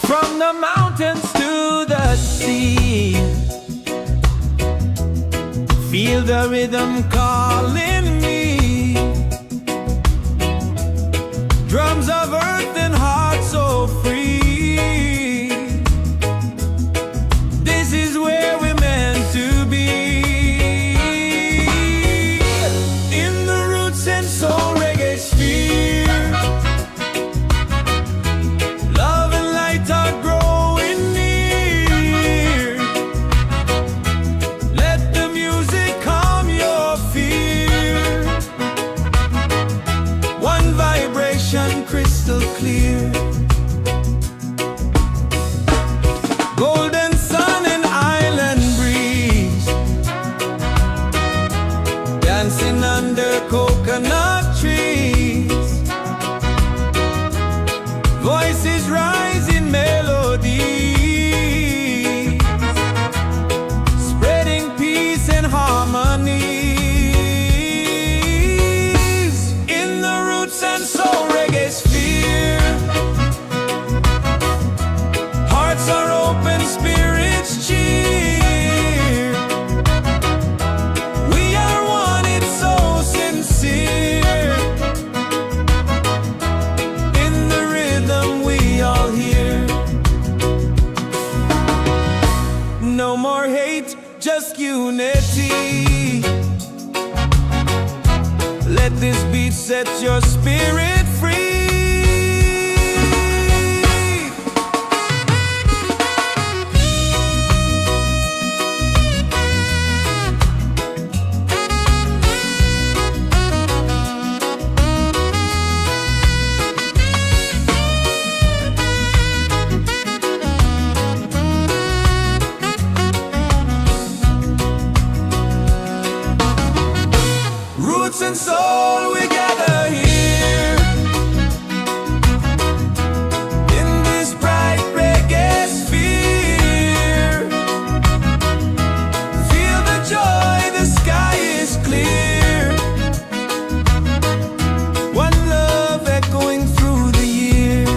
From the mountains to the sea, feel the rhythm calling me. Drums of earth and heart so free. This is where we're meant to be. In the Roots and Soul Reggaesphere, love and light are growing near. Let the music calm your fear. One vibration crystal clear. Golden sun and island breeze, dancing under coconut trees. Voices rise in melody, spreading peace and harmony. In the Roots and Soul Reggaesphere, hearts are open, spirits cheer. We are one, it's so sincere. In the rhythm we all hear. No more hate, just unity. Let this beat set your spirit free. Roots and soul, we gather here in this bright reggae sphere. Feel the joy, the sky is clear. One love echoing through the year.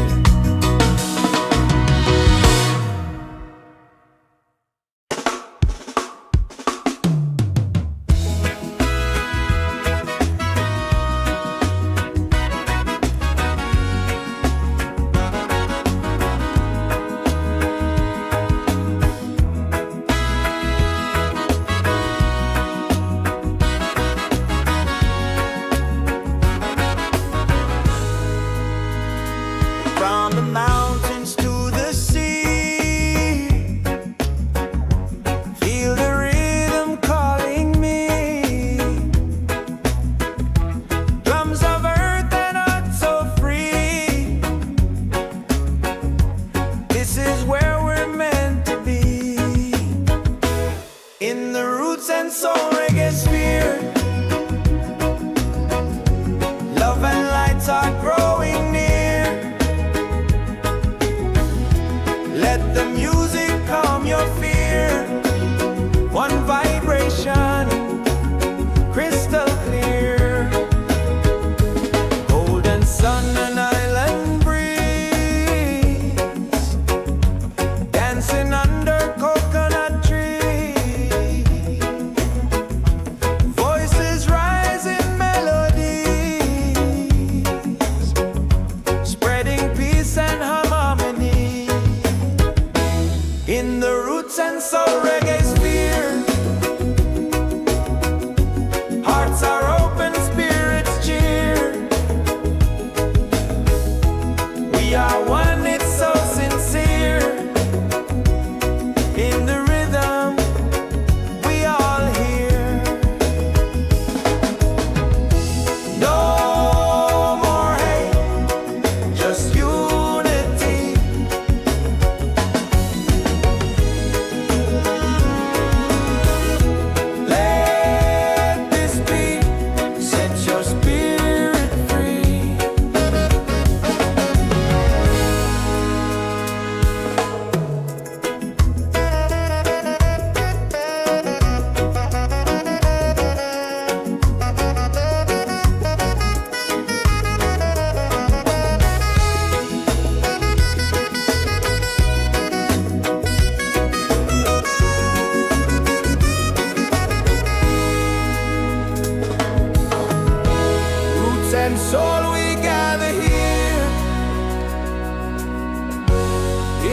and soul we gather here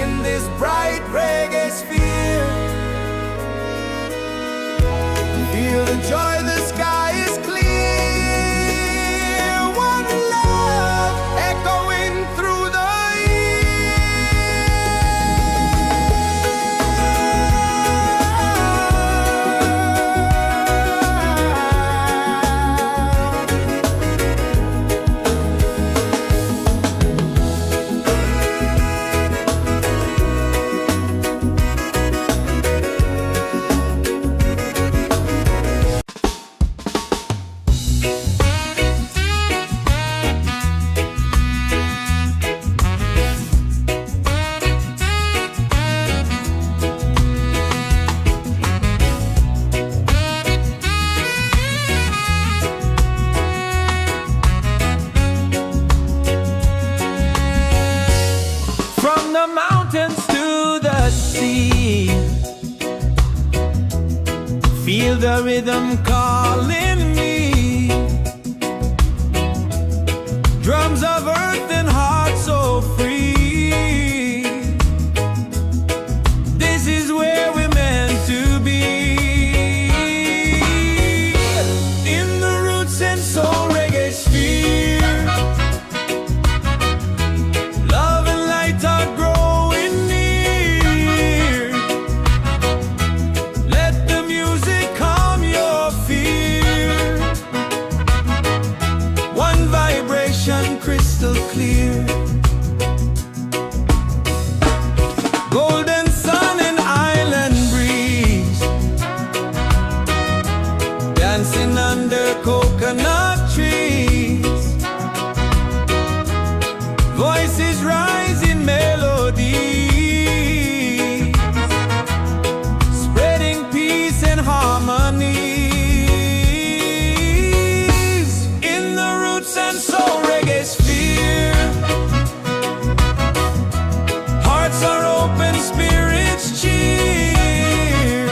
in this bright reggae sphere. Feel the joy, the sky is clear. One love echoing through the the mountains to the sea. Feel the rhythm calling me. Drums of earth and heart so free. This is where we're meant to be. In the Roots and Soul Reggaesphere. Crystal clear, golden sun and island breeze, dancing under coconut trees. Voices rise in melody, spreading peace and harmony. In the Roots and Soul Reggaesphere, hearts are open, spirits cheer.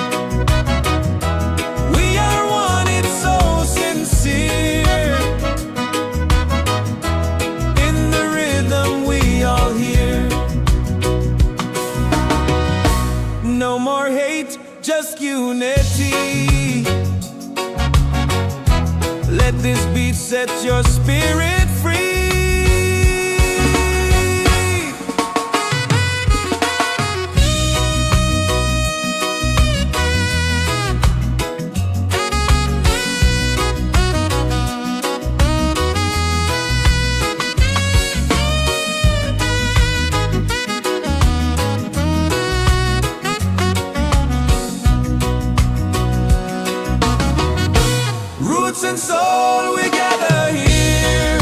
We are one, it's so sincere. In the rhythm we all hear. No more hate, just unity. Let this beat set your spirit free. Roots and soul, we gather here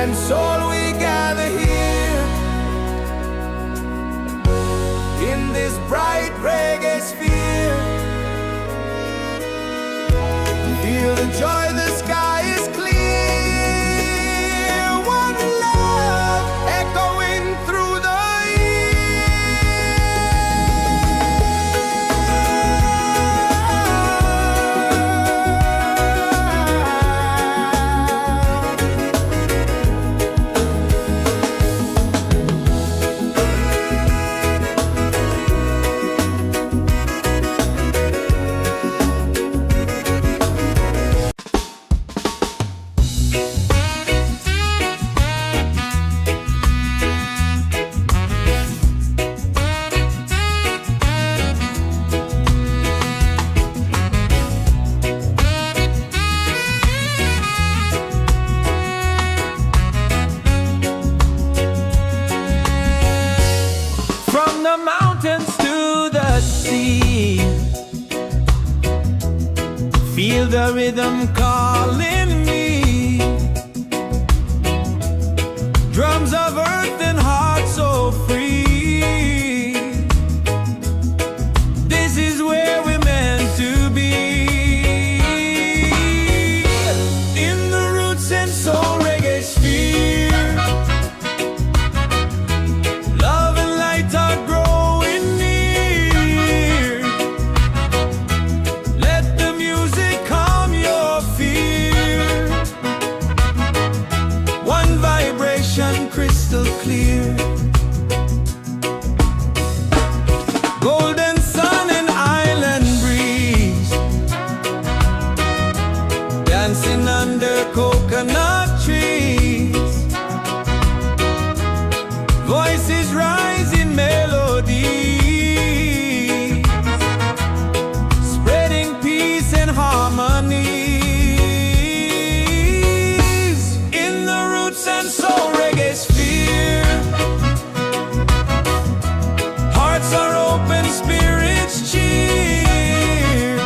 and soul we gather here in this bright reggae sphere. Feel the joy, the sky is clear. One love echoing through the the mountains to the sea. Feel the rhythm calling me. Drums of earth and heart so free. This is where we're meant to be. In the Roots and Soul Reggaesphere, love and light are growing near. Let the music calm your fear. One vibration crystal clear. Golden sun and island breeze, dancing under coconut trees. Voices rise in melody, spreading peace and harmony. In the Roots and Soul Reggaesphere, hearts are open, spirits cheer.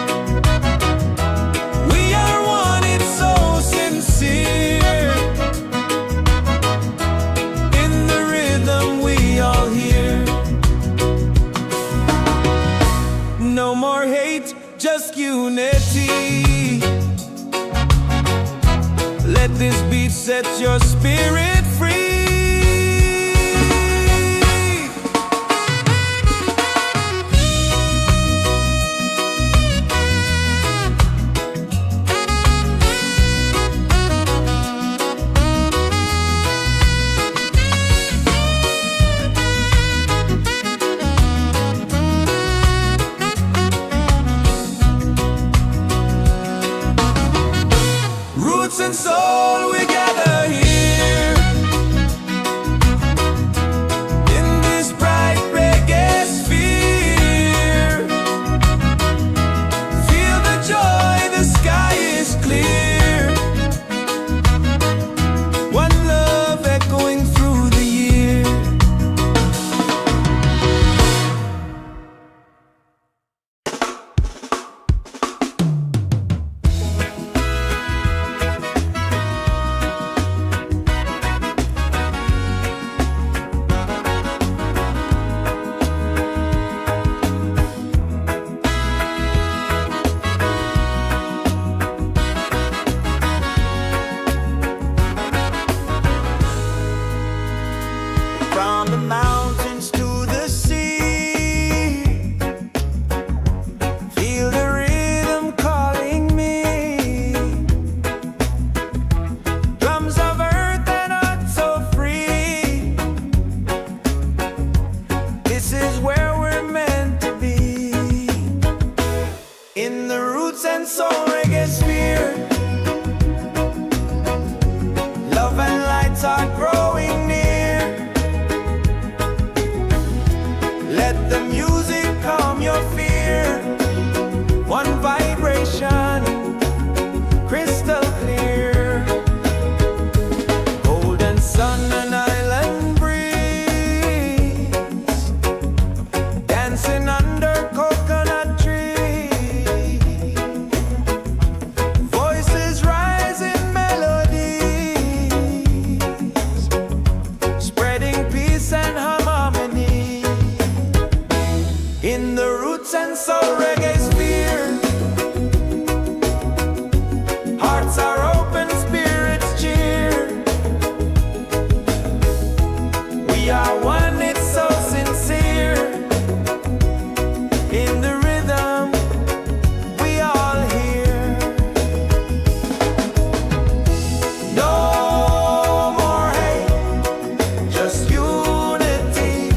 We are one, it's so sincere. In the rhythm we all hear. No more hate, just unity. Let this beat set your spirit free. Soul Reggaesphere. Hearts are open, spirits cheer. We are one, it's so sincere. In the rhythm, we all hear. No more hate, just unity.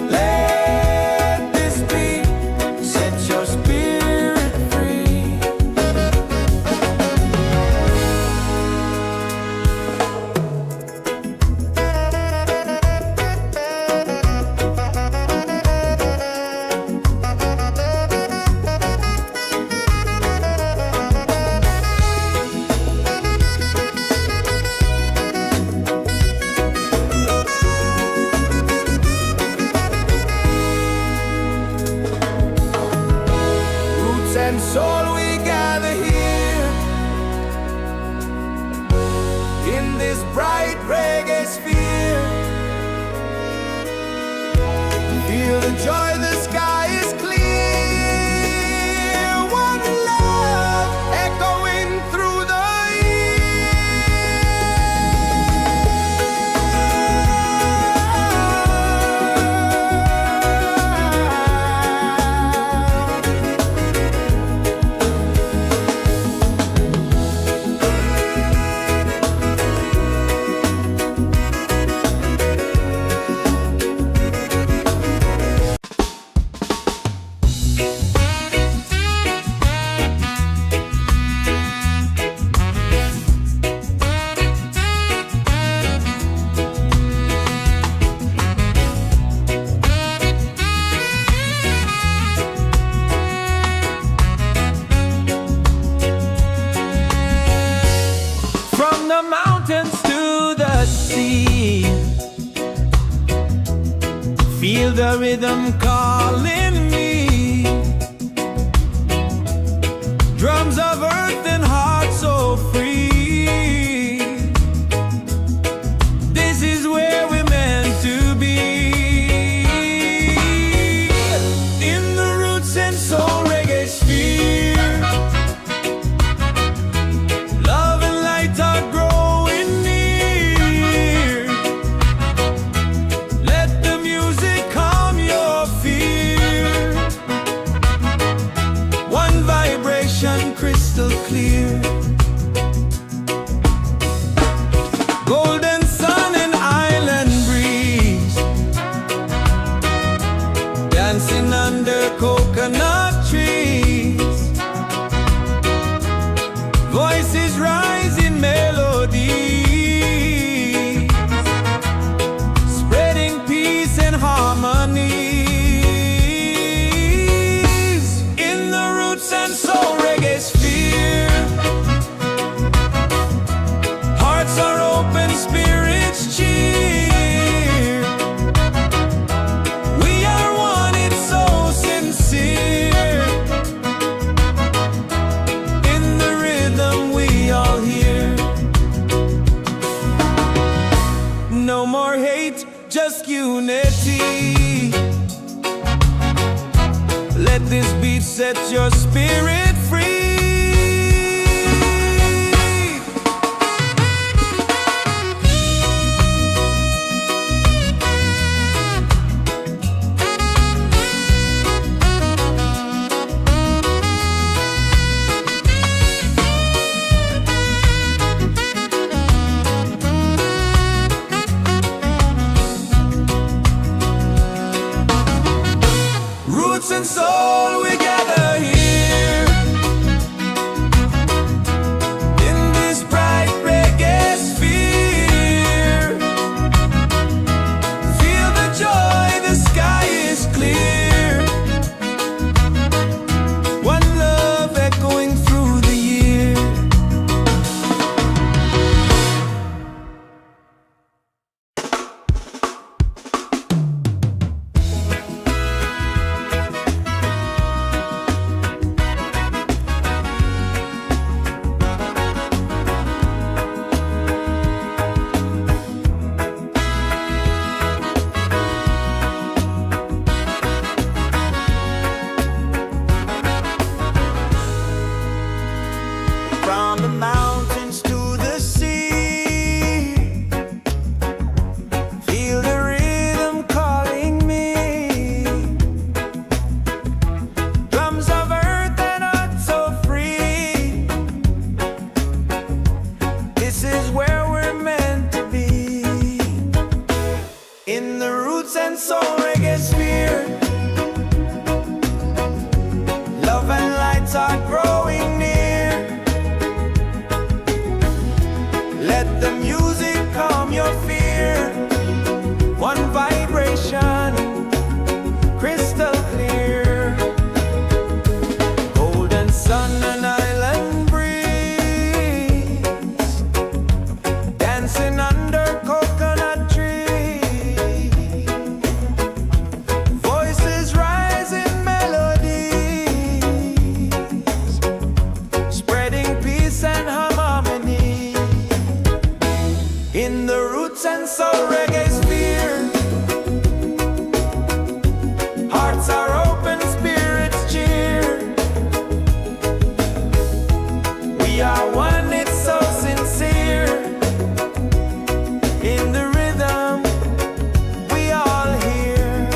Let this be, set your spirit free. Roots and soul, we gather here in this bright reggae sphere. Feel the joy, the sky is clear. One love echoing through the from the mountains to the sea. Feel the rhythm calling me. Drums of earth and heart so free. This is where we're meant to be. In the Roots and Soul Reggaesphere. Love and light are growing near. Let the music calm your fear. One vibration crystal clear. Golden sun and island breeze. Dancing under coconut trees. Voices rise in melody, spreading peace and harmony. In the Roots and Soul Reggaesphere. Hearts are open, spirits cheer. We are one, it's so sincere. In the rhythm we all hear. No more hate, just unity. Let this beat set your spirit free. Roots and soul, we gather here. From the mountains to the sea, feel the rhythm calling me. Drums of earth and heart so free. This is where we're meant to be. In the Roots and Soul Reggaesphere, love and lights are growing near. Let the music calm your fear. One vibration, crystal clear. Golden sun and island breeze, dancing under coconut trees. Voices rise in melodies, spreading peace and harmony. In the Roots and Soul Reggaesphere, hearts are open, spirits cheer. We are one, it's so sincere. In the rhythm, we all hear.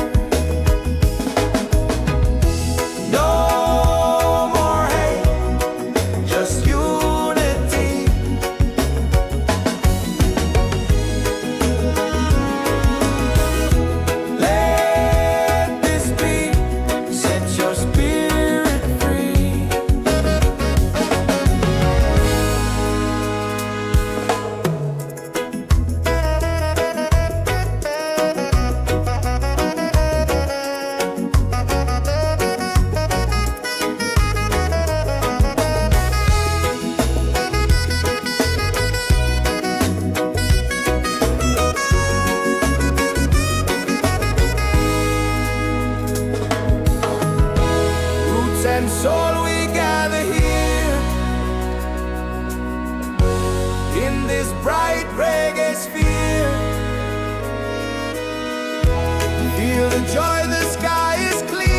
No more hate, just unity. Let this beat set your spirit free. Roots and soul, we gather here in this bright reggae sphere. Feel the joy, the sky is clear.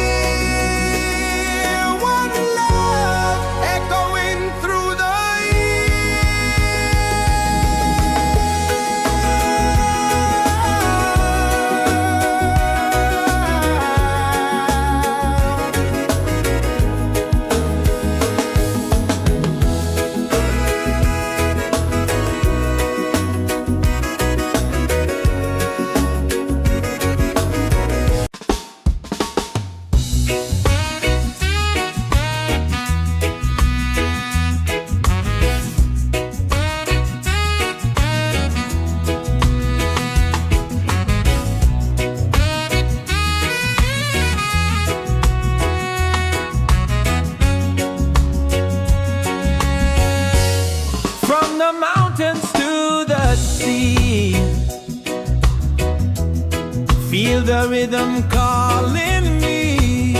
One love echoing through the from the mountains to the sea. Feel the rhythm calling me.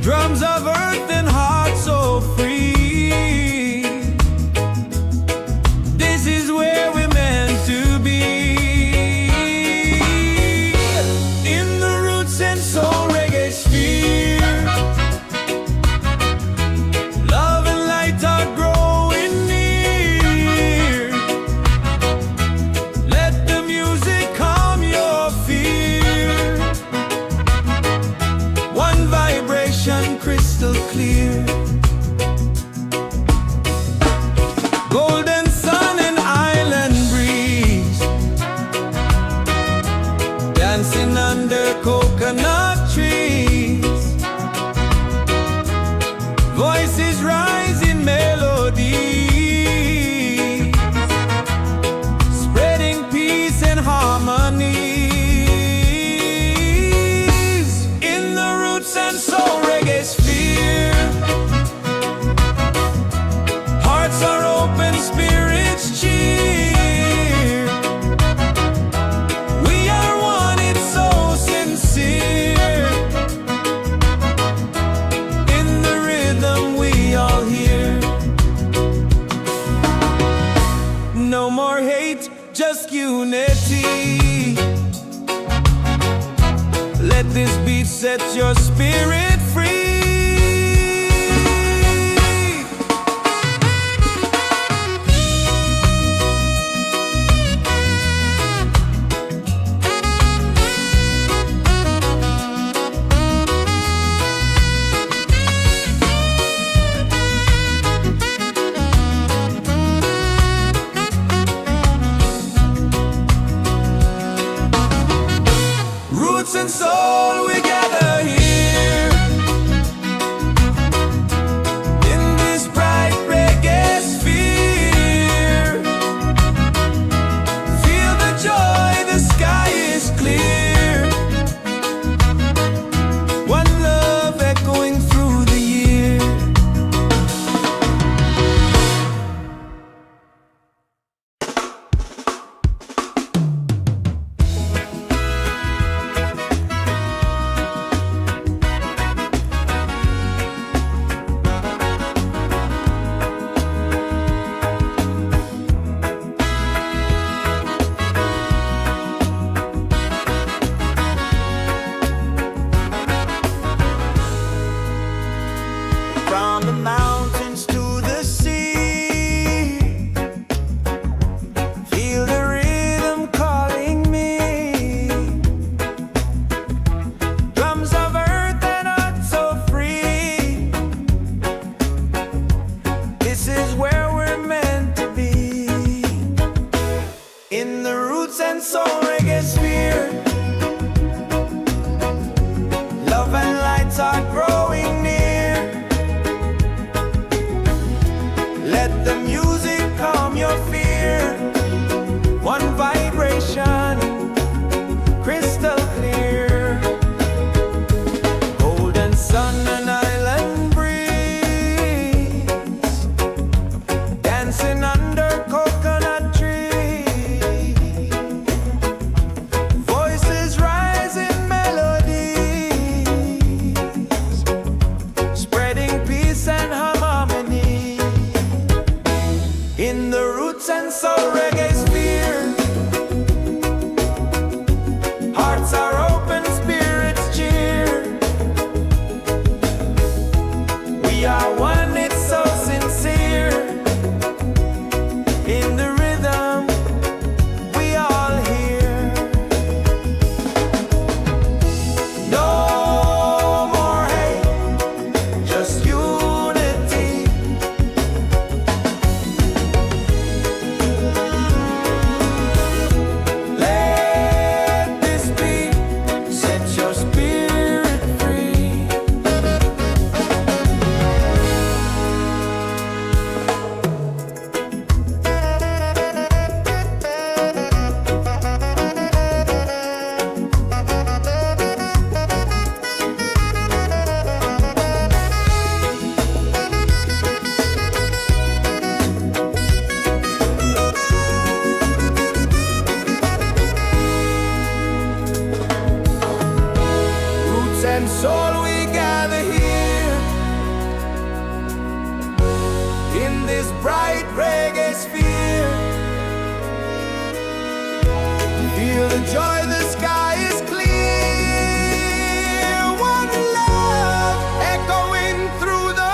Drums of earth and heart so free. This is where we're meant to be. In the Roots and Soul Reggaesphere, love and light are growing near. Let the music calm your fear. One vibration, crystal clear. Golden sun and island breeze, dancing under coconut trees. Voices rise in melody, spreading peace and harmony. In the Roots and Soul Reggaesphere, hearts are open, spirits cheer. We are one, it's so sincere. In the rhythm, we all hear. No more hate, just unity. Let this beat set your spirit free. this bright reggae sphere. Feel the joy, the sky is clear. One love echoing through the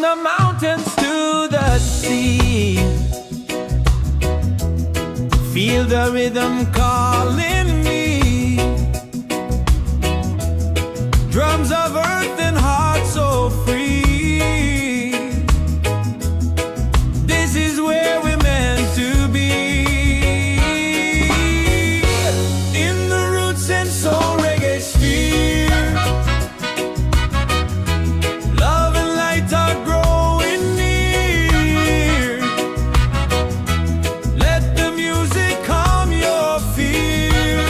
the mountains to the sea. Feel the rhythm calling me. Drums of earth and heart so free. This is where we're meant to be. In the Roots and Soul Reggaesphere. Love and light are growing near. Let the music calm your fear.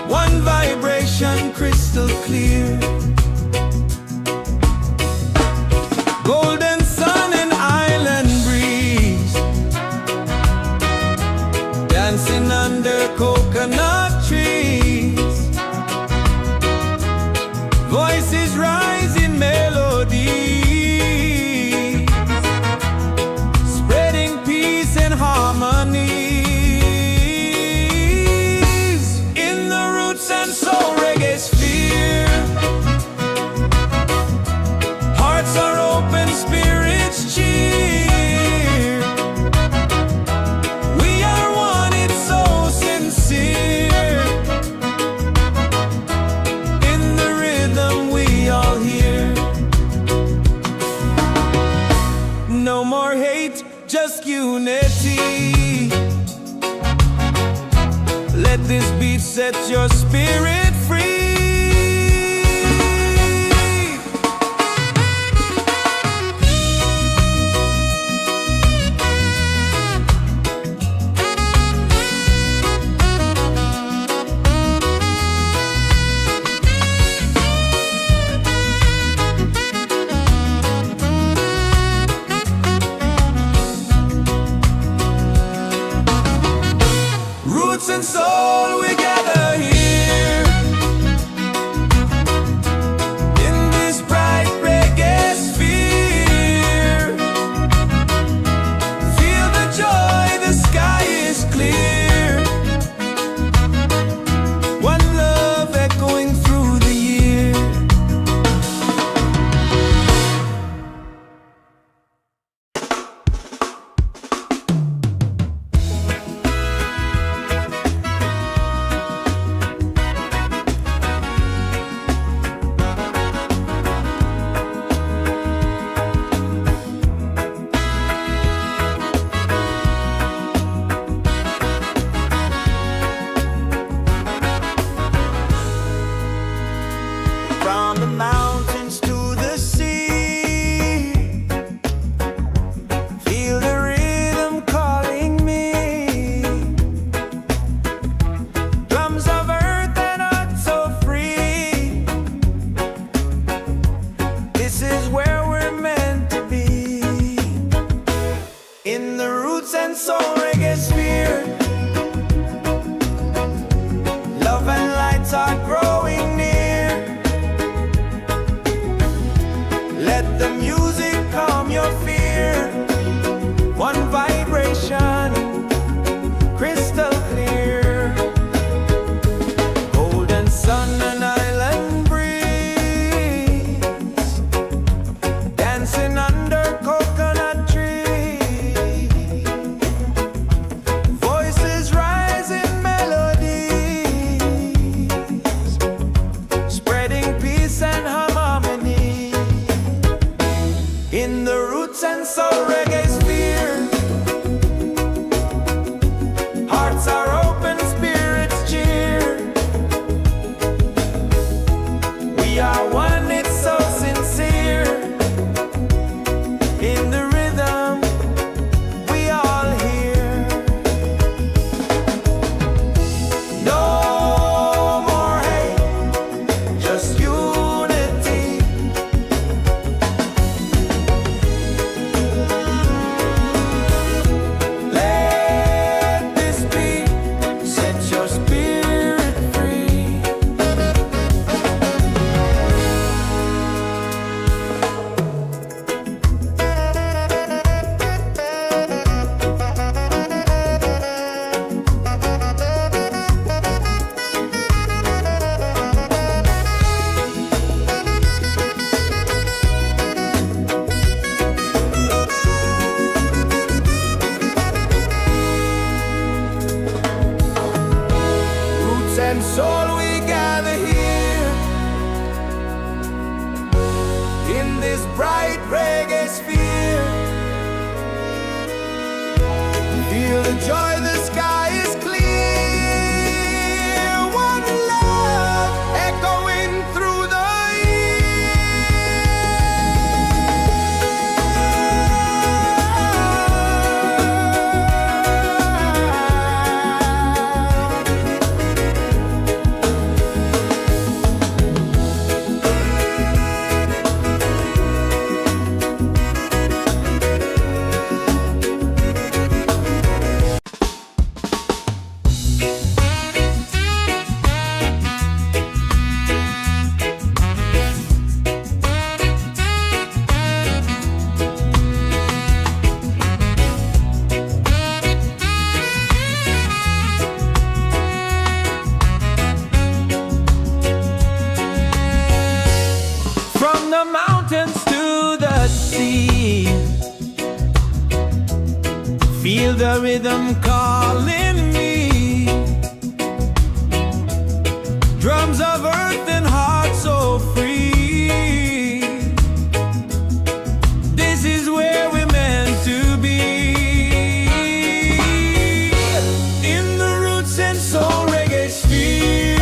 One vibration crystal clear. Golden sun and island breeze. Dancing under coconut trees. Voices rise in melody, spreading peace and harmonies. In the Roots and Soul Reggaesphere. Hearts are open, spirits cheer. We are one, it's so sincere. In the rhythm we all hear. No more hate, just unity. Let this beat set your spirit free. Roots and soul, we gather here. In this bright reggae sphere. Feel the joy, the sky is clear. One love echoing through the year. From the mountains to the sea. Feel the rhythm calling me. Drums of earth and heart so free. This is where we're meant to be. In the Roots and Soul Reggaesphere. Love and lights are growing near. Let the music calm your fear. One vibration, crystal clear. Golden sun and island breeze. Dancing under coconut trees. Voices rise in melodies, spreading peace and harmony. this bright reggae sphere. Feel the joy, the sky is clear. One love echoing through the the mountains to the sea. Feel the rhythm calling me. Drums of earth and heart so free. This is where we're meant to be. In the Roots and Soul Reggaesphere.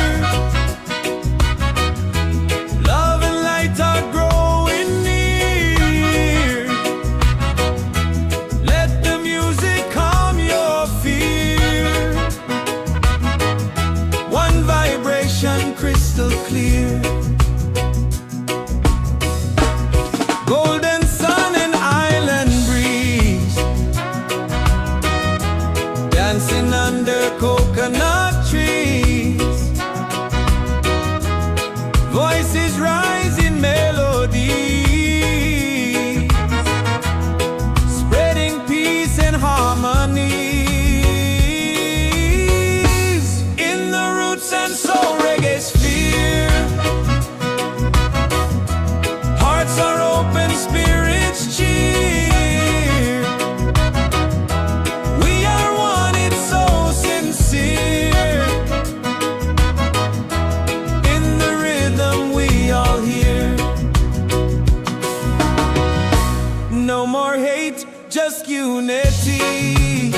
Love and light are growing near. Let the music calm your fear. One vibration crystal clear. Golden sun and island breeze. Dancing under coconut trees. Voices rise in melody, spreading peace and harmonies. In the Roots and Soul Reggaesphere. Hearts are open, spirits cheer. We are one, it's so sincere. In the rhythm we all hear. No more hate, just unity.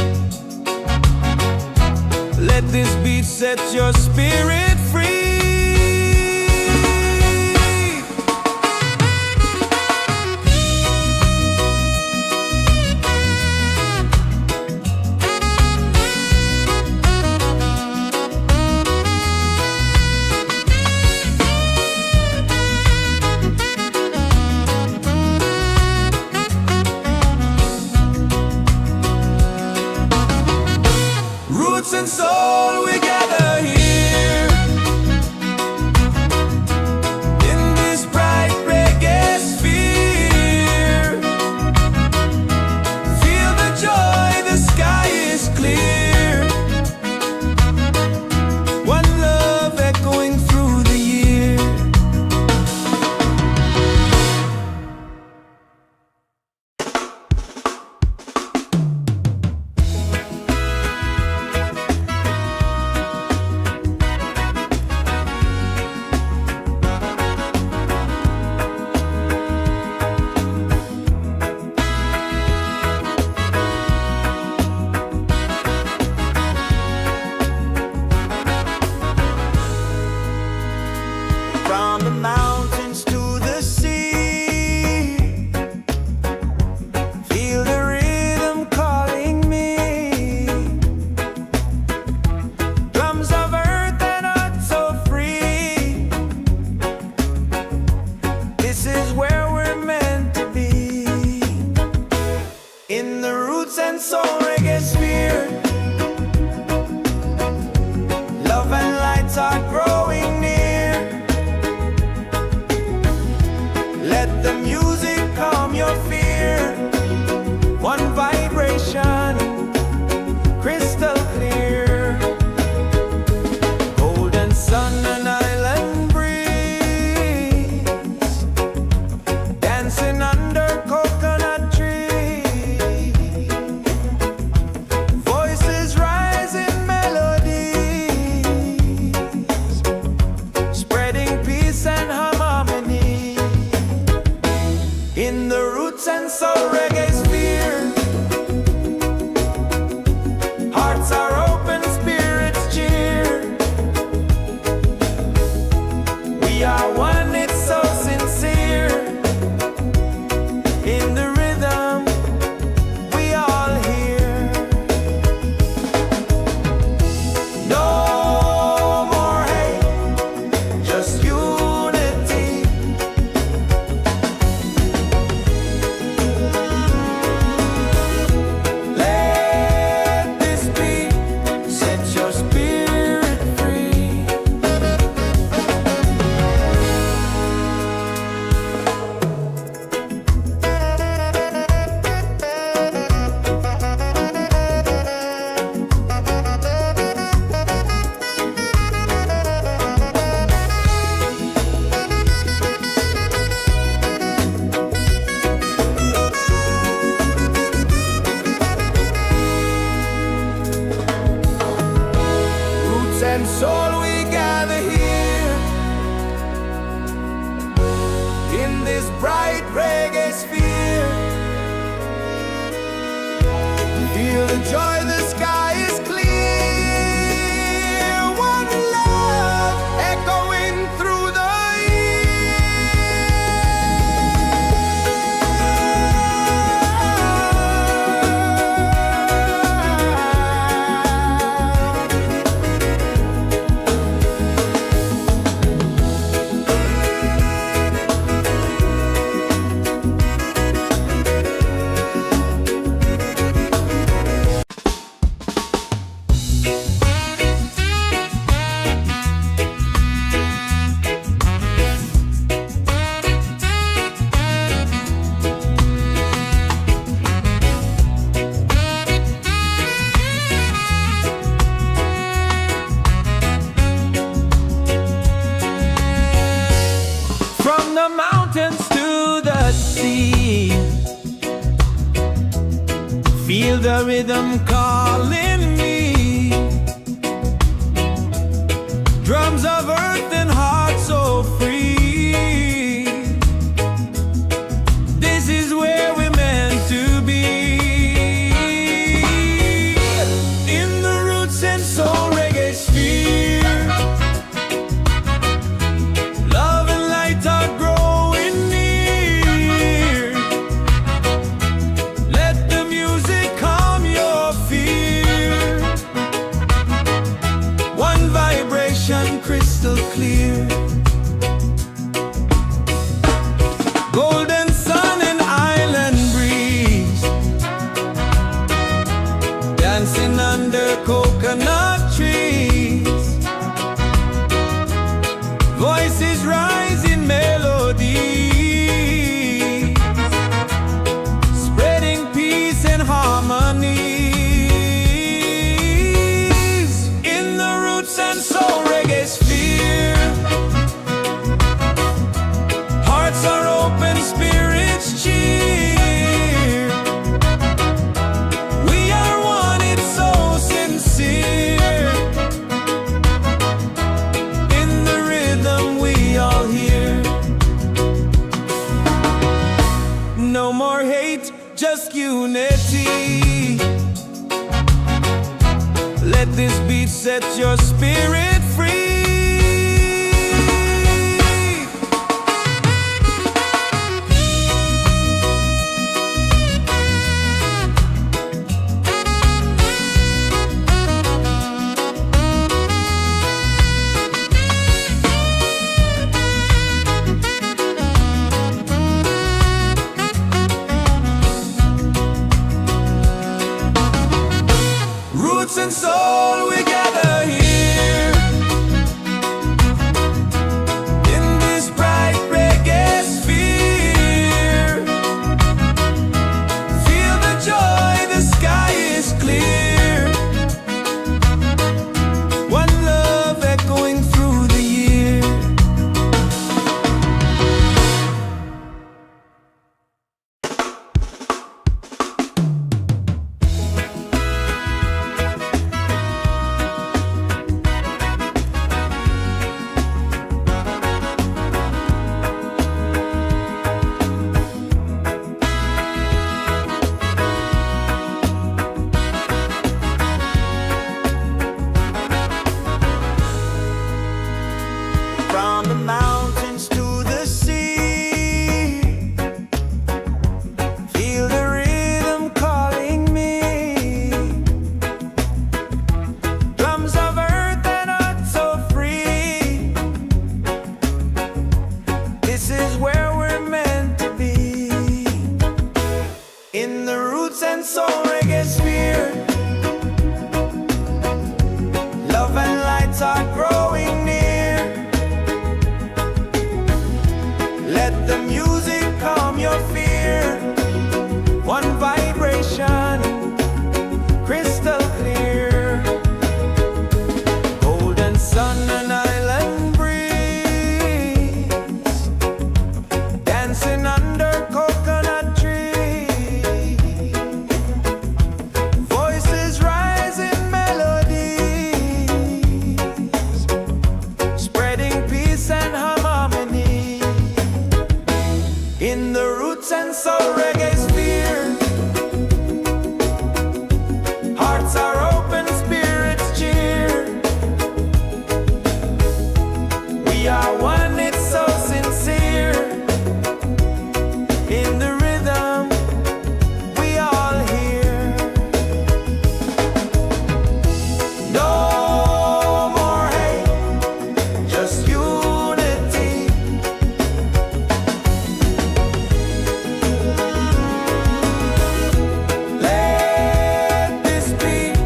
Let this beat set your spirit free. Roots and soul, we gather here. In this bright reggae sphere. Feel the joy, the sky is clear. One love echoing through the year. From the mountains to the sea. Feel the rhythm calling me. Drums of earth and heart so free. This is where we're meant to be. In the Roots and Soul Reggaesphere. Love and lights are growing near. Let the music calm your fear. One vibration, crystal clear. Golden sun and island breeze. Dancing under coconut trees. Voices rise in melodies, spreading peace and harmony. in the Roots and Soul Reggaesphere. Hearts are open, spirits cheer. We are one, it's so sincere. In the rhythm, we all hear. No more hate, just unity. Let this be, set your spirit free. Roots and soul, we gather here in this bright reggae sphere. Feel the joy, the sky is clear. One love echoing through the from the mountains to the sea. Feel the rhythm calling me. Drums of earth and heart so free. This is where we're meant to be. In the Roots and Soul Reggaesphere. Love and light are growing near. Let the music calm your fear. One vibration crystal clear. Golden sun and island breeze, dancing under coconut trees. Voices rise in melody, spreading peace and harmony. In the Roots and Soul Reggaesphere. Hearts are open, spirits cheer. We are one, it's so sincere. In the rhythm we all hear. No more hate, just unity. Let this beat set your spirit free. Roots and soul, we gather here Soul Reggaesphere. Love and light are growing near. Let the music calm your fear. One vibration, crystal clear. Golden sun and island breeze, dancing under coconut trees. Voices rise in melodies, spreading peace and harmony. In the Roots and Soul Reggaesphere, hearts are open, spirits cheer. We are one, it's so sincere. In the rhythm, we all hear. No more hate, just unity. Let this beat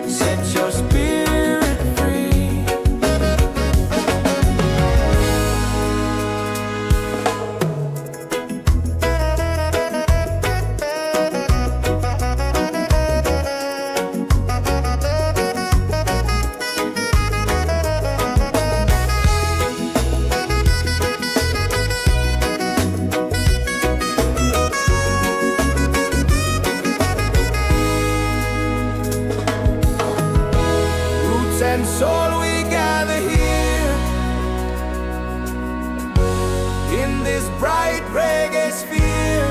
set your spirit free. Roots and soul, we gather here in this bright reggae sphere.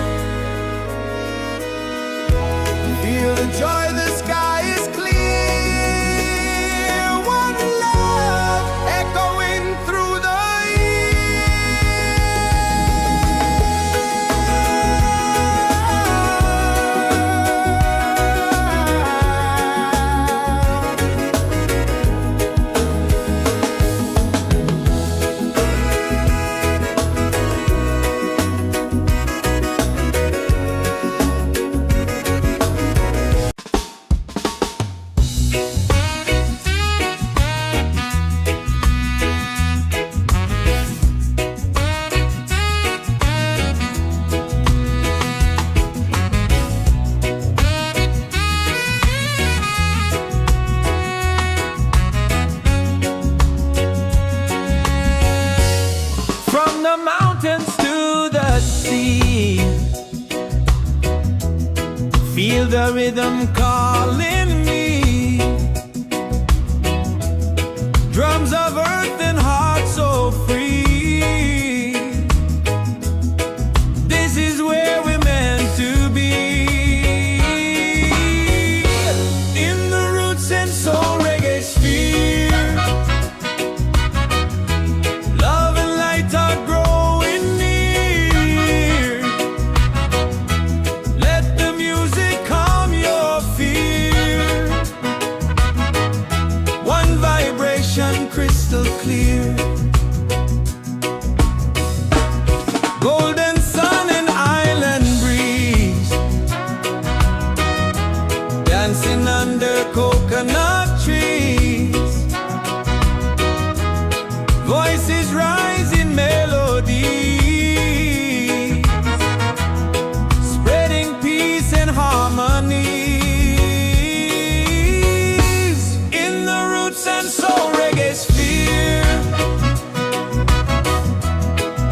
Feel the joy, the sky is clear. One love echoing through the from the mountains to the sea. Feel the rhythm calling me. Drums of earth and heart so free. This is where we're meant to be. In the Roots and Soul Reggaesphere, love and light are growing near. Let the music calm your fear. One vibration, crystal clear. Golden sun and island breeze, dancing under coconut trees. Voices rise in melodies, spreading peace and harmonies. In the Roots and Soul Reggaesphere,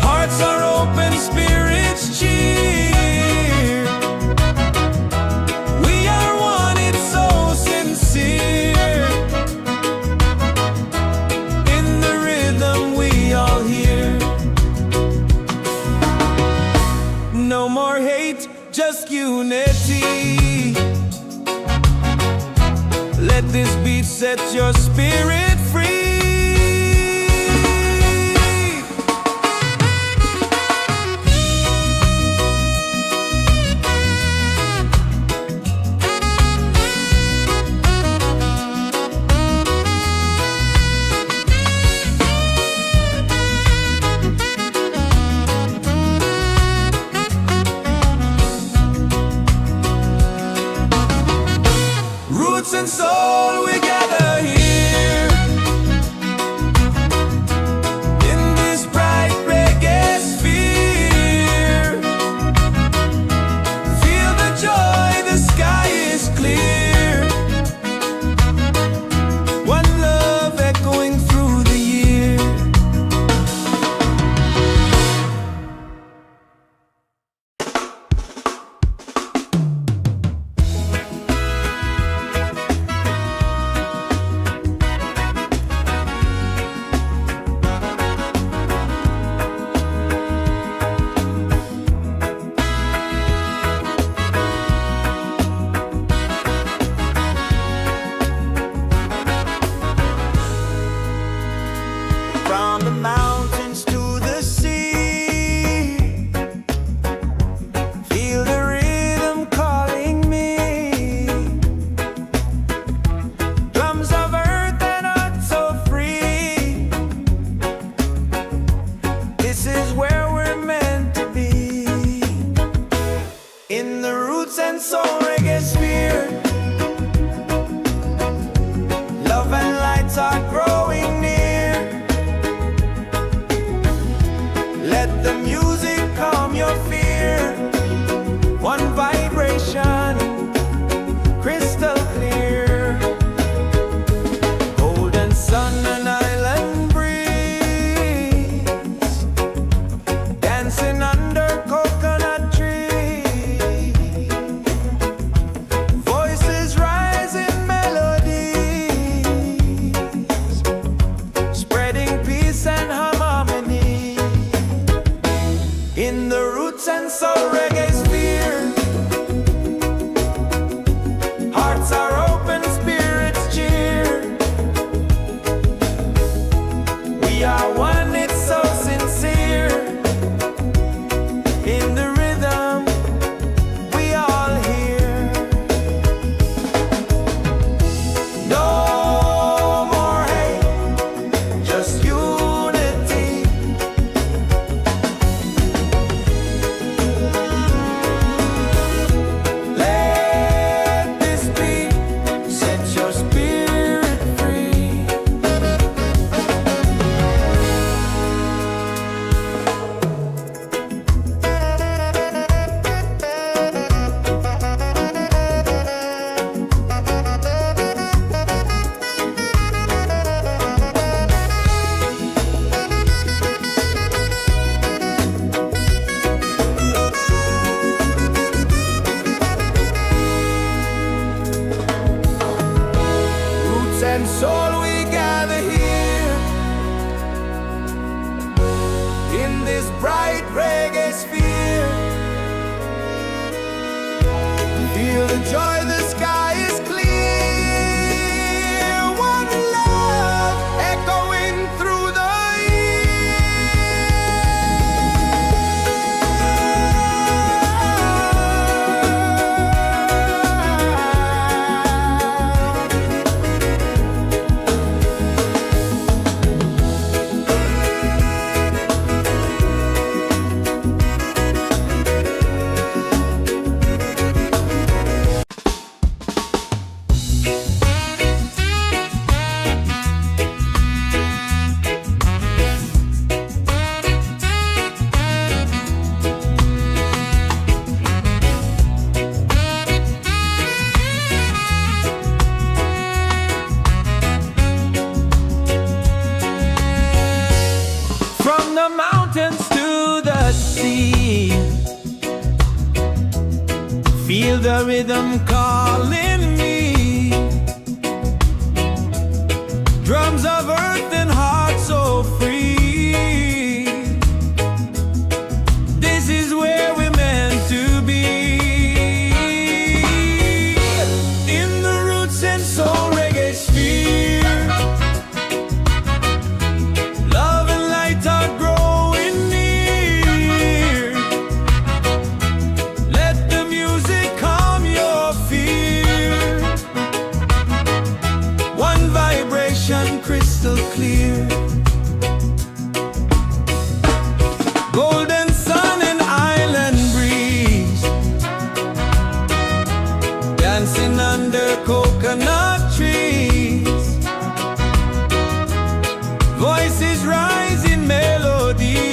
hearts are open, spirits cheer. We are one, it's so sincere. In the rhythm, we all hear. No more hate, just unity. Let this beat set your spirit free. Soul Reggaesphere. Love and lights are growing near. Let the music calm your fear. One vibration, crystal clear. Golden sun and island breeze, dancing under coconut trees. Voices rise in melodies, spreading peace and harmony. In the Roots and Soul Reggaesphere, hearts are open, spirits cheer. We are one, it's so sincere. In the rhythm, we all hear. No more hate, just unity. Let this beat set your spirit free. Roots and soul, we gather here in this bright reggae sphere. Feel the joy, the sky is clear. One love echoing through the from the mountains to the sea. Feel the rhythm calling me. Drums of earth and heart so free. This is where we're meant to be. In the Roots and Soul Reggaesphere, love and light are growing near. Let the music calm your fear. One vibration, crystal clear. Golden sun and island breeze, dancing under coconut trees. Voices rise in melodies,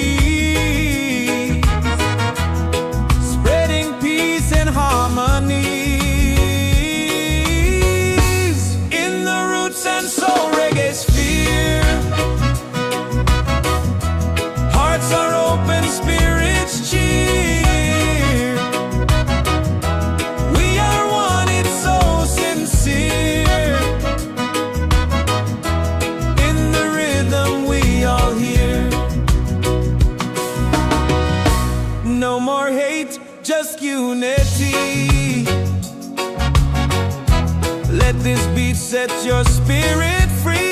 spreading peace and harmonies. In the Roots and Soul Reggaesphere, hearts are open, spirits cheer. We are one, it's so sincere. In the rhythm, we all hear. No more hate, just unity. Let this beat set your spirit free.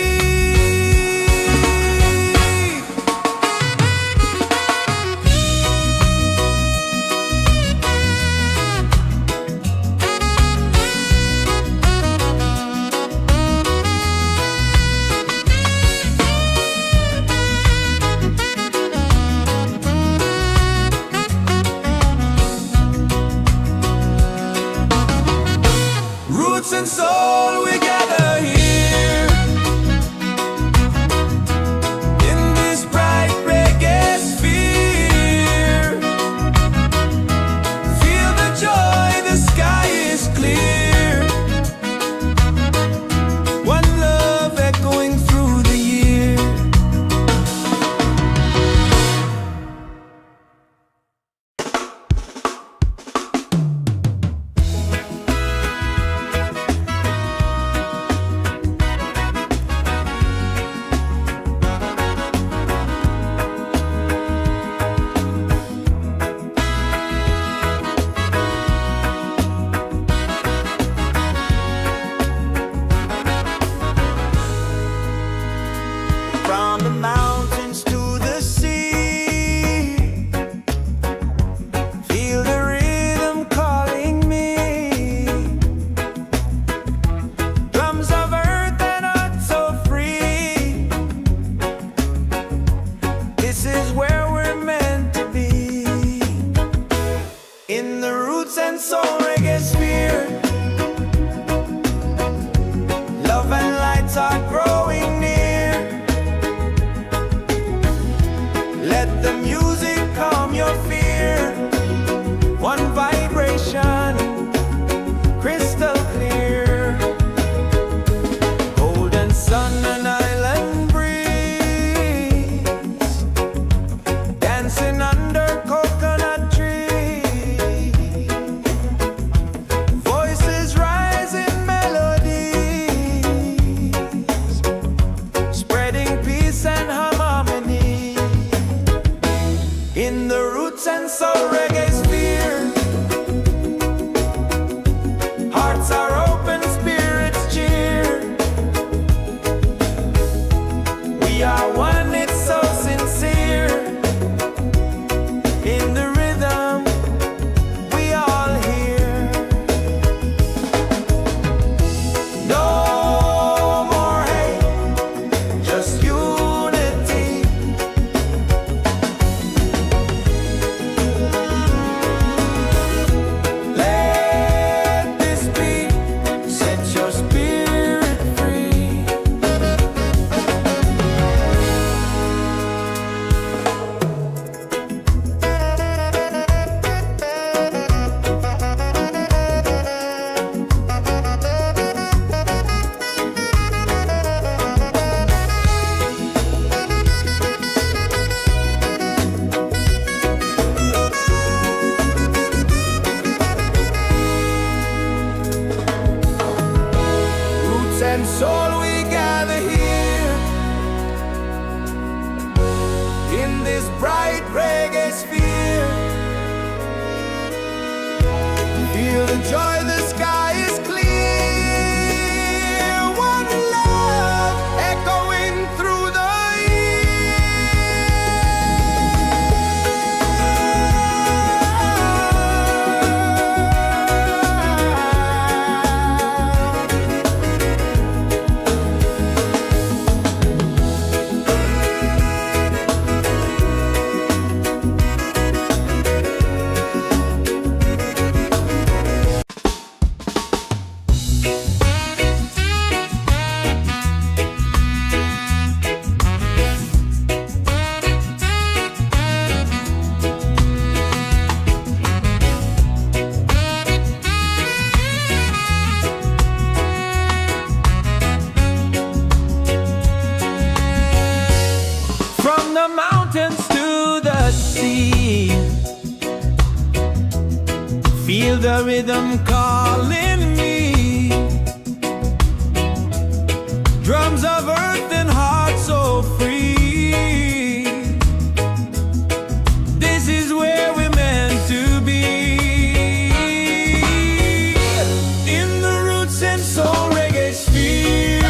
roots and soul, we gather here in this bright reggae sphere. Feel the joy, the sky is clear. One love echoing through the year. From the mountains to the sea, feel the rhythm calling me. Drums of earth and heart so free. This is where we're meant to be, in the Roots and Soul Reggaesphere. Love and lights are growing near. Let the music calm your fear. One vibration, crystal clear. Golden sun and island breeze, dancing under coconut trees. Voices rise in melodies, spreading peace and harmony. In the Roots and Soul Reggaesphere, hearts are open, spirits cheer. We are one, it's so sincere. In the rhythm, we all hear. No more hate, just unity. Let this beat set your spirit free. Roots and soul, we gather here in this bright reggae sphere. Feel the joy, the sky is clear. One love echoing through the from the mountains to the sea. Feel the rhythm calling me. Drums of earth and heart so free. This is where we're meant to be, in the Roots and Soul Reggaesphere.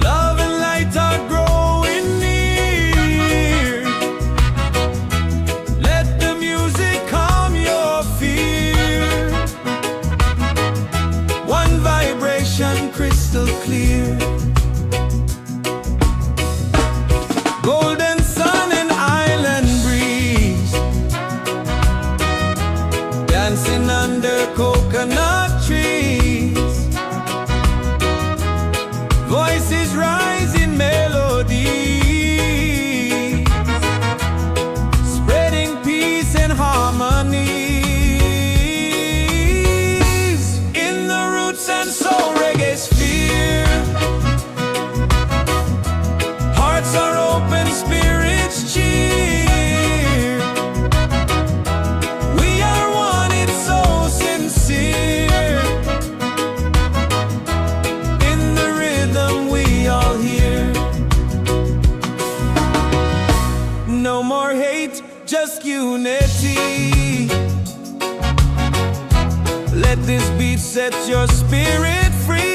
Love and light are growing near. Let the music calm your fear. One vibration, crystal clear. dancing under coconut trees. Voices rise in melody, spreading peace and harmony. In the Roots and Soul Reggaesphere, hearts are open, spirits cheer. We are one, it's so sincere. In the rhythm we all hear. No more hate, just unity. Let this beat set your spirit free.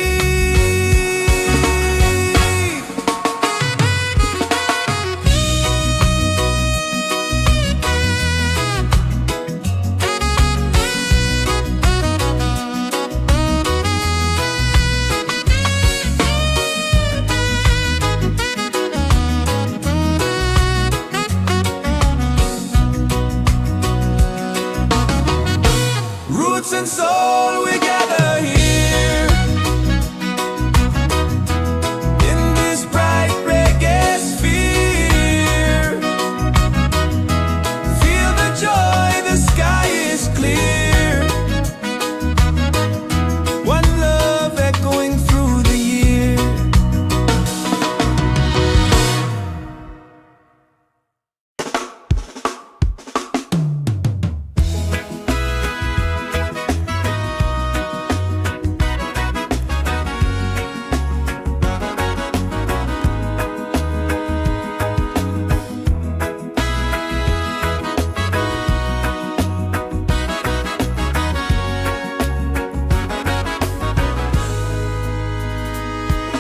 Roots and soul, we gather here in this bright reggae sphere. Feel the joy, the sky is clear. One love echoing through the year.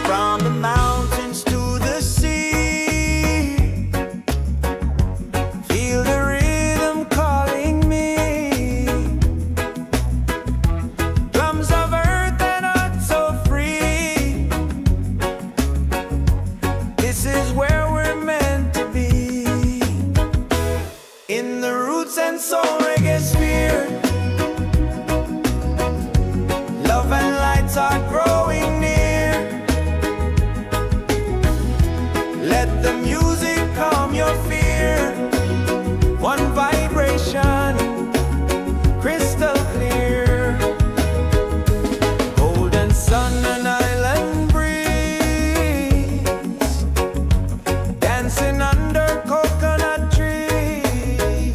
From the mountains to the sea, feel the rhythm calling me. Drums of earth and heart so free. This is where we're meant to be. In the Roots and Soul Reggaesphere, love and lights are growing near. Let the music calm your fear. One vibration, crystal clear. Golden sun and island breeze, dancing under coconut trees.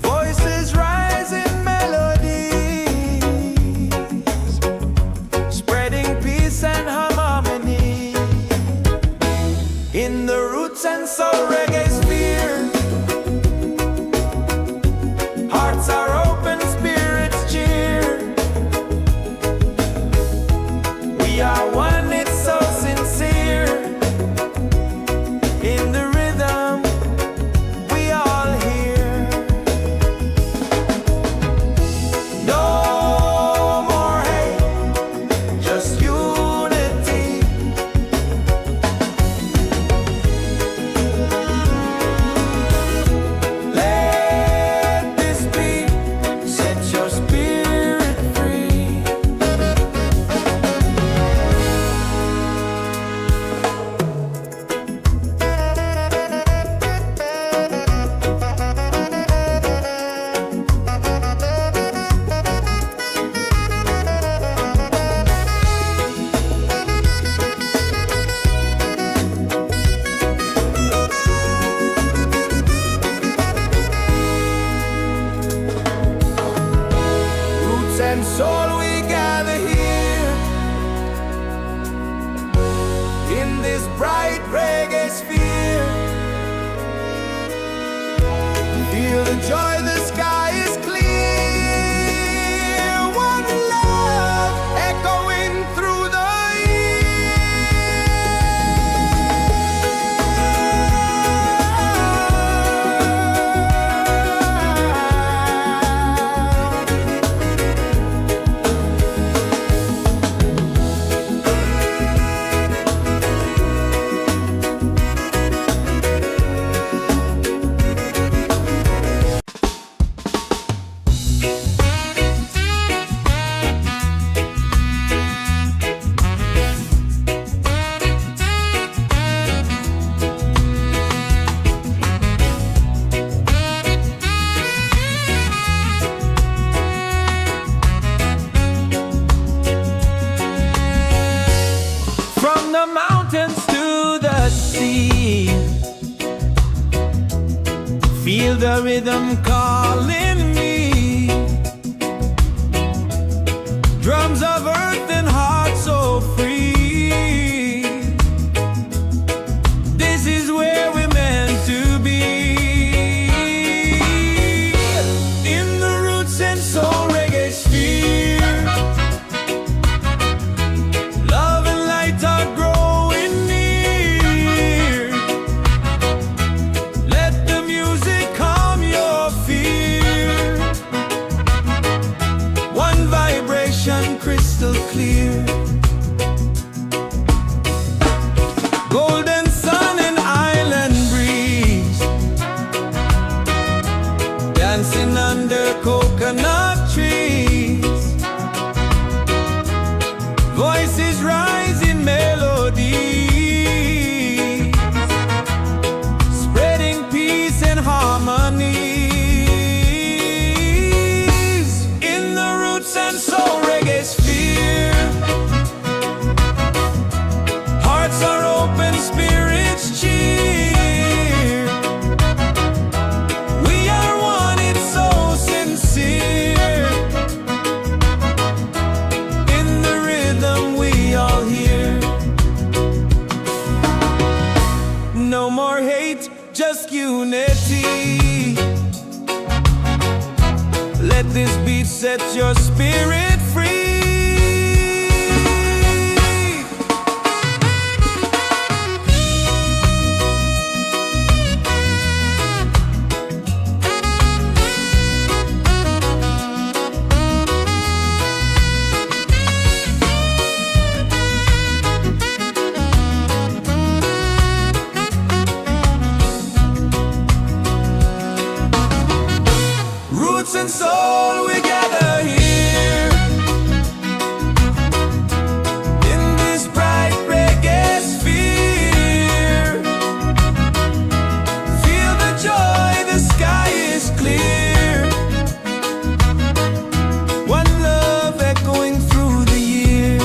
Voices rise in melodies, spreading peace and harmony. In the Roots and Soul Reggaesphere, hearts are open, spirits cheer. We are one, it's so sincere. In the rhythm we all hear. No more hate, just unity. Let this beat set your spirit free. Roots and soul, we gather here in this bright reggae sphere. Feel the joy, the sky is clear. One love echoing through the year. Feel the rhythm calling me. Drums of earth and heart so free. This is where we're meant to be. In the Roots and Soul Reggaesphere, love and light are growing near. Let the music calm your fear. One vibration crystal clear. Golden sun and island breeze, dancing under coconut trees. Voices rise in melody, spreading peace and harmony. In the Roots and Soul Reggaesphere, hearts are open, spirits cheer. We are one, it's so sincere. In the rhythm we all hear. No more hate, just unity. Let this beat set your spirit free. Roots and soul, we gather here in this bright reggae sphere. Feel the joy, the sky is clear. One love echoing through the year.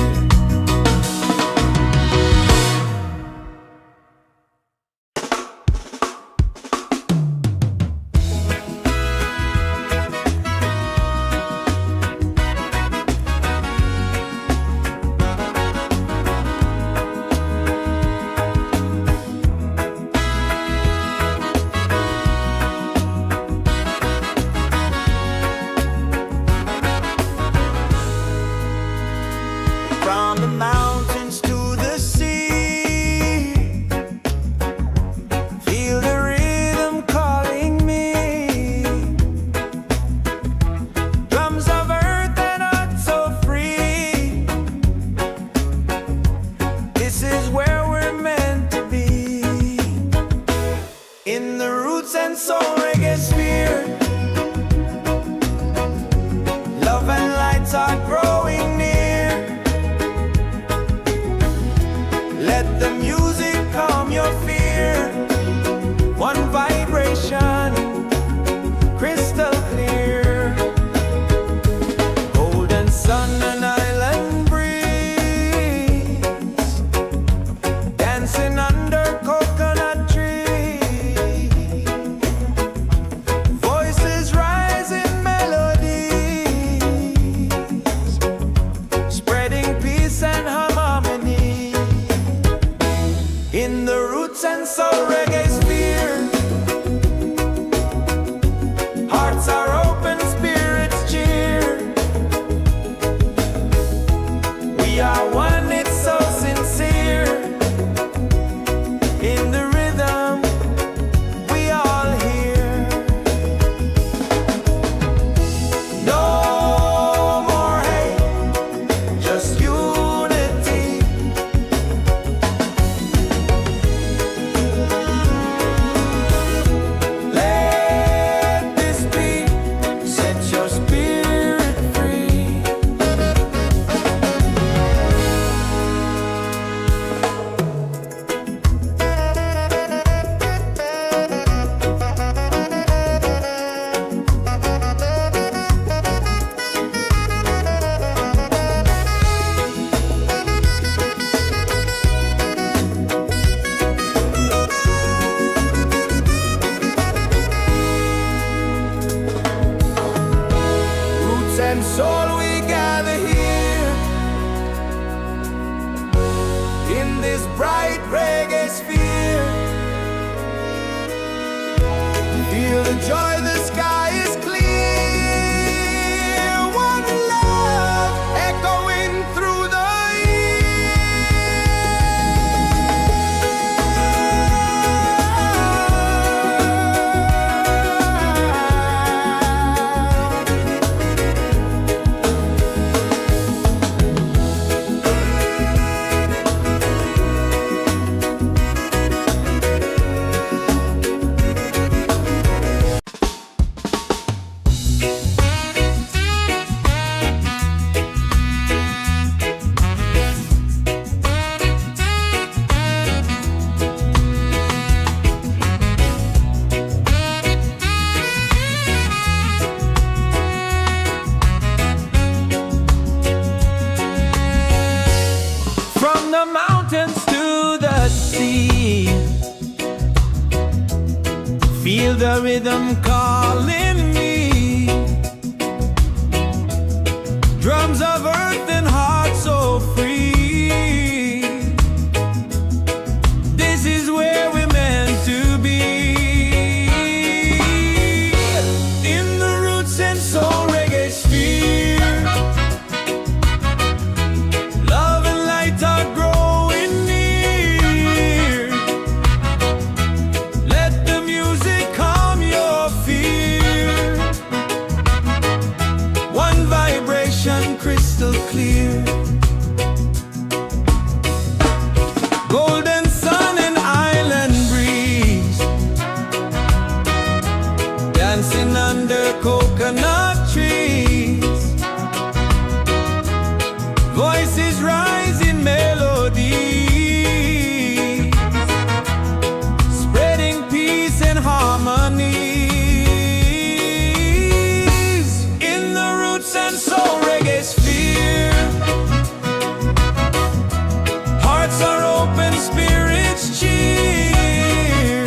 and soul we gather here in this bright reggae sphere. Feel the joy, the sky is clear. One love echoing through the the mountains to the sea. Feel the rhythm calling me. Drums of earth and heart so free. This is where we're meant to be. In the Roots and Soul Reggaesphere, love and light are growing near. Let the music calm your fear. One vibration crystal clear. Golden sun and island breeze, dancing under coconut trees. Voices rise in melody, spreading peace and harmony. In the Roots and Soul Reggaesphere, hearts are open, spirits cheer.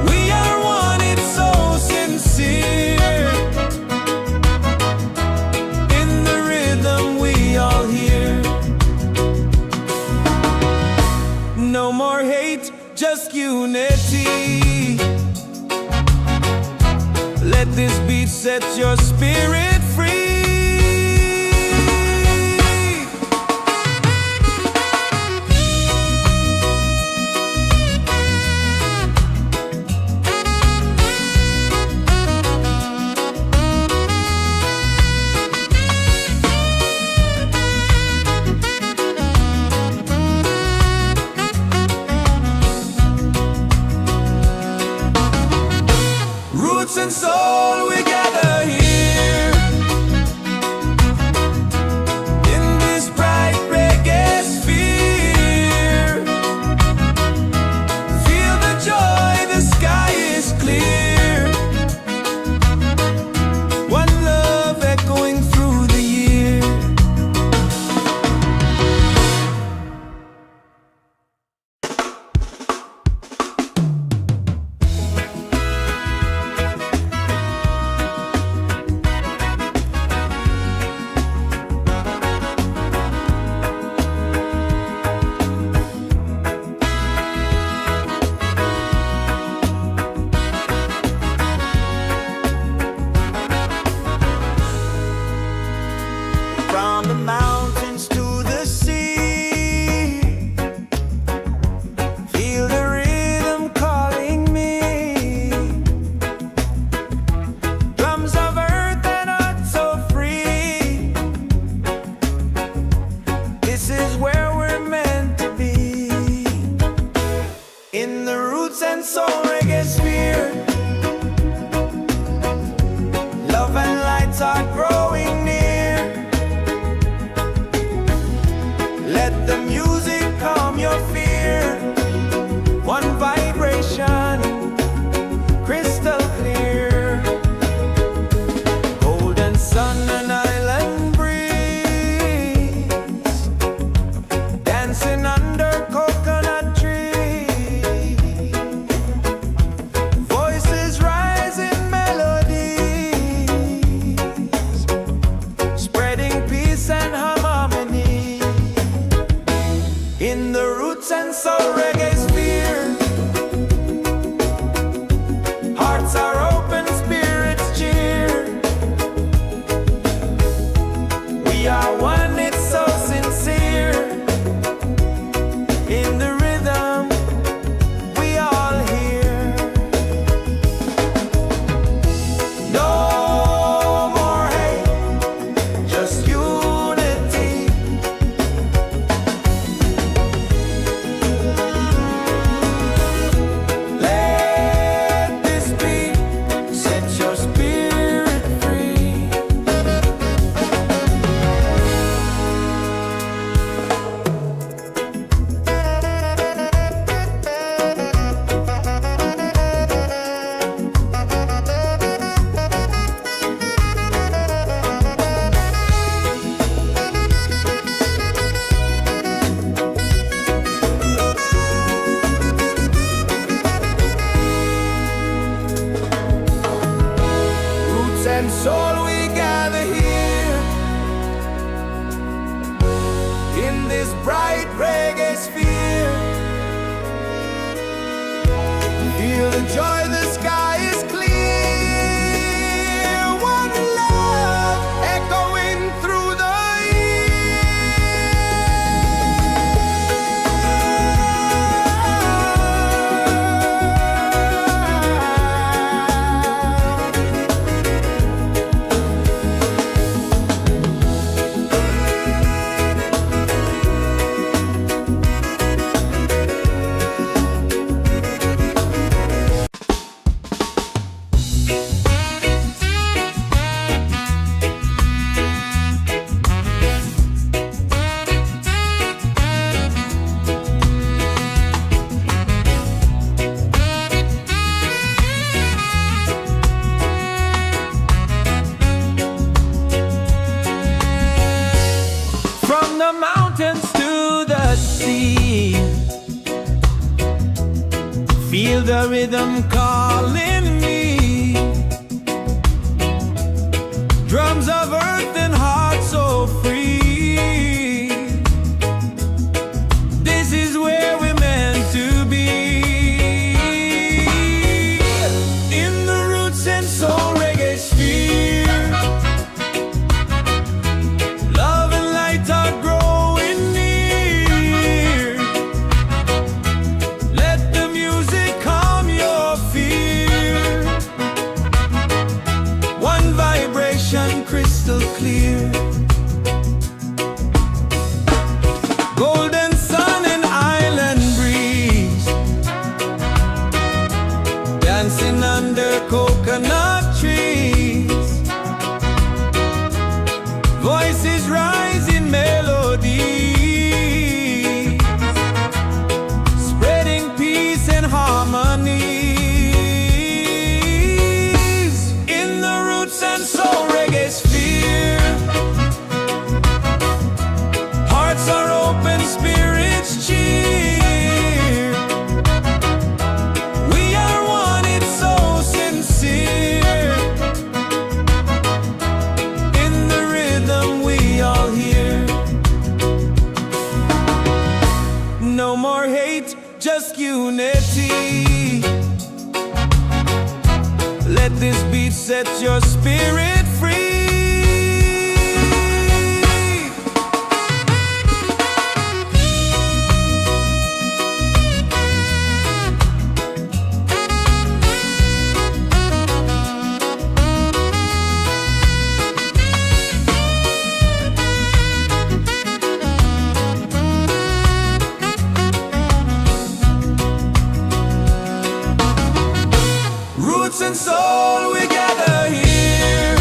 We are one, it's so sincere. In the rhythm we all hear. No more hate, just unity. Let this beat set your spirit free. Roots and soul, we gather here in this bright reggae sphere. Feel the joy, the sky is clear. One love echoing through the year. and soul we gather here in this bright reggae sphere. Feel the joy, the sky is clear. One love echoing through the the mountains to the sea. Feel the rhythm calling me. Drums of earth and heart so free. This is where we're meant to be. In the Roots and Soul Reggaesphere. Love and light are growing near. Let the music calm your fear. One vibration crystal clear. Golden sun and island breeze, dancing under coconut trees. Voices rise in melody, spreading peace and harmonies. In the Roots and Soul Reggaesphere, hearts are open, spirits cheer. We are one, it's so sincere. In the rhythm we all hear. No more hate, just unity. Let this beat set your spirit free. Roots and soul, we gather here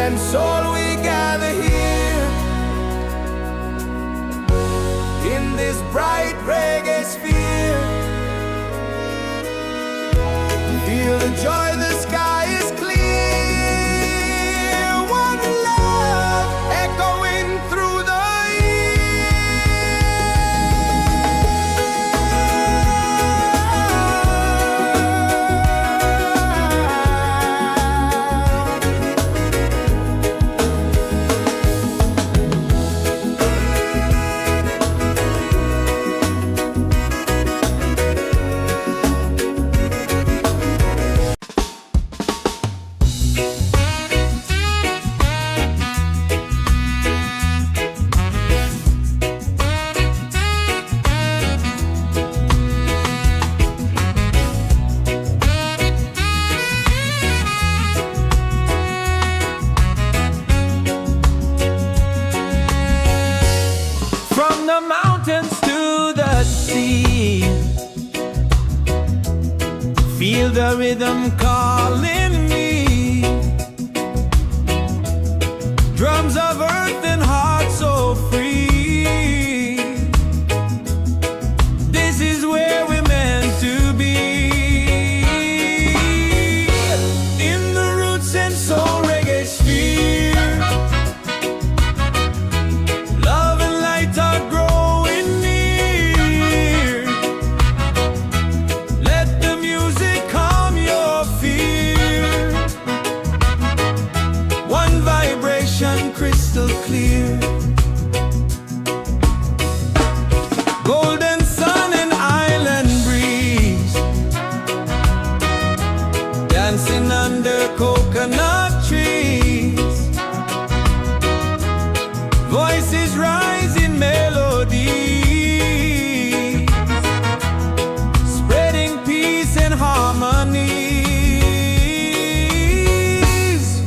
and soul we gather here in this bright reggae sphere. Feel the joy, the sky is clear. One love echoing through the mountains to the sea. Feel the rhythm calling me. Drums of earth and heart so free. This is where we're meant to be. In the Roots and Soul Reggaesphere, love and light are growing near. Let the music calm your fear. One vibration crystal clear. Golden sun and island breeze, dancing under coconut trees. Voices rise in melody, spreading peace and harmony.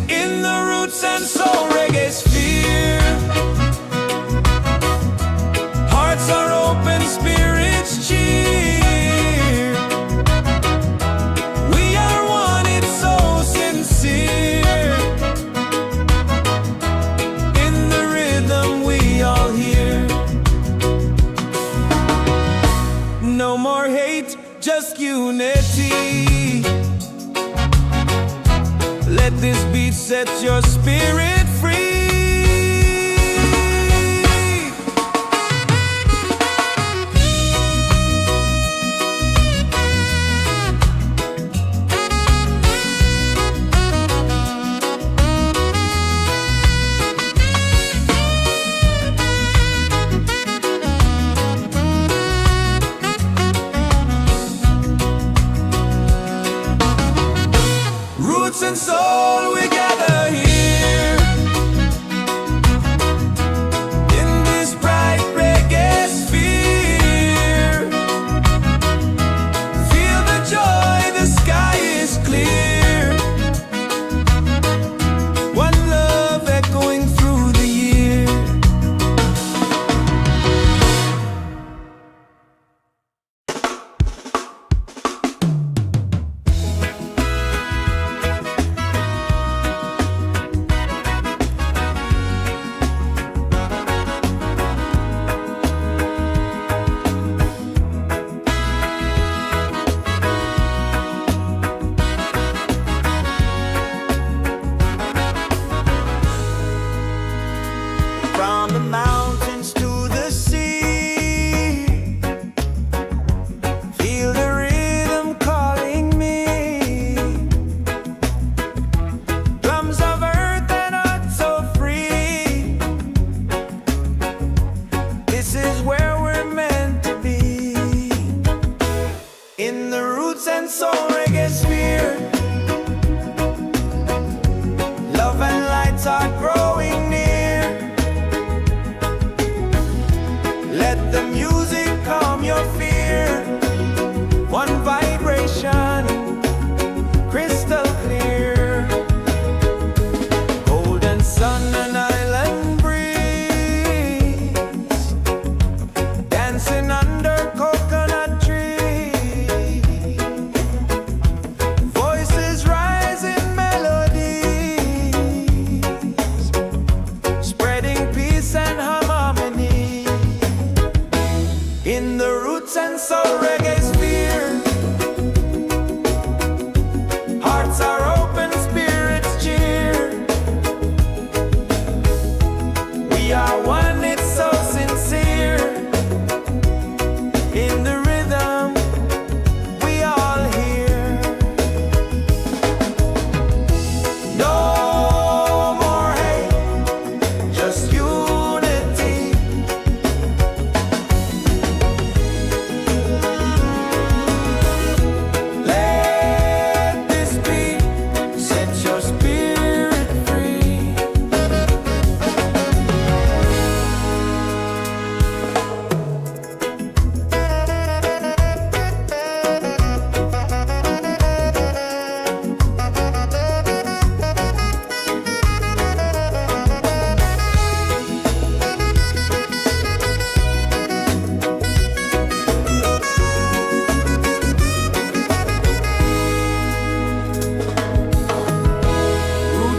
In the Roots and Soul Reggaesphere, hearts are open, spirits cheer. We are one, it's so sincere. In the rhythm we all hear. No more hate, just unity. Let this beat set your spirit free. Roots and soul, we gather here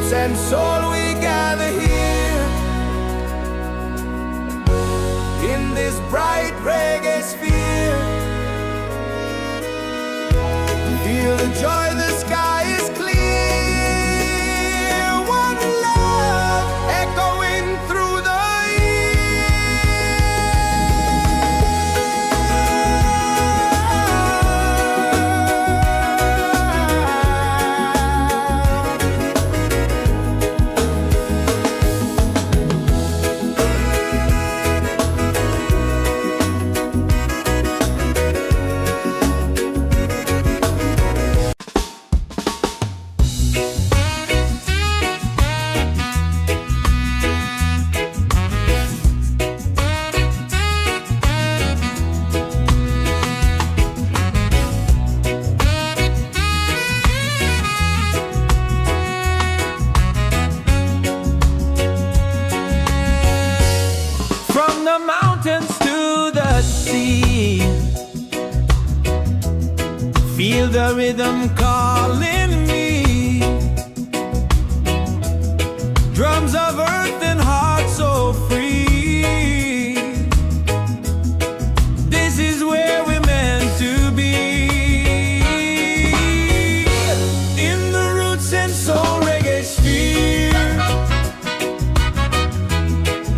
roots and soul we gather here in this bright reggae sphere. Feel the joy, the sky is clear. One love echoing through the the mountains to the sea. Feel the rhythm calling me. Drums of earth and heart so free. This is where we're meant to be. In the Roots and Soul Reggaesphere,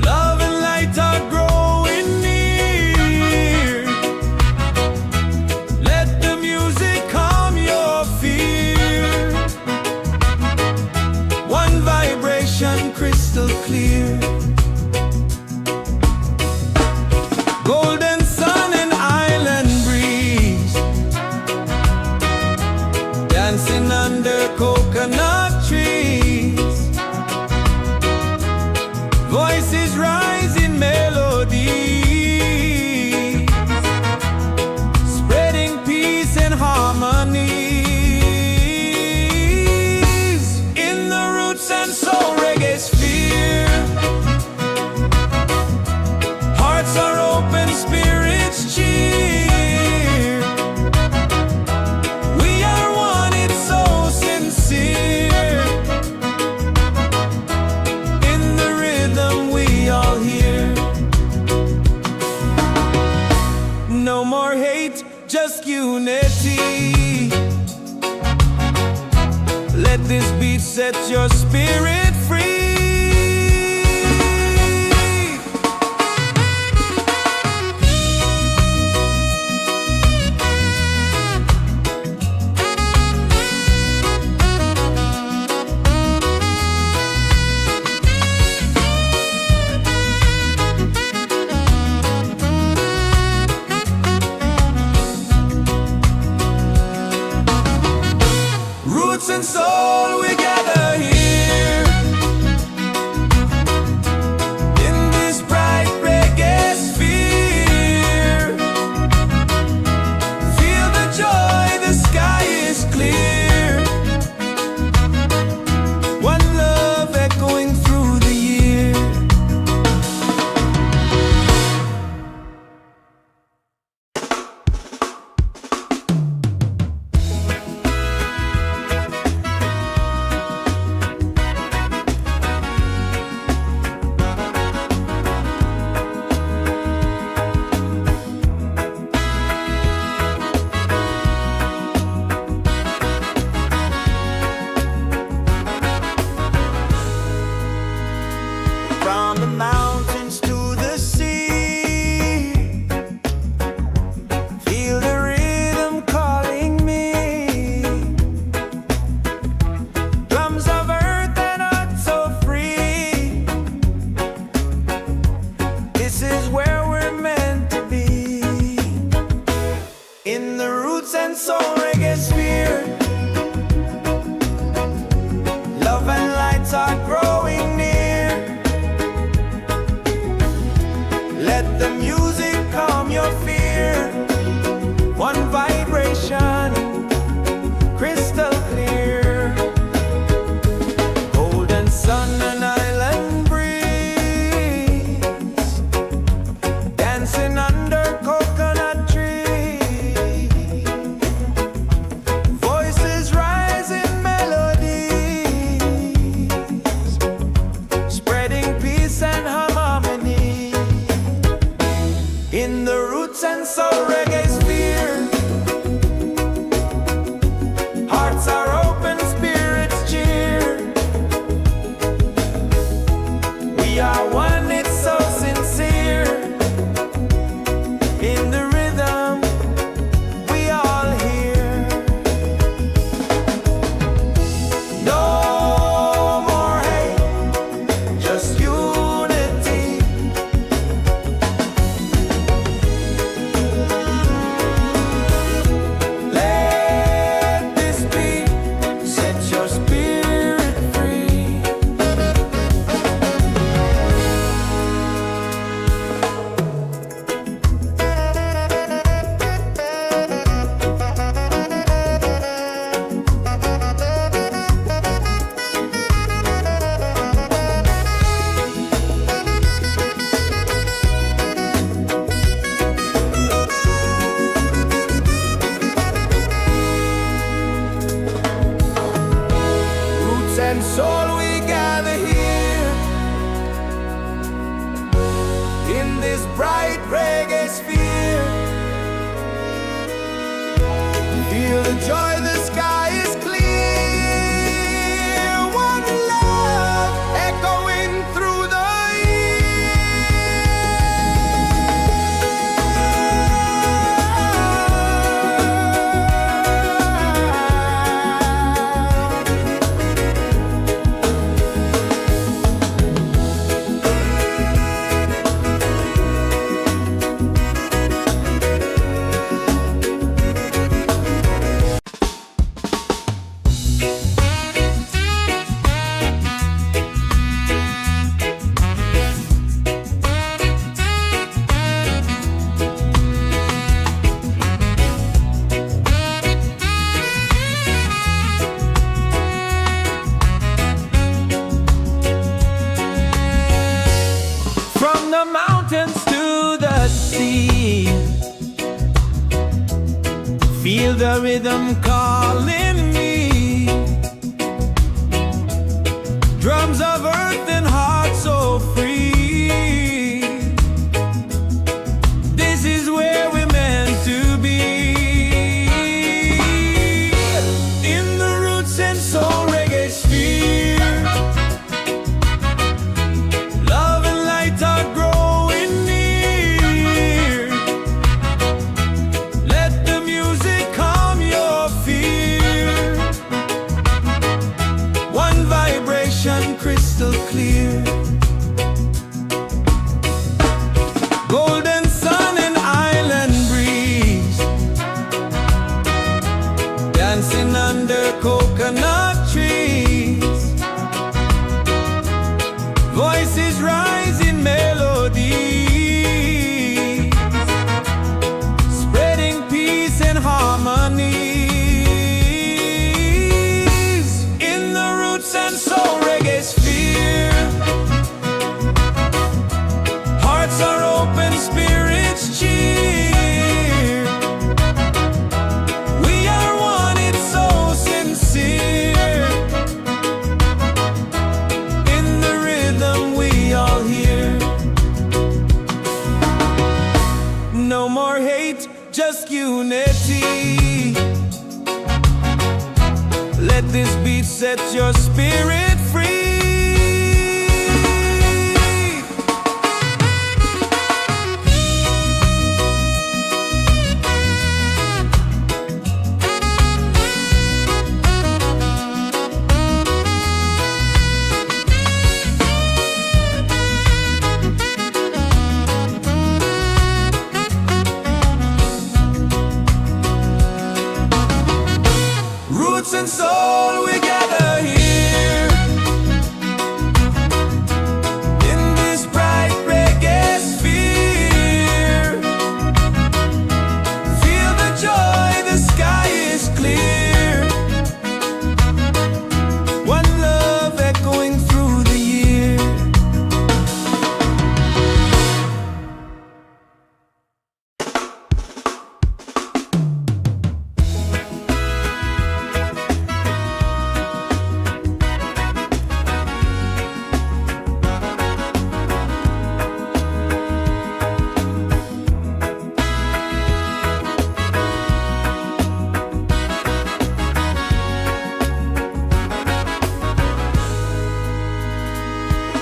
love and light are growing near. Let the music calm your fear. One vibration crystal clear. Golden sun and island breeze, dancing under coconut trees. Voices rise in melody, spreading peace and harmonies. In the Roots and Soul Reggaesphere, hearts are open, spirits cheer. We are one, it's so sincere. In the rhythm we all hear. No more hate, just unity. Let this beat set your spirit free. Roots and soul, we gather here. Feel the rhythm calling me. Drums of earth and heart so free. This is where we're meant to be. In the Roots and Soul Reggaesphere, love and light are growing near. Let the music calm your fear. One vibration crystal clear. Golden sun and island breeze, dancing under coconut trees. Voices rise in melody, spreading peace and harmony. In the Roots and Soul Reggaesphere, hearts are open, spirits cheer. We are one, it's so sincere. In the rhythm we all hear. No more hate, just unity. Let this beat set your spirit free. Roots and soul, we gather here in this bright reggae sphere. Feel the joy, the sky is clear. One love echoing through the year.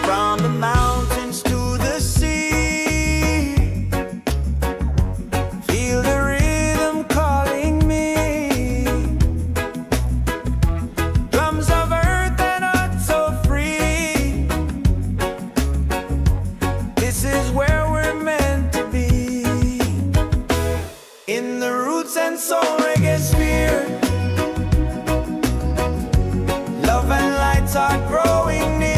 From the mountains to the sea, feel the rhythm calling me. Drums of earth and heart so free. This is where we're meant to be. In the Roots and Soul Reggaesphere, love and lights are growing near.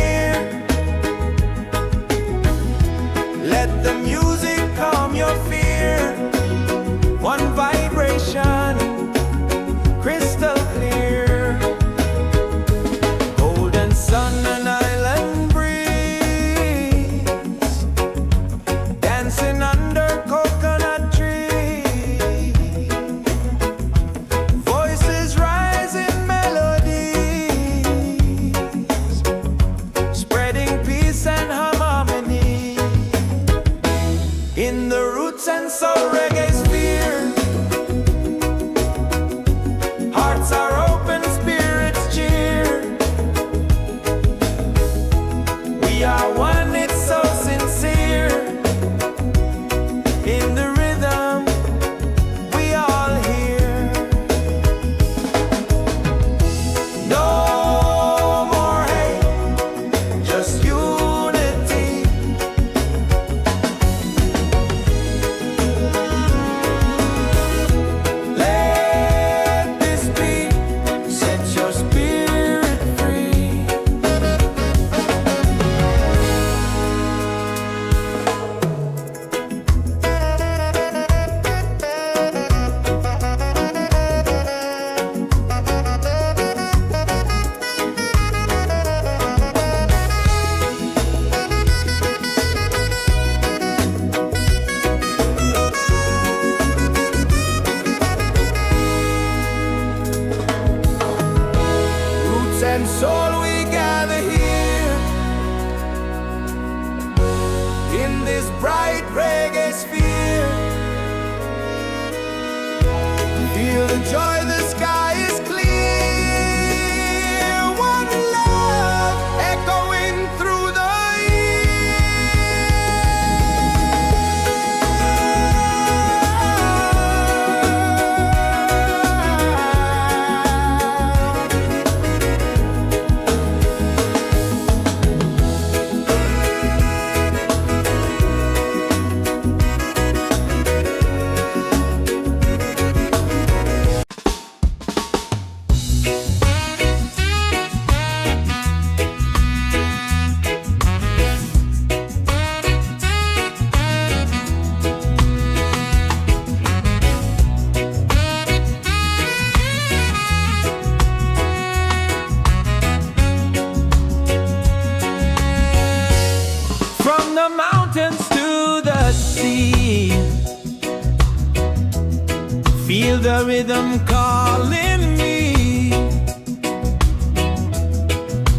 the rhythm calling me.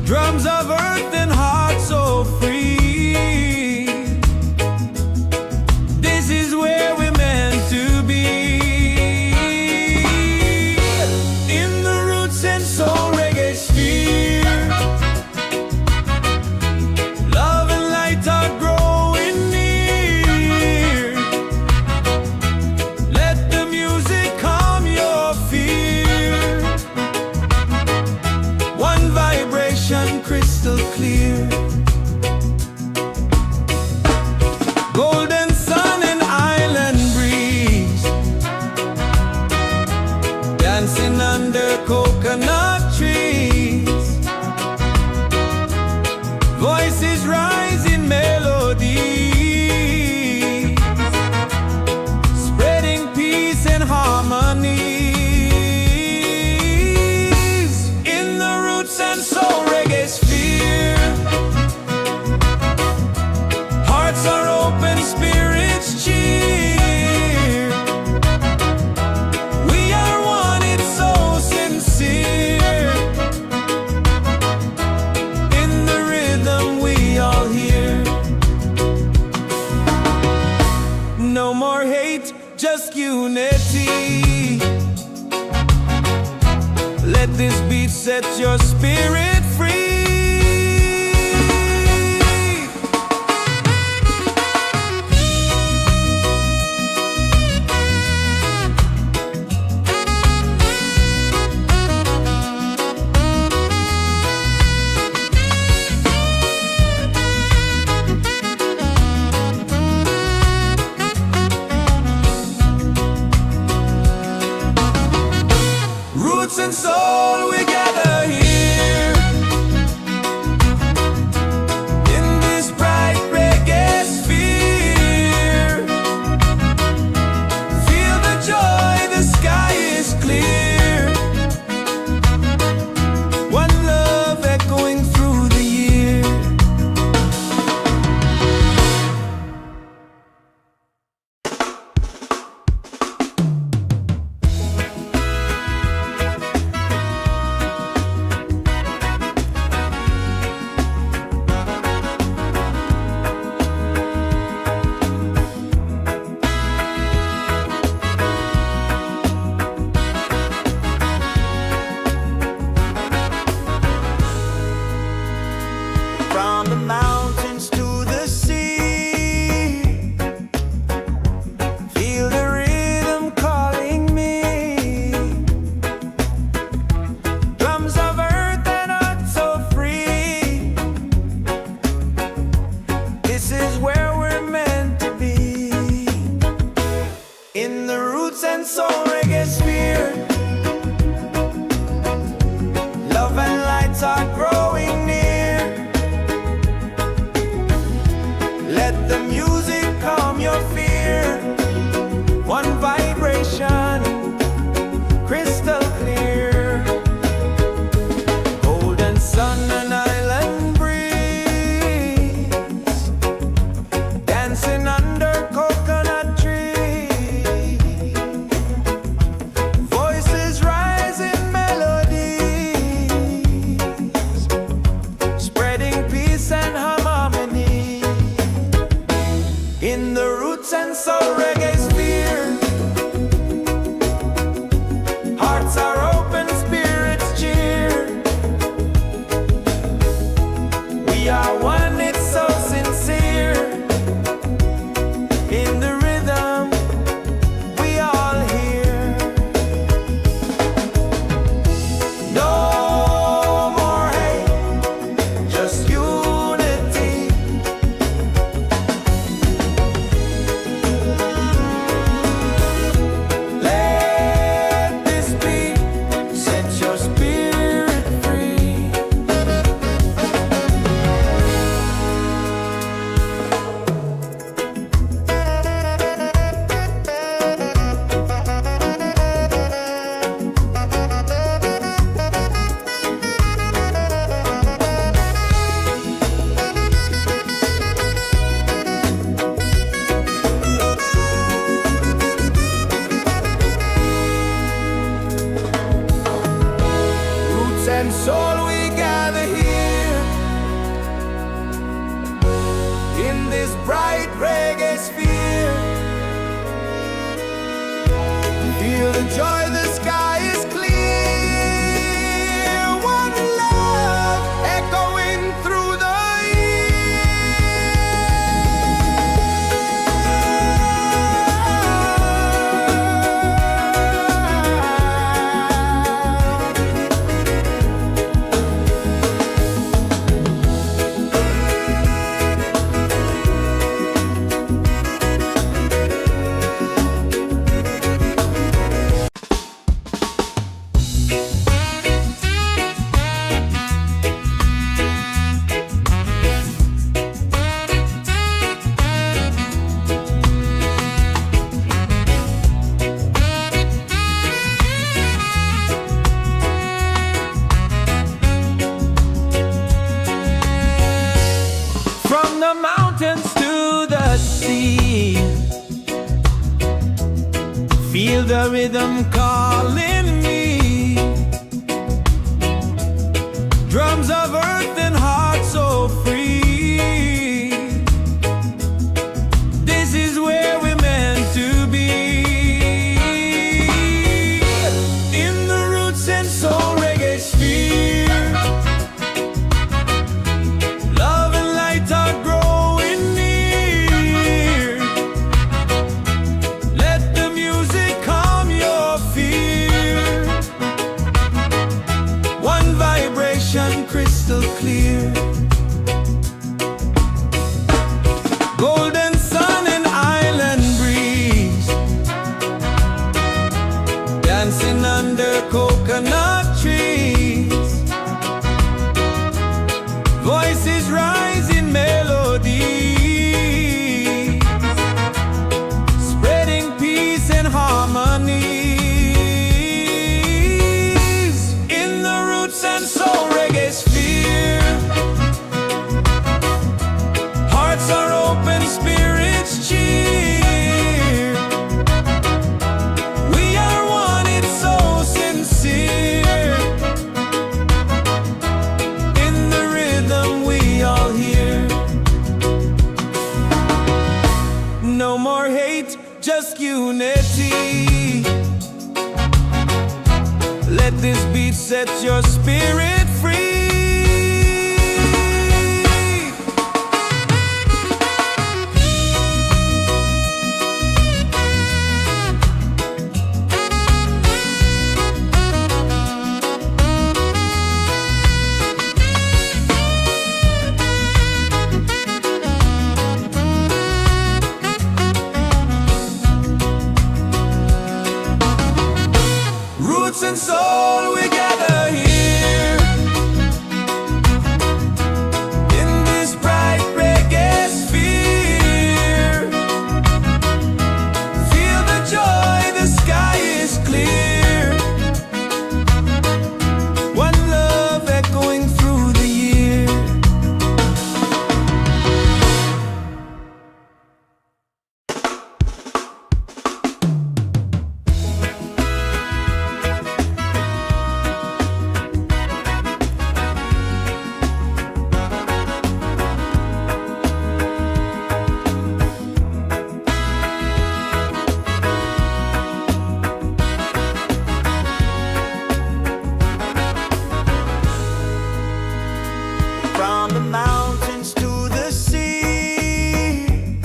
Drums of earth and heart so free. This is where we're meant to be. In the Roots and Soul Reggaesphere, love and light are growing near. Let the music calm your fear. One vibration crystal clear. Golden sun and island breeze, dancing under coconut trees. Voices rise in melody, spreading peace and harmony. In the Roots and Soul Reggaesphere, hearts are open, spirits cheer. We are one, it's so sincere. In the rhythm we all hear. No more hate, just unity. Let this beat set your spirit free. Roots and soul, we gather here. this bright reggae sphere. Feel the joy, the sky is clear. One love echoing through the the mountains to the sea. Feel the rhythm calling me. Drums of earth and heart so free. This is where we're meant to be. In the Roots and Soul Reggaesphere. Love and light are growing near. Let the music calm your fear. One vibration crystal clear. Golden sun and island breeze. Dancing under coconut trees. Voices rise in melody, spreading peace and harmonies. In the Roots and Soul Reggaesphere. Hearts are open, spirits cheer. We are one, it's so sincere. In the rhythm we all hear. No more hate, just unity. Let this beat set your spirit free. Roots and soul, we gather here. In this bright reggae sphere. Feel the joy, the sky is clear. One love echoing through the year. From the mountains to the sea.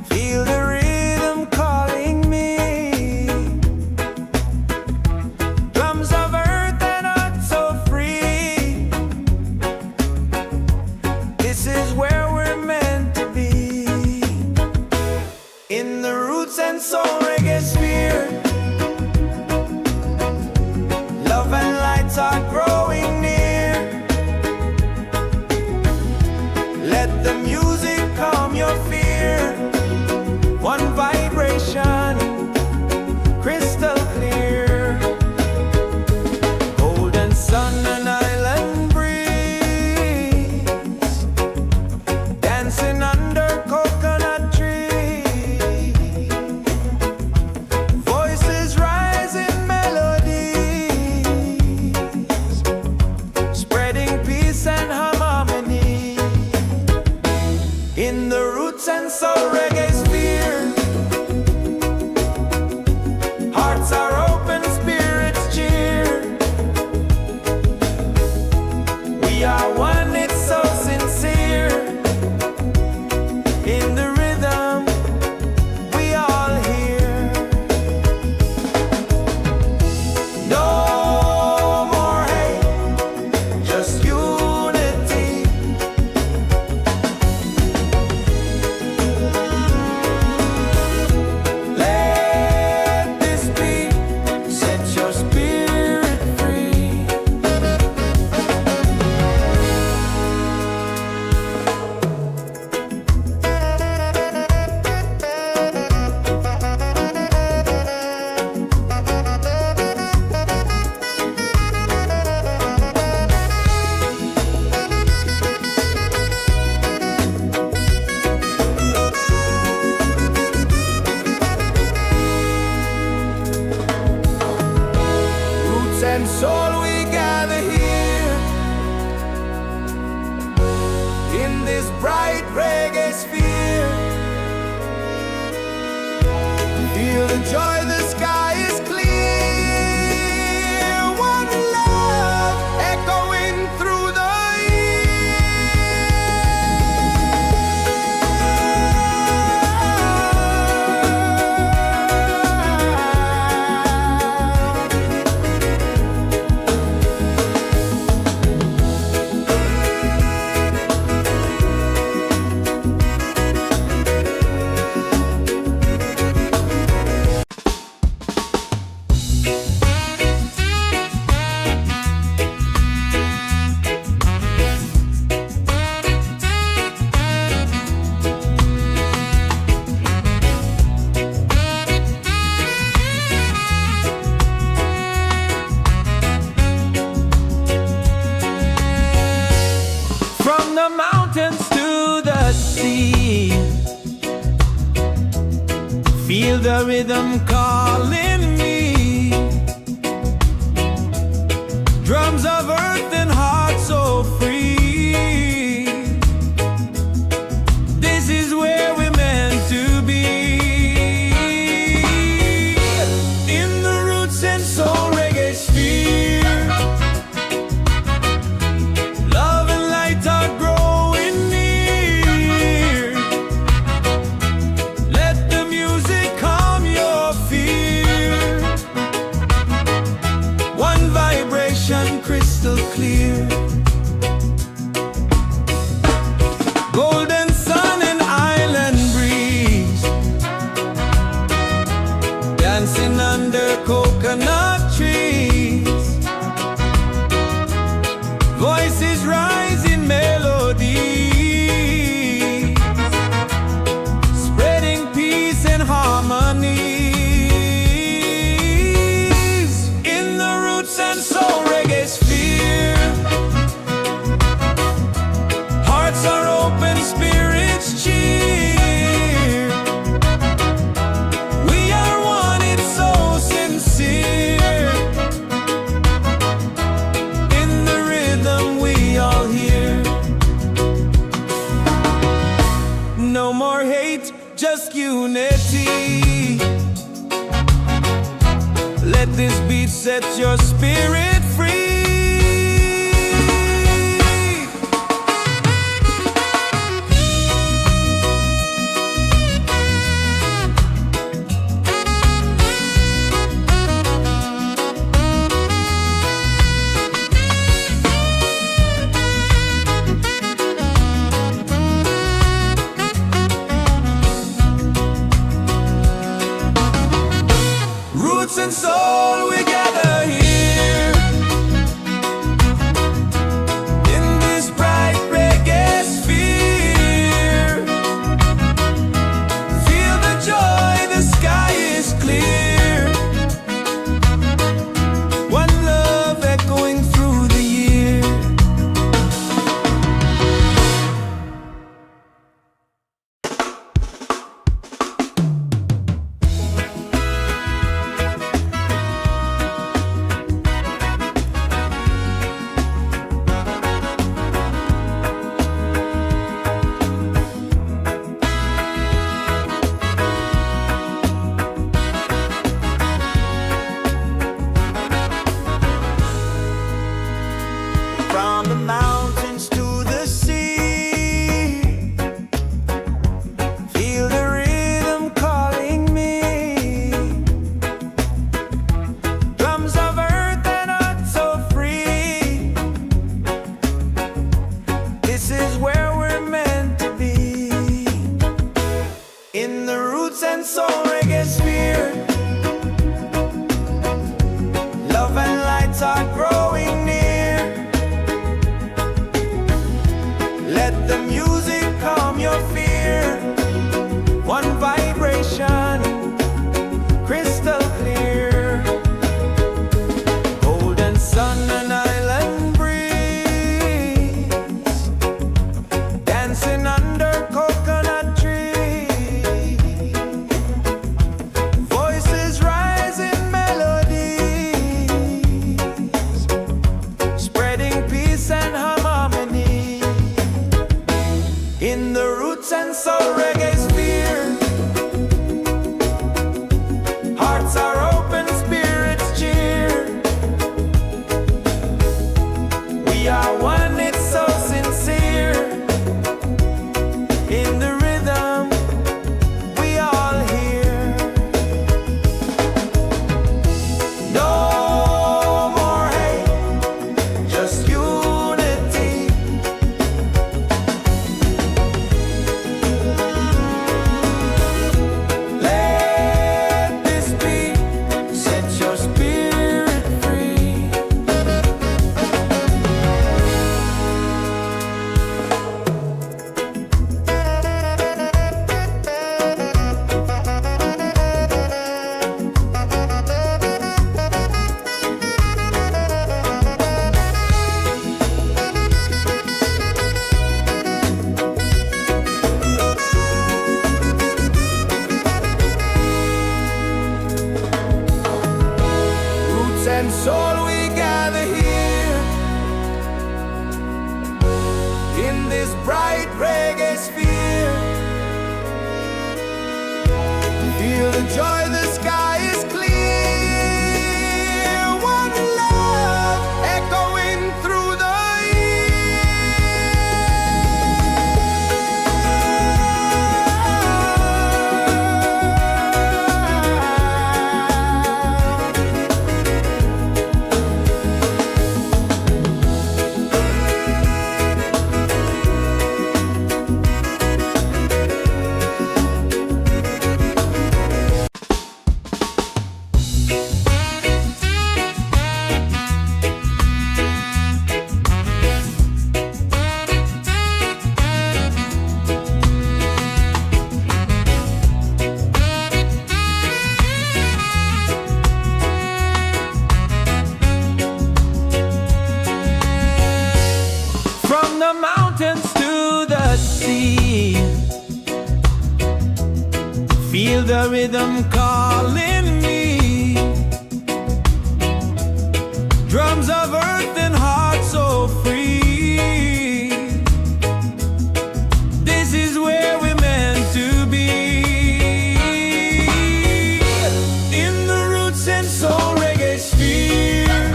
Feel the rhythm calling me. Drums of earth and heart so free. This is where we're meant to be. In the Roots and Soul Reggaesphere. Love and lights are growing near. Let the music calm your fear. One vibration, crystal clear. Golden sun and island breeze. Dancing under coconut trees. Voices rise in melodies, spreading peace and harmony. this bright reggae sphere. Feel the joy, the sky is clear. One love echoing through the mountains to the sea. Feel the rhythm calling me. Drums of earth and heart so free. This is where we're meant to be. In the Roots and Soul Reggaesphere, love and light are growing near. Let the music calm your fear. One vibration crystal clear. Golden sun and island breeze, dancing under coconut trees. Voices rise in melody, spreading peace and harmony. In the Roots and Soul Reggaesphere, hearts are open, spirits cheer. We are one, it's so sincere. In the rhythm we all hear. No more hate, just unity. Let this beat set your spirit free. Roots and soul, we gather here. In this bright reggae sphere, feel the joy, the sky is clear. One love echoing through the year. From the mountains to the sea, feel the rhythm calling me. Drums of earth and heart so free. This is where we're meant to be. In the Roots and Soul Reggaesphere, love and lights are growing near. Let the music calm your fear. One vibration, crystal clear. Golden sun and island breeze, dancing under coconut trees. Voices rise in melodies, spreading peace and harmony. In the Roots and Soul Reggaesphere, hearts are open, spirits cheer. We are one, it's so sincere. In the rhythm, we all hear. No more hate, just unity. Let this be, set your spirit free. Roots and soul, we gather here in this bright reggae sphere. Feel the joy, the sky is clear. One love echoing through the from the mountains to the sea. Feel the rhythm calling me. Drums of earth and heart so free. This is where we're meant to be. In the Roots and Soul Reggaesphere,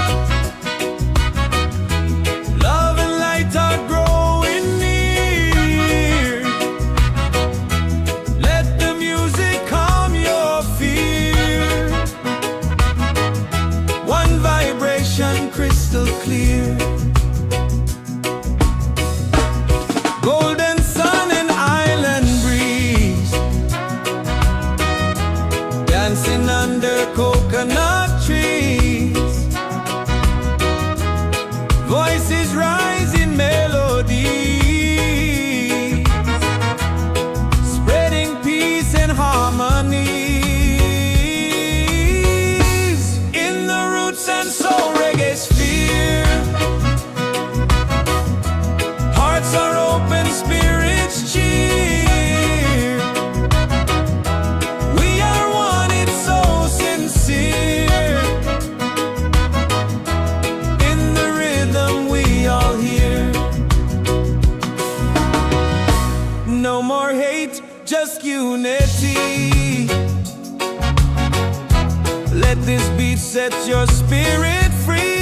love and light are growing near. Let the music calm your fear. One vibration crystal clear. Golden sun and island breeze, dancing under coconut trees. Voices rise in melody, spreading peace and harmony. In the Roots and Soul Reggaesphere, hearts are open, spirits cheer. We are one, it's so sincere. In the rhythm we all hear. No more hate, just unity. Let this beat set your spirit free.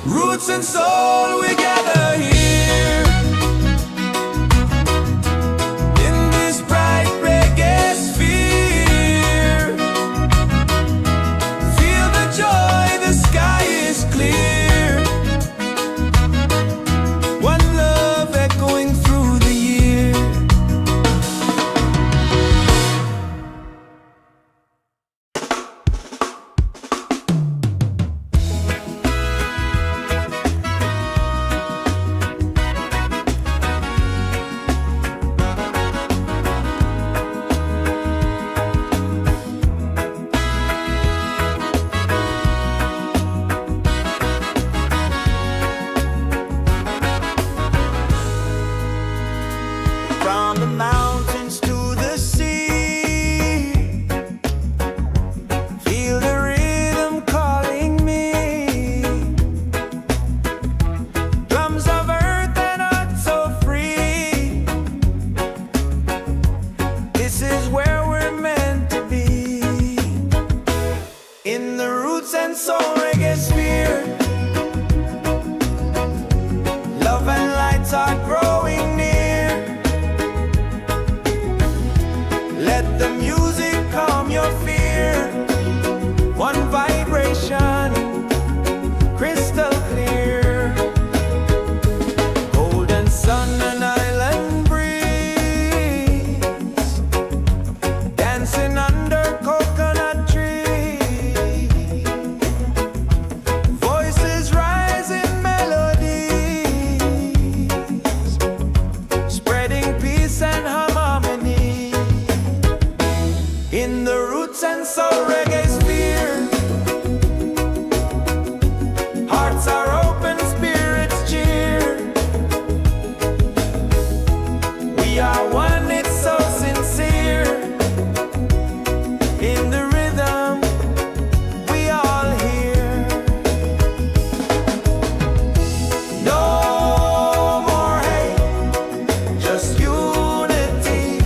Roots and soul, we gather here Soul Reggaesphere. Love and lights are growing near. Let the music calm your fear. One vibration, crystal clear. Golden sun and island breeze, dancing under coconut trees. Voices rise in melodies, spreading peace and harmony. In the Roots and Soul Reggaesphere, hearts are open, spirits cheer. We are one, it's so sincere. In the rhythm, we all hear. No more hate, just unity.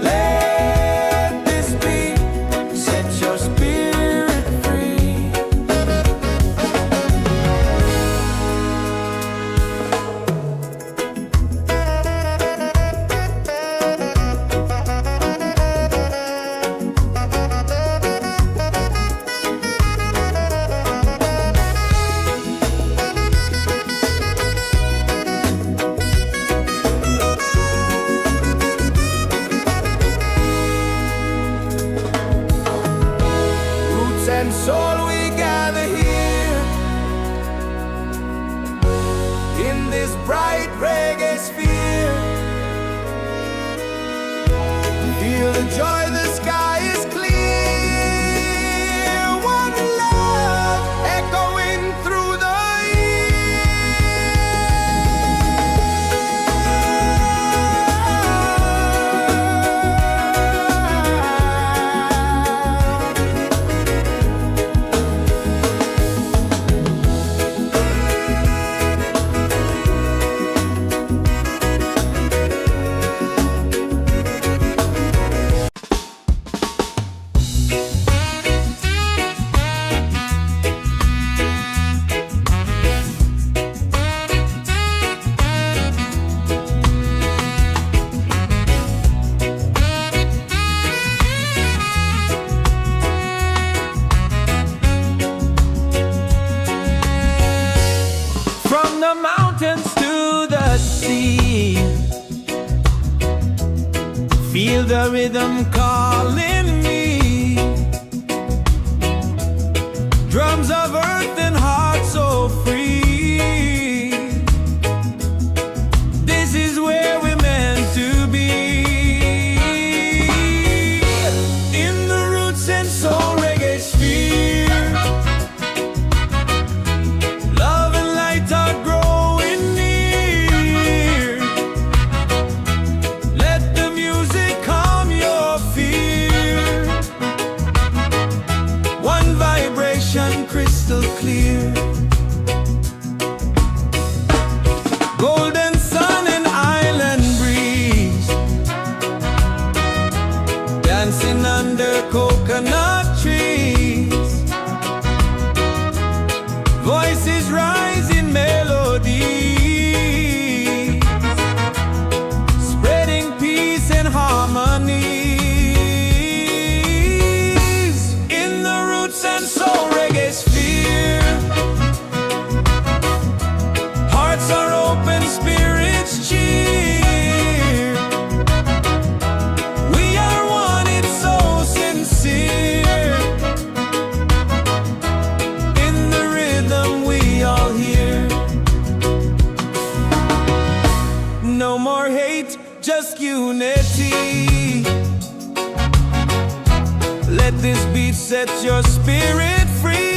Let this beat set your spirit free. Roots and soul, we gather here in this bright reggae sphere. Feel the joy, the sky is clear. One love echoing through the from the mountains to the sea. Feel the rhythm calling me. Drums of earth and heart so free. This is where we're meant to be. In the Roots and Soul Reggaesphere, love and light are growing near. Let the music calm your fear. One vibration, crystal clear. Golden sun and island breeze, dancing under coconut trees. Voices rise in melodies, spreading peace and harmonies. In the Roots and Soul Reggaesphere, hearts are open, spirits cheer. We are one, it's so sincere. In the rhythm, we all hear. No more hate, just unity. Let this beat set your spirit free.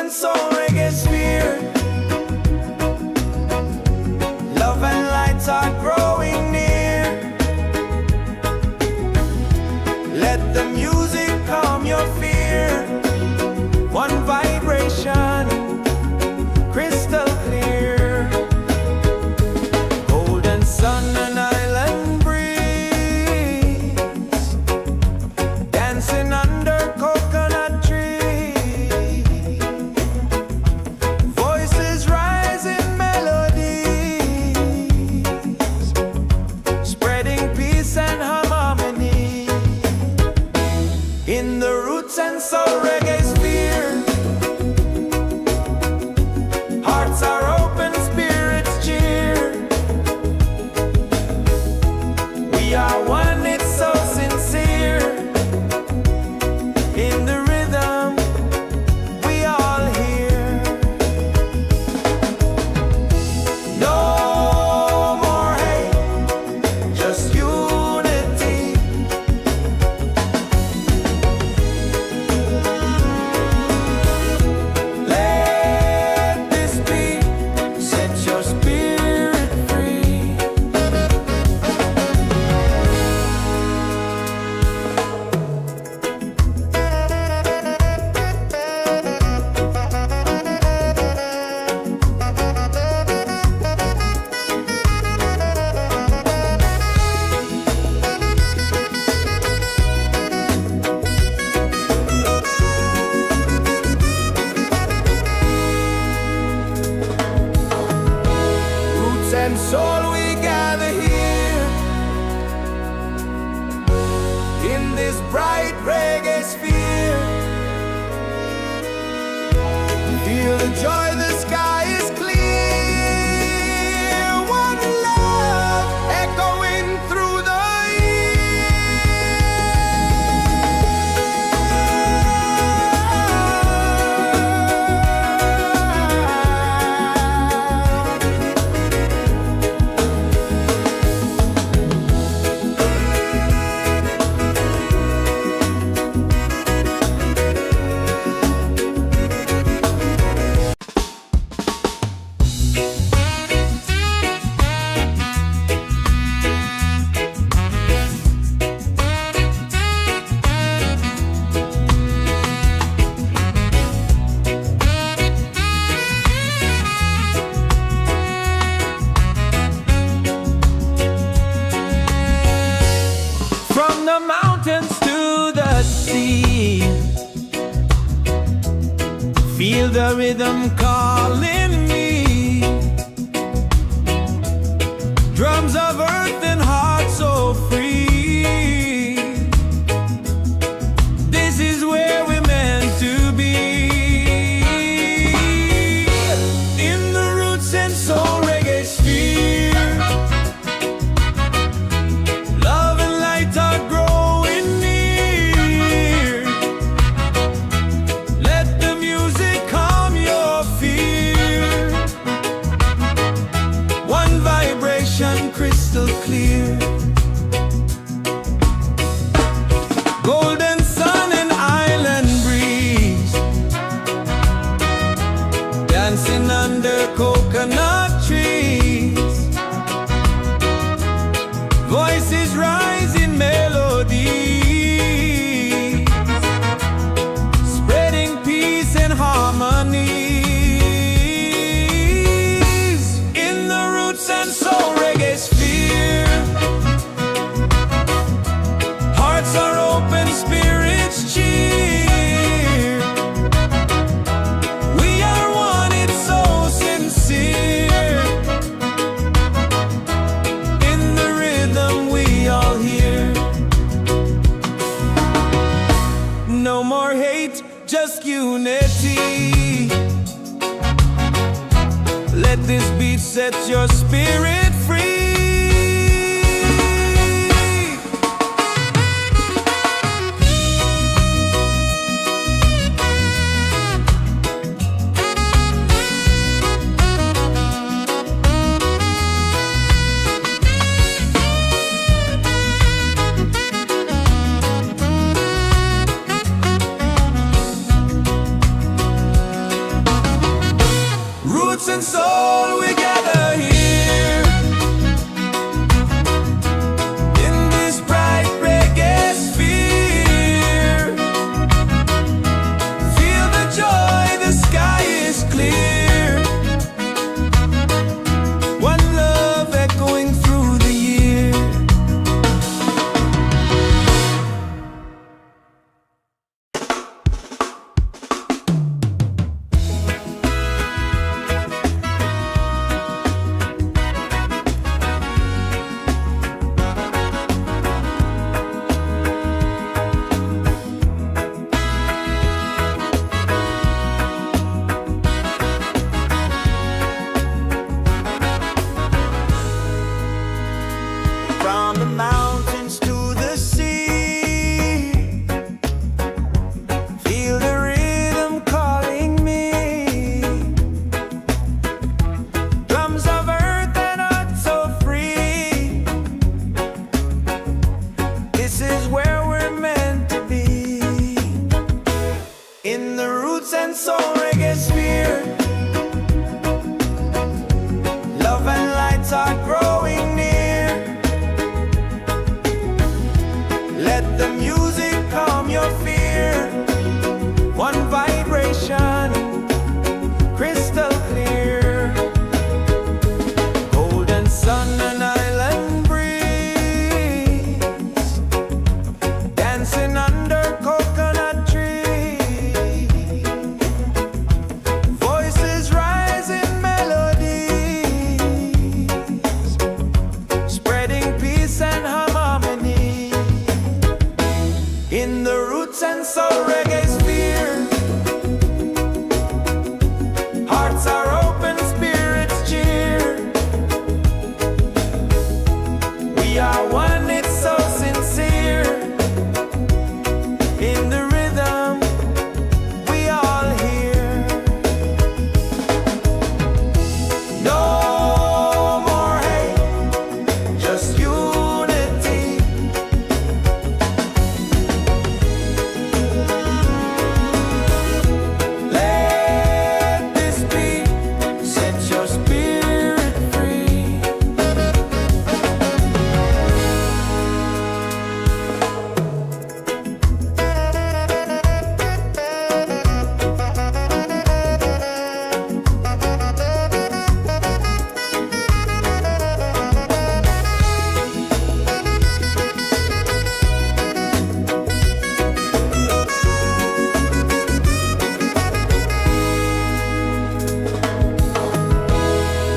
and soul Reggaesphere. Love and lights are growing near. Let the music calm your fear. One vibration, crystal clear. Golden sun and island breeze, dancing under coconut trees. Voices rise in melodies, spreading peace and harmony. In the Roots and Soul Reggaesphere, hearts are open, spirits cheer. We are one, it's so sincere. In the rhythm, we all hear. No more hate, just unity. Let this be, set your spirit free. Roots and soul, we gather here in this bright reggae sphere. Feel the joy, the sky is clear. One love echoing through the from the mountains to the sea. Feel the rhythm calling me. Drums of earth and heart so free. This is where we're meant to be. In the Roots and Soul Reggaesphere, love and light are growing near. Let the music calm your fear. One vibration, crystal clear. Golden sun and island breeze, dancing under coconut trees. Voices rise in melody, spreading peace and harmony. In the Roots and Soul Reggaesphere, hearts are open, spirits cheer. We are one, it's so sincere. In the rhythm, we all hear. No more hate, just unity. Let this beat set your spirit free. roots and soul, we gather here in this bright reggae sphere. Feel the joy, the sky is clear. One love echoing through the year. From the mountains to the sea, feel the rhythm calling me. Drums of earth and heart so free. This is where we're meant to be. In the Roots and Soul Reggaesphere, love and lights are growing near. Let the music calm your fear. One vibration, crystal clear. Golden sun and island breeze, dancing under coconut trees. Voices rise in melodies, spreading peace and harmony. In the Roots and Soul Reggaesphere, hearts are open, spirits cheer. We are one, it's so sincere. In the rhythm, we all hear. No more hate, just unity. Let this beat set your spirit free.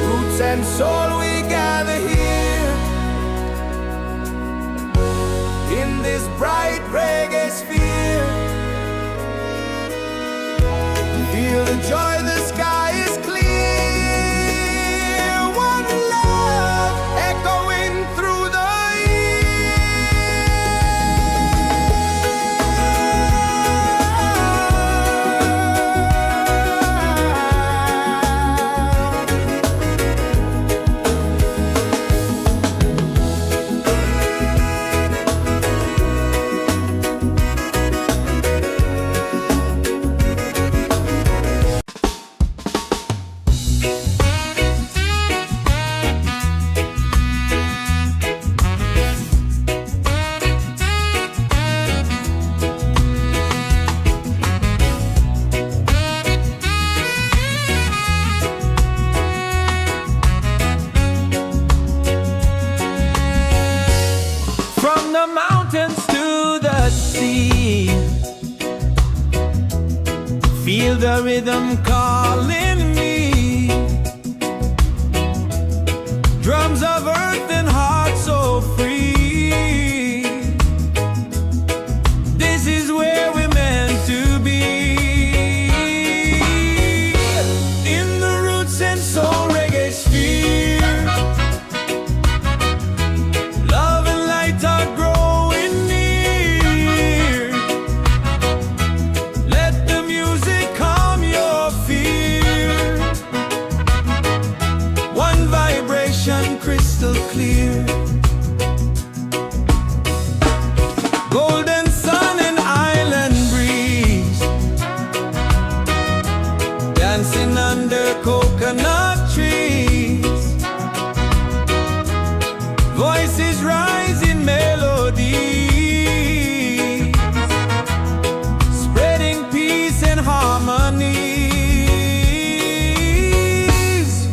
Roots and soul, we gather here in this bright reggae sphere. Feel the joy, the sky is clear. One love echoing through the from the mountains to the sea. Feel the rhythm calling me. Drums of earth and heart so free. This is where we're meant to be. In the Roots and Soul Reggaesphere, love and light are growing near. Let the music calm your fear. One vibration, crystal clear. dancing under coconut trees. Voices rise in melody, spreading peace and harmony.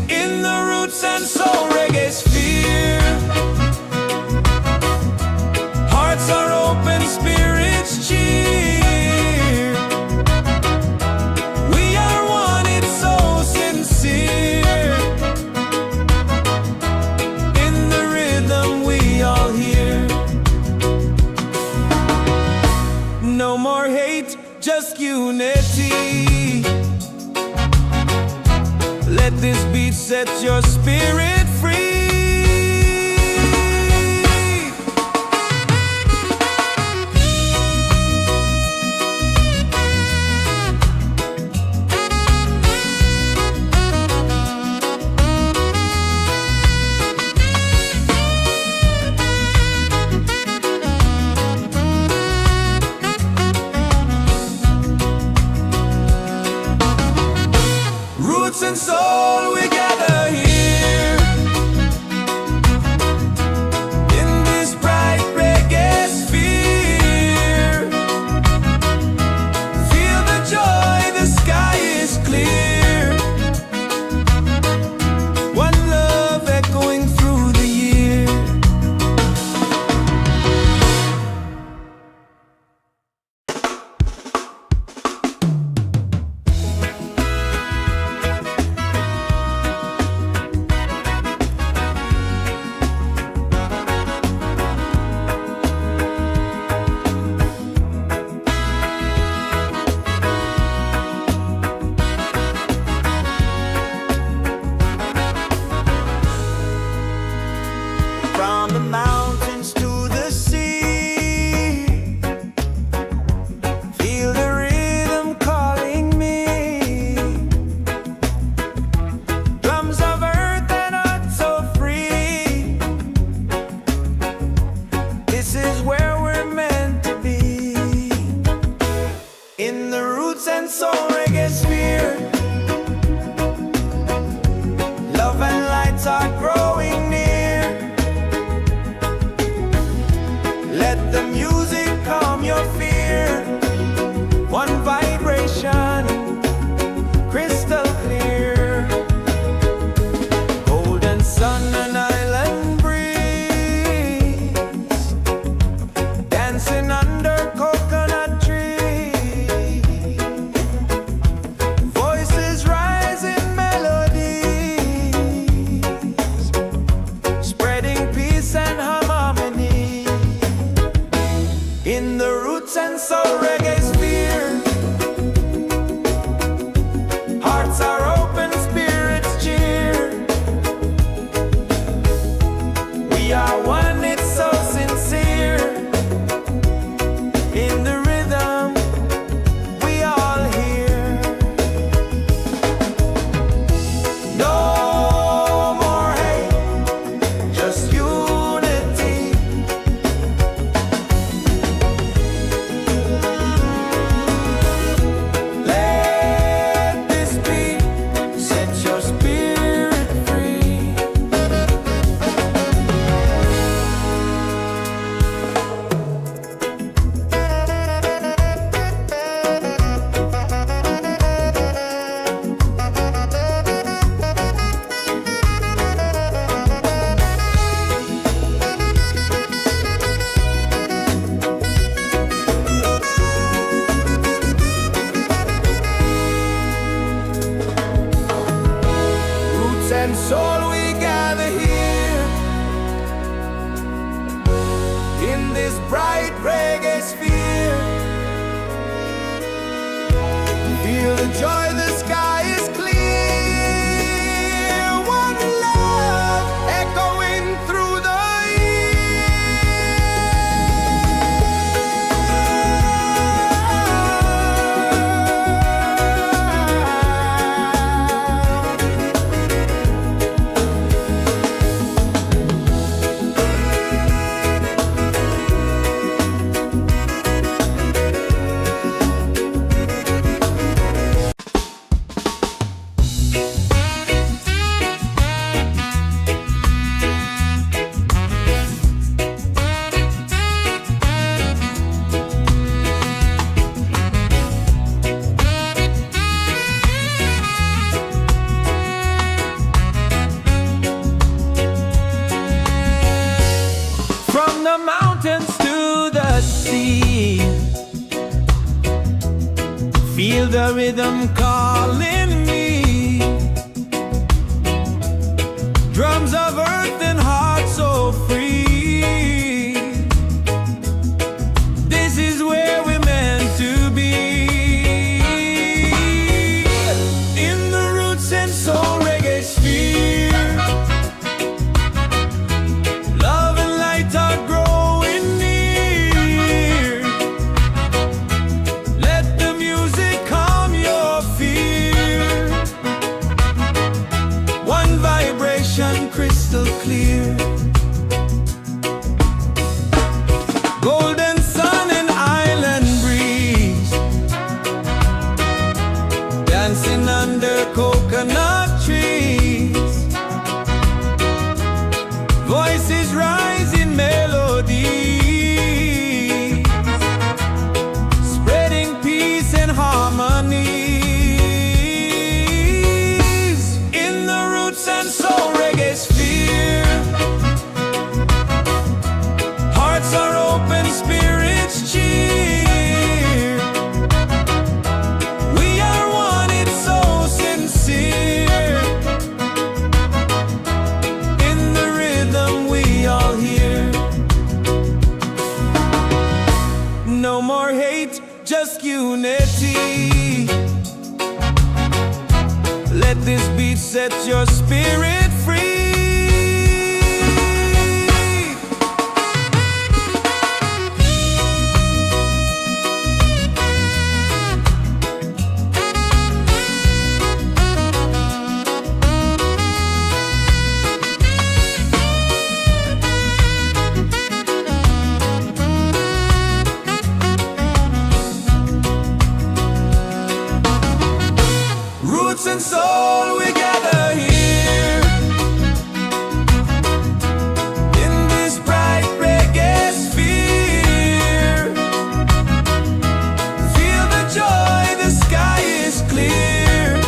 In the Roots and Soul Reggaesphere, hearts are open, spirits cheer. We are one, it's so sincere. In the rhythm we all hear. No more hate, just unity. Let this beat set your spirit free. Roots and soul, we gather here in this bright reggae sphere. Feel the joy, the sky is clear. One love echoing through the year. From the mountains to the sea, feel the rhythm calling me. Drums of earth and heart so free. This is where we're meant to be. In the Roots and Soul Reggaesphere, love and lights are growing near. Let the music calm your fear. One vibration, crystal clear. Golden sun and island breeze, dancing under coconut trees. Voices rise in melodies, spreading peace and harmony. In the Roots and Soul Reggaesphere, hearts are open, spirits cheer. We are one, it's so sincere. In the rhythm we all hear. No more hate, just unity. Let this beat set your spirit free. Roots and soul, we gather here in this bright reggae sphere. Feel the joy, the sky is clear. One love echoing through the year. Feel the rhythm calling me. Drums of earth and heart so free. This is where we're meant to be. In the Roots and Soul Reggaesphere, love and light are growing near. Let the music calm your fear. One vibration crystal clear. Golden sun and island breeze, dancing under coconut trees. Voices rise in melody, spreading peace and harmony. In the Roots and Soul Reggaesphere, hearts are open, spirits cheer. We are one, it's so sincere. In the rhythm we all hear. No more hate, just unity. Let this beat set your spirit free. Roots and soul, we gather here in this bright reggae sphere. Feel the joy, the sky is clear.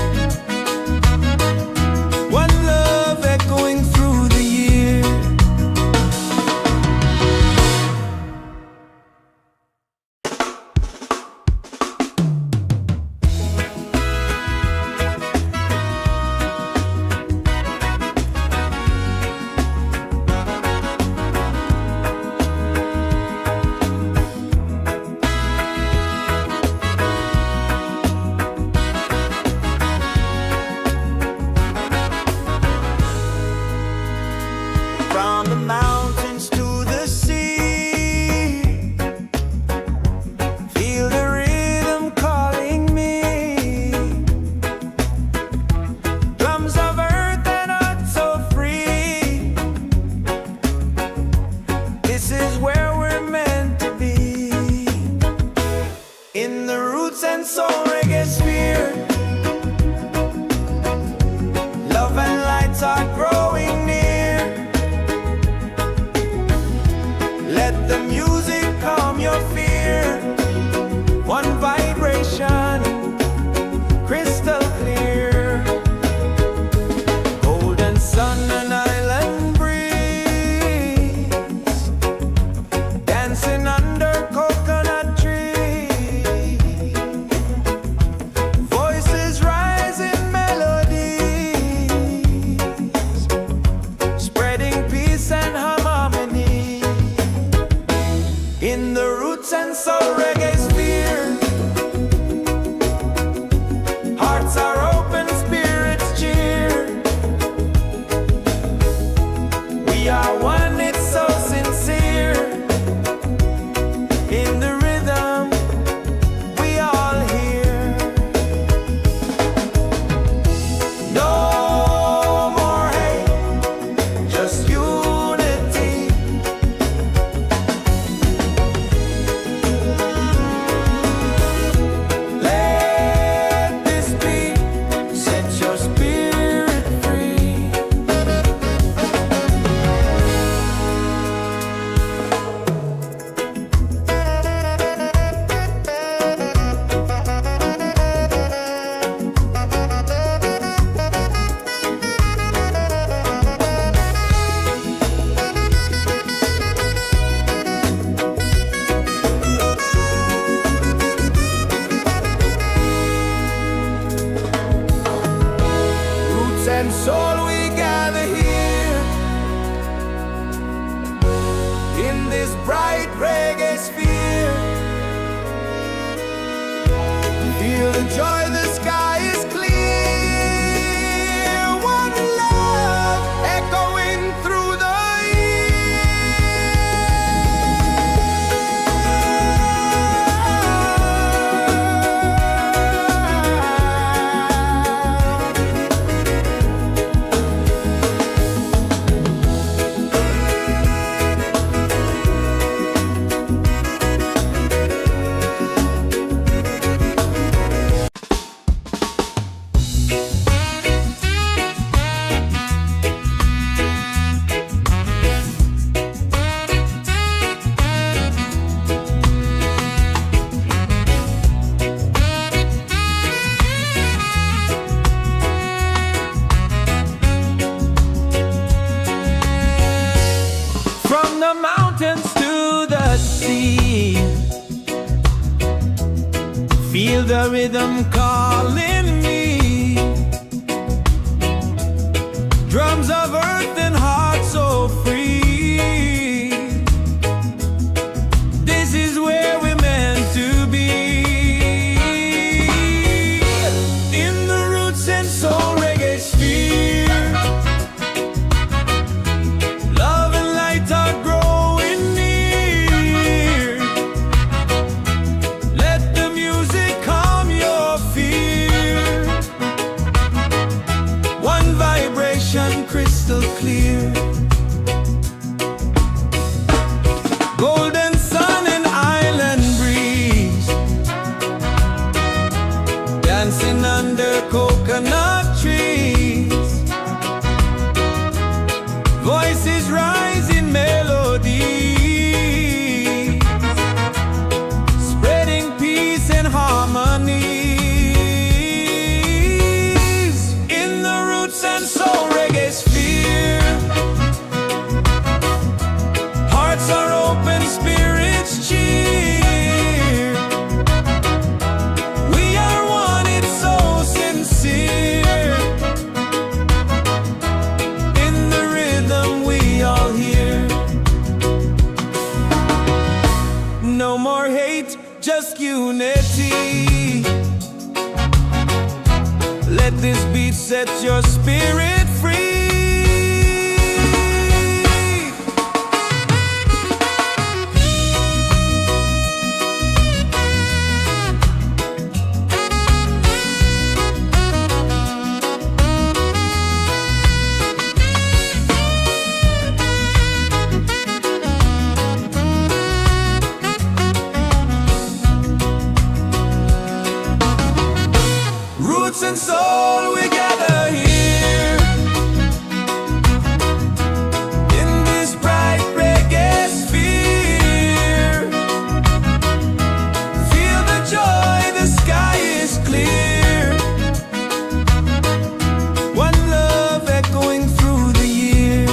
One love echoing through the year. and soul we gather here in this bright reggae sphere. Feel the joy, the sky is clear. One love echoing through the feel the rhythm calling me. Drums of earth and heart so free. This is where we're meant to be. In the Roots and Soul Reggaesphere, love and light are growing near. Let the music calm your fear. One vibration crystal clear. Golden sun and island breeze, dancing under coconut trees. Voices rise in melody, spreading peace and harmonies. In the Roots and Soul Reggaesphere, hearts are open, spirits cheer. We are one, it's so sincere. In the rhythm we all hear. No more hate, just unity. Let this beat set your spirit free. Roots and soul, we gather here in this bright reggae sphere. Feel the joy, the sky is clear. One love echoing through the year.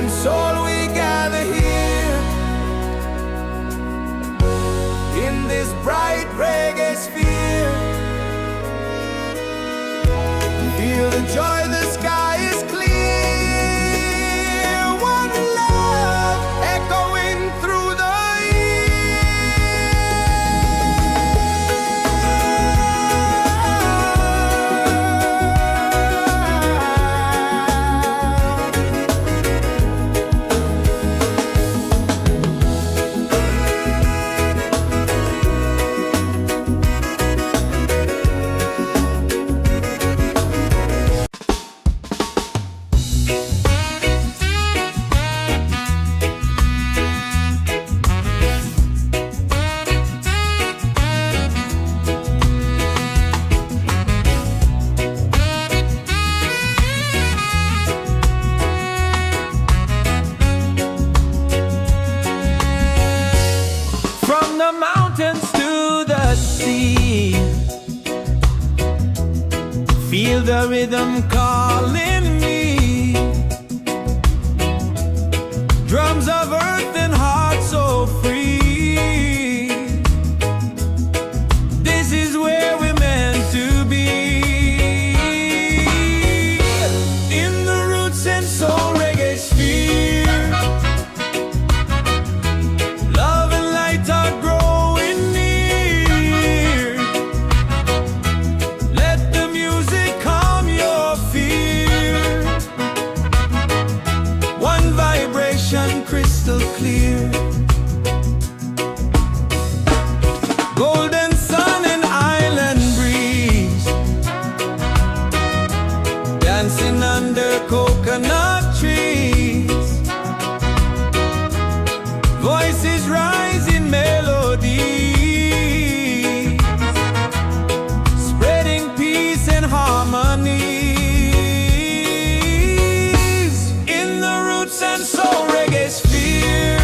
and soul we gather here in this bright reggae sphere. Feel the joy, the sky is clear. One love echoing through the mountains to the sea. Feel the rhythm calling me. Drums of earth and heart so free. This is where we're meant to be. In the Roots and Soul Reggaesphere, love and light are growing near. Let the music calm your fear. One vibration crystal clear. Golden sun and island breeze, dancing under coconut trees. Voices rising melodies, spreading peace and harmonies. In the Roots and Soul Reggaesphere,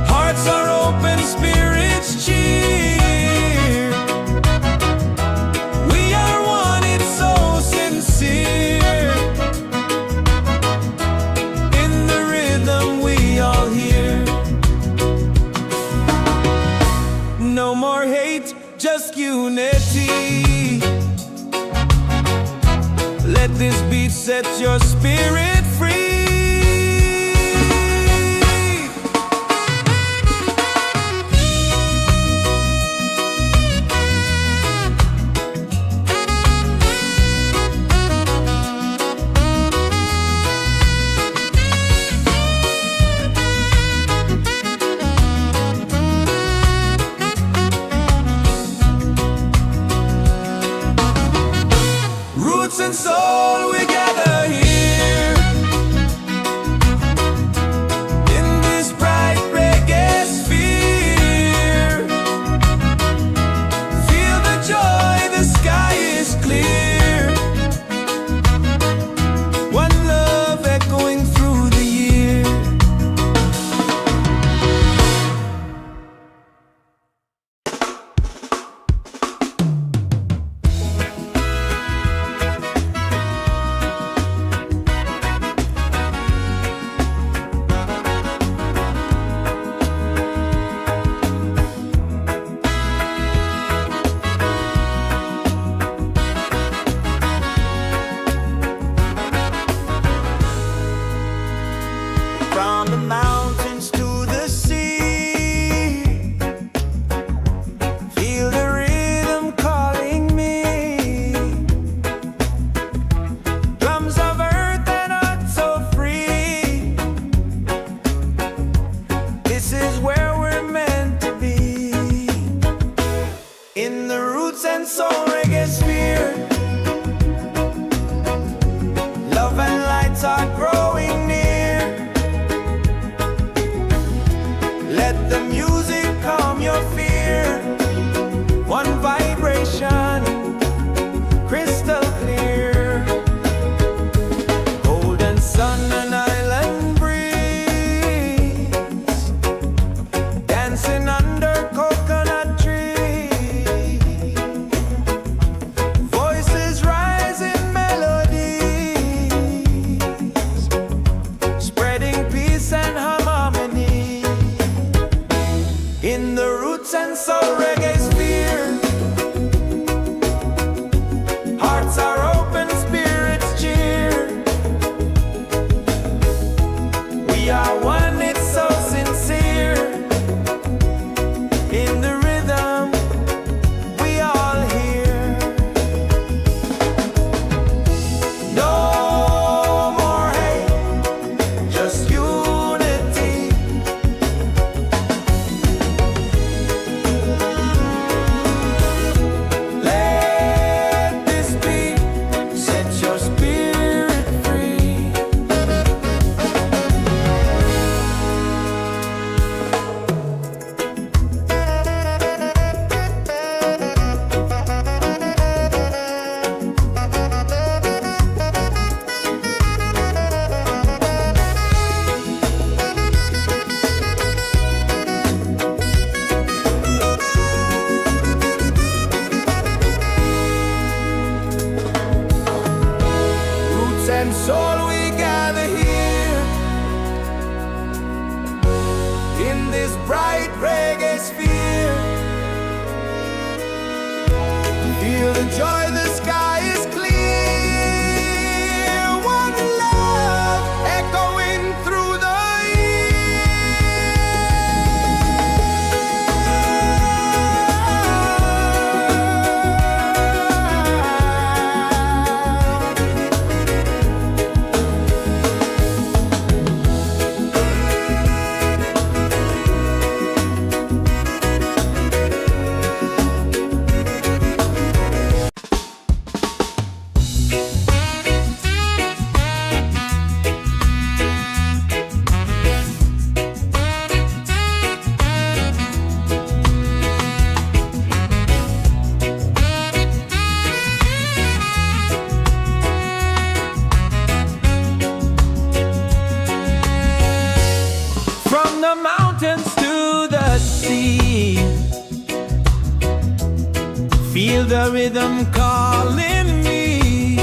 hearts are open, spirits cheer. We are one, it's so sincere. In the rhythm we all hear. No more hate, just unity. Let this beat set your spirit free. Roots and soul, we gather here and soul we gather here in this bright reggae sphere. Feel the joy, the sky is clear. One love echoing through the From the mountains to the sea, feel the rhythm calling me.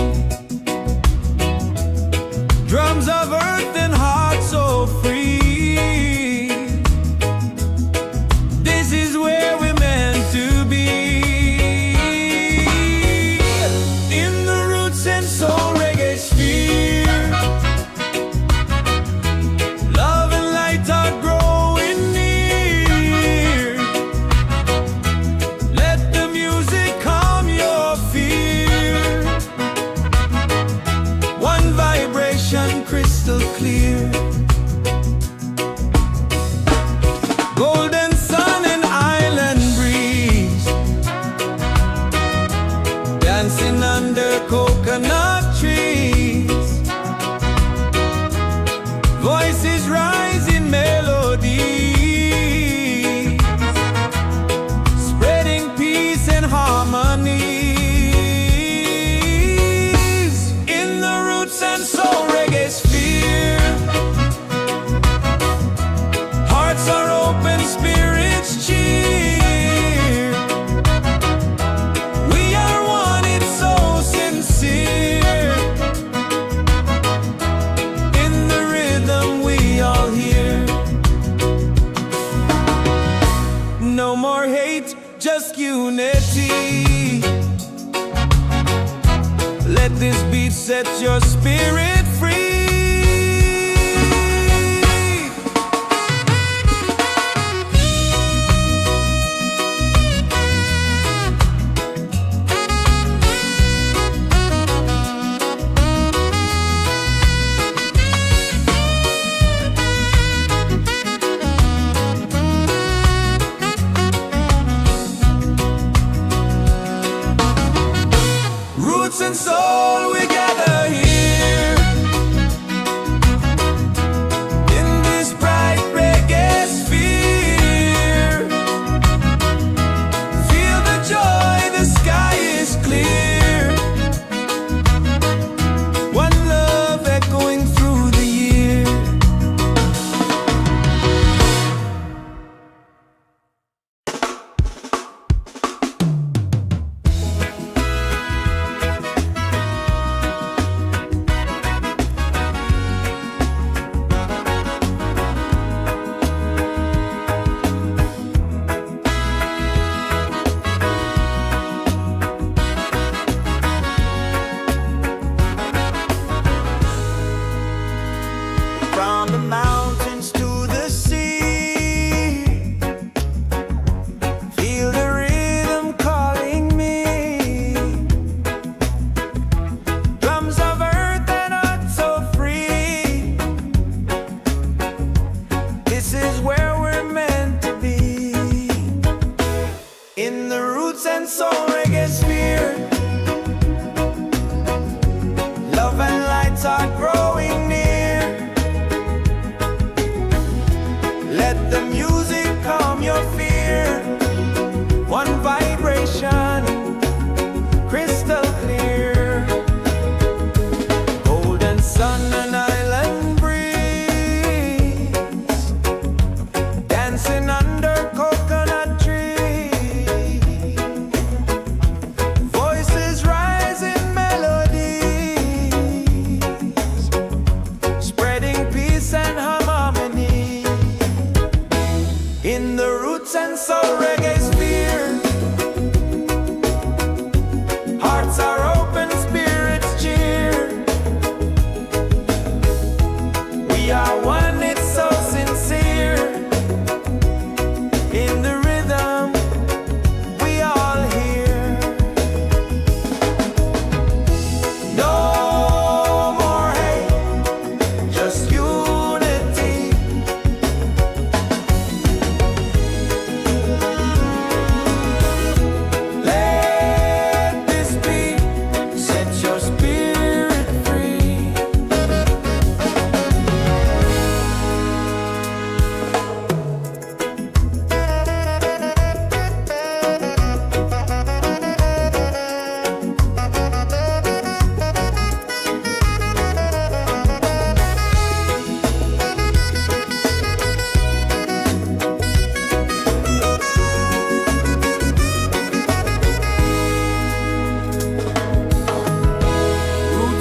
Drums of earth and heart so free. This is where we're meant to be. In the Roots and Soul Reggaesphere, love and light are growing near. Let the music calm your fear. One vibration crystal clear. Golden sun and island breeze, dancing under coconut trees. Voices rise in melody, spreading peace and harmony. In the Roots and Soul Reggaesphere, hearts are open, spirits cheer. We are one, it's so sincere. In the rhythm we all hear. No more hate, just unity. Let this beat set your spirit free. Roots and soul, we gather here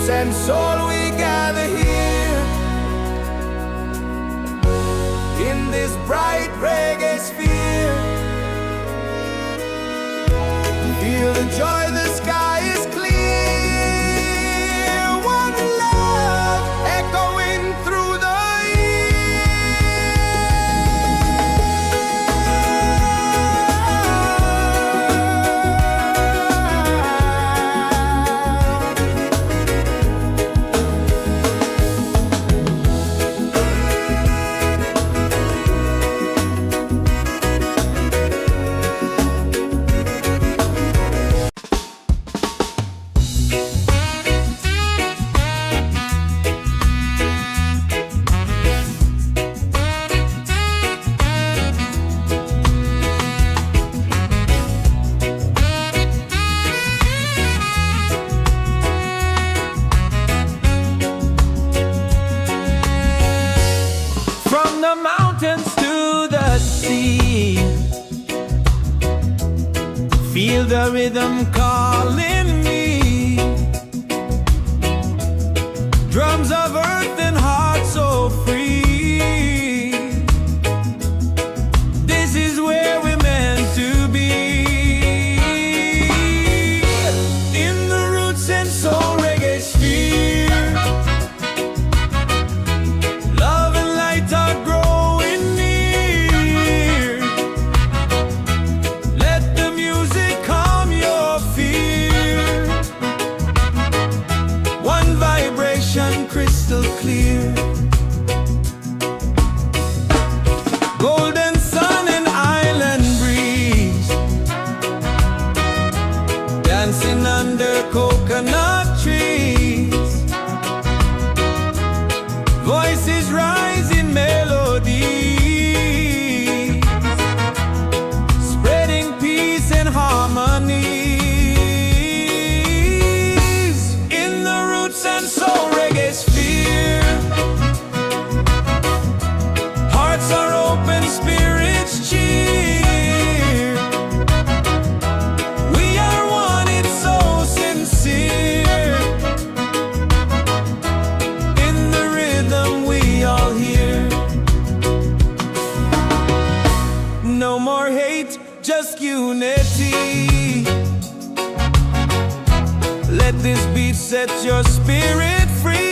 roots and soul we gather here in this bright reggae sphere. Feel the joy, the sky is clear. One love echoing through the the mountains to the sea. Feel the rhythm calling me. Drums of earth and heart so free. This is where we're meant to be. In the Roots and Soul Reggaesphere. Crystal clear, golden sun and island breeze, dancing under coconut trees, voices rising melodies, spreading peace and harmony. In the Roots and Soul Reggaesphere, hearts are open, spirits cheer. We are one, it's so sincere. In the rhythm we all hear. No more hate, just unity. Let this beat set your spirit free.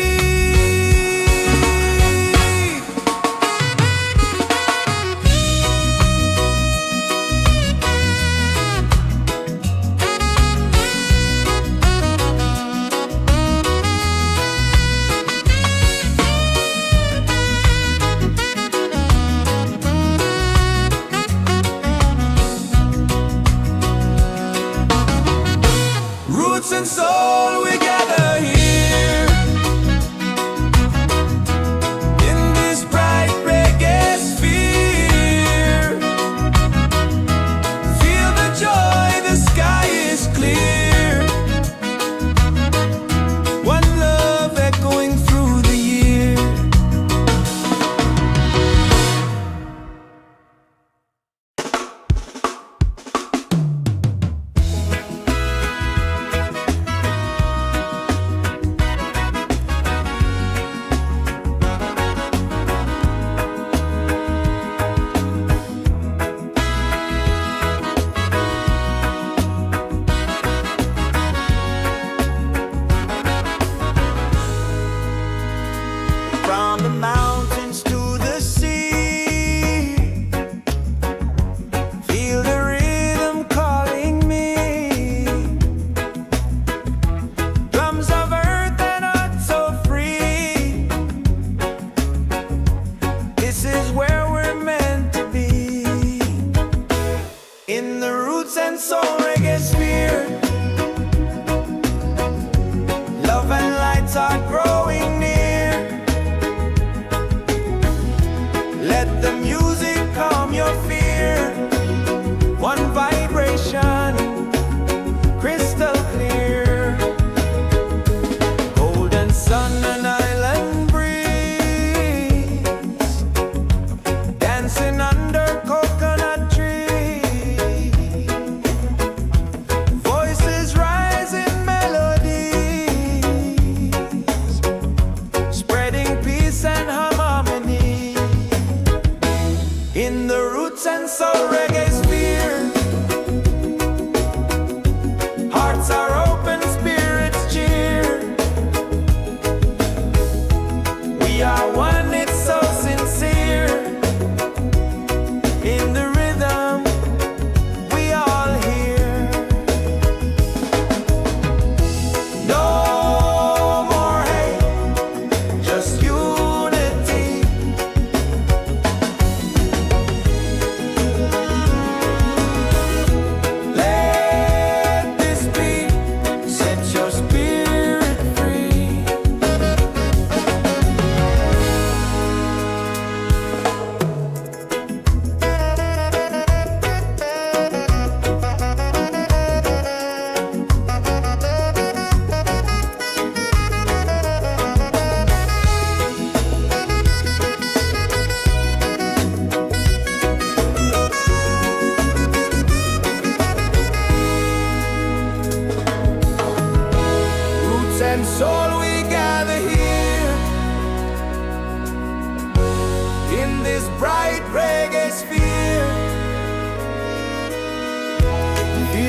Roots and soul, we gather here.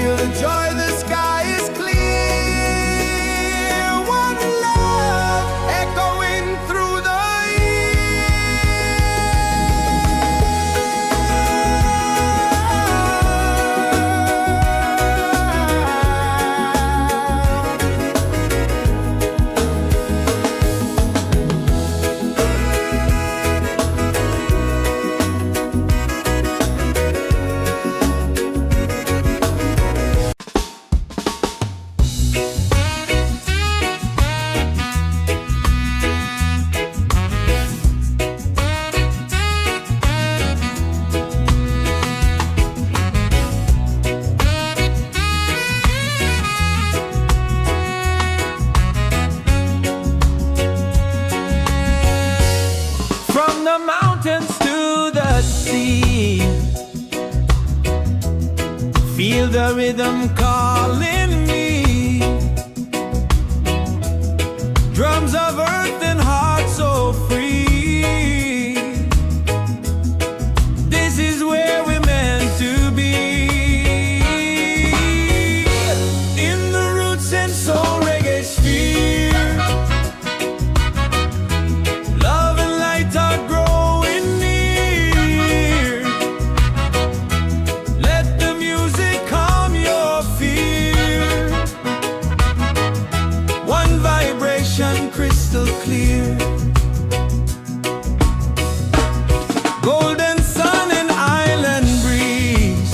Feel the joy, the sky is clear. One love echoing through the from the mountains to the sea. Feel the rhythm calling me. Drums of earth and heart so free. This is where we're meant to be. In the Roots and Soul Reggaesphere. Love and light are growing near. Let the music calm your fear. One vibration crystal clear. Golden sun and island breeze.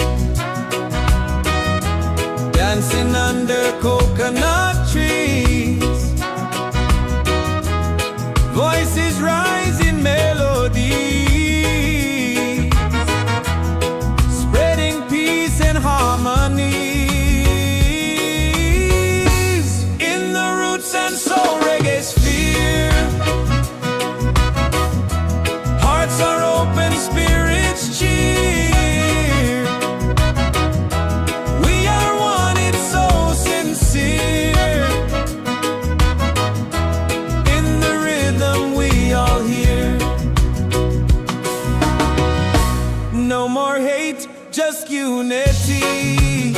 Dancing under coconut trees. Voices rise in melody, spreading peace and harmonies. In the Roots and Soul Reggaesphere. Hearts are open, spirits cheer. We are one, it's so sincere. In the rhythm we all hear. No more hate, just unity.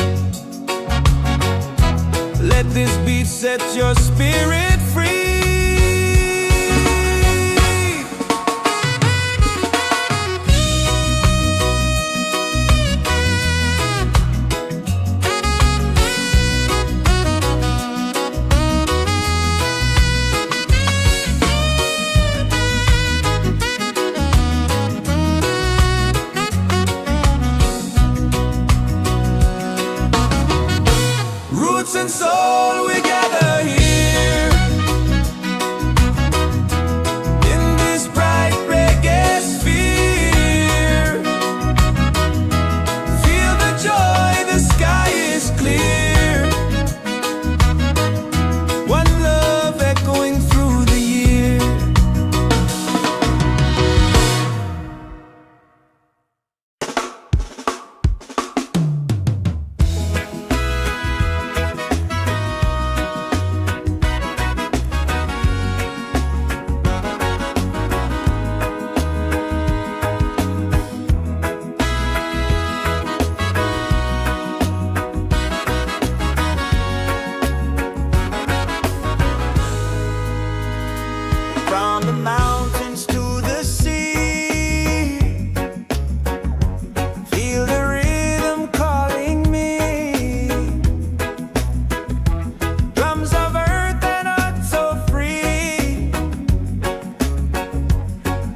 Let this beat set your spirit free. Roots and soul, we gather here. In this bright reggae sphere. Feel the joy, the sky is clear. One love echoing through the year. From the mountains to the sea. Feel the rhythm calling me. Drums of earth and heart so free.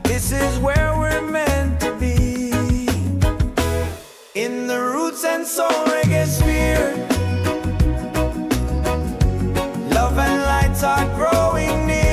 This is where we're meant to be. In the Roots and Soul Reggaesphere. Love and lights are growing near.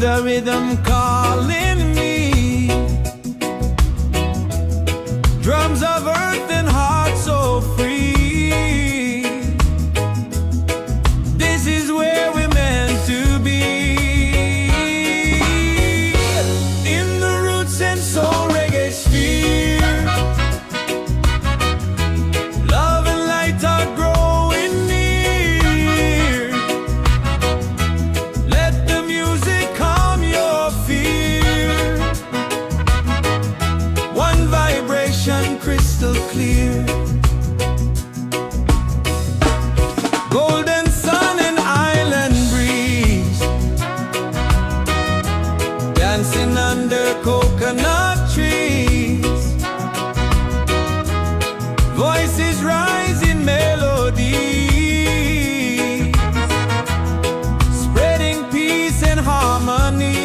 the rhythm calling me. Drums of earth and heart so free. This is where we're meant to be. In the roots and soul reggae sphere, love and light are growing near. Let the music calm your fear. One vibration crystal clear. Golden sun and island breeze, dancing under coconut trees. Voices rising melodies, spreading peace and harmonies.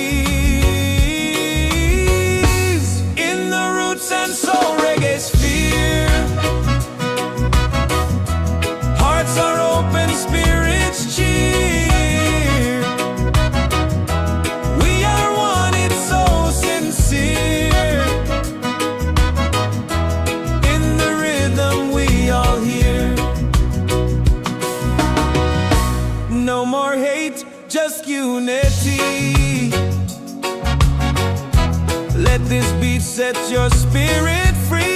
In the roots and soul reggae sphere, hearts are open, spirits cheer. We are one, it's so sincere. In the rhythm we all hear. No more hate, just unity. Let this beat set your spirit free.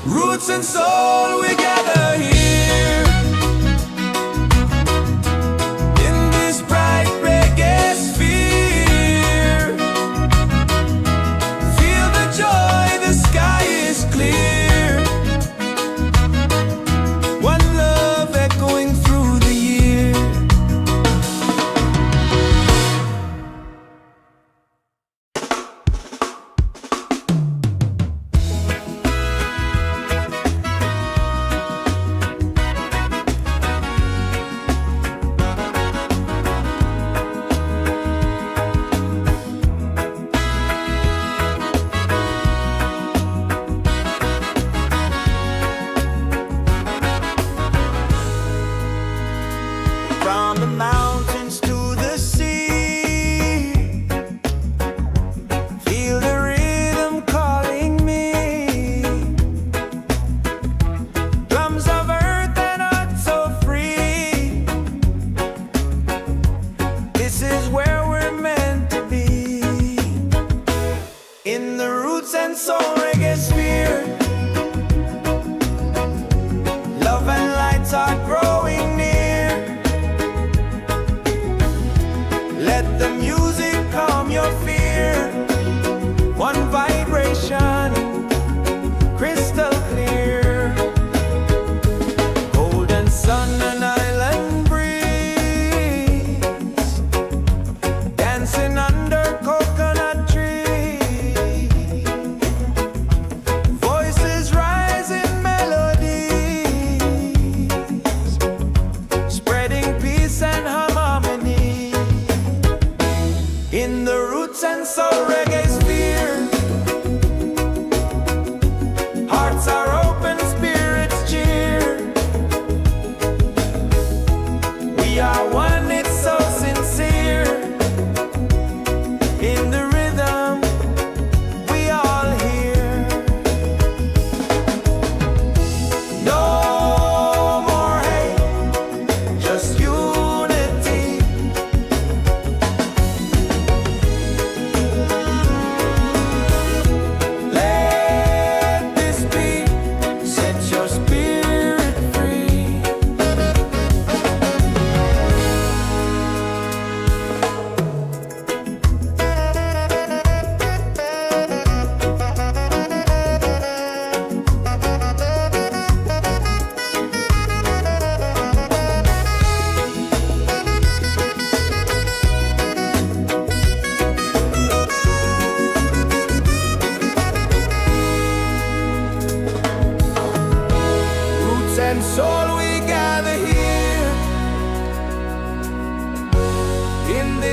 Roots and soul, we gather here.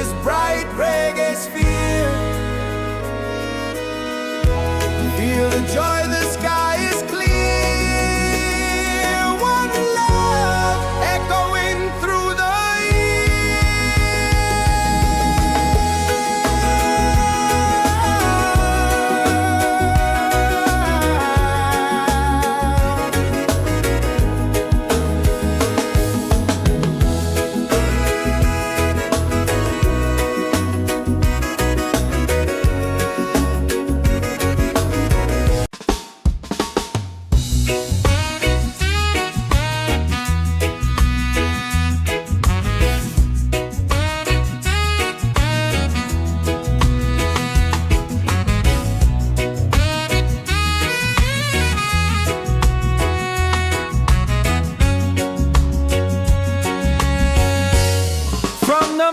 this bright reggae sphere. Feel the joy, the sky is clear. One love echoing through the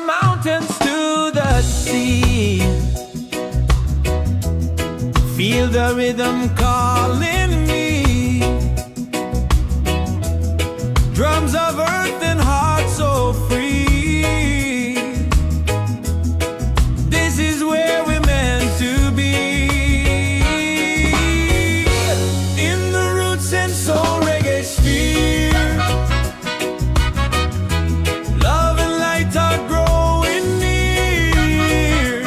mountains to the sea. Feel the rhythm calling me. Drums of earth and heart so free. This is where we're meant to be. In the Roots and Soul Reggaesphere, love and light are growing near.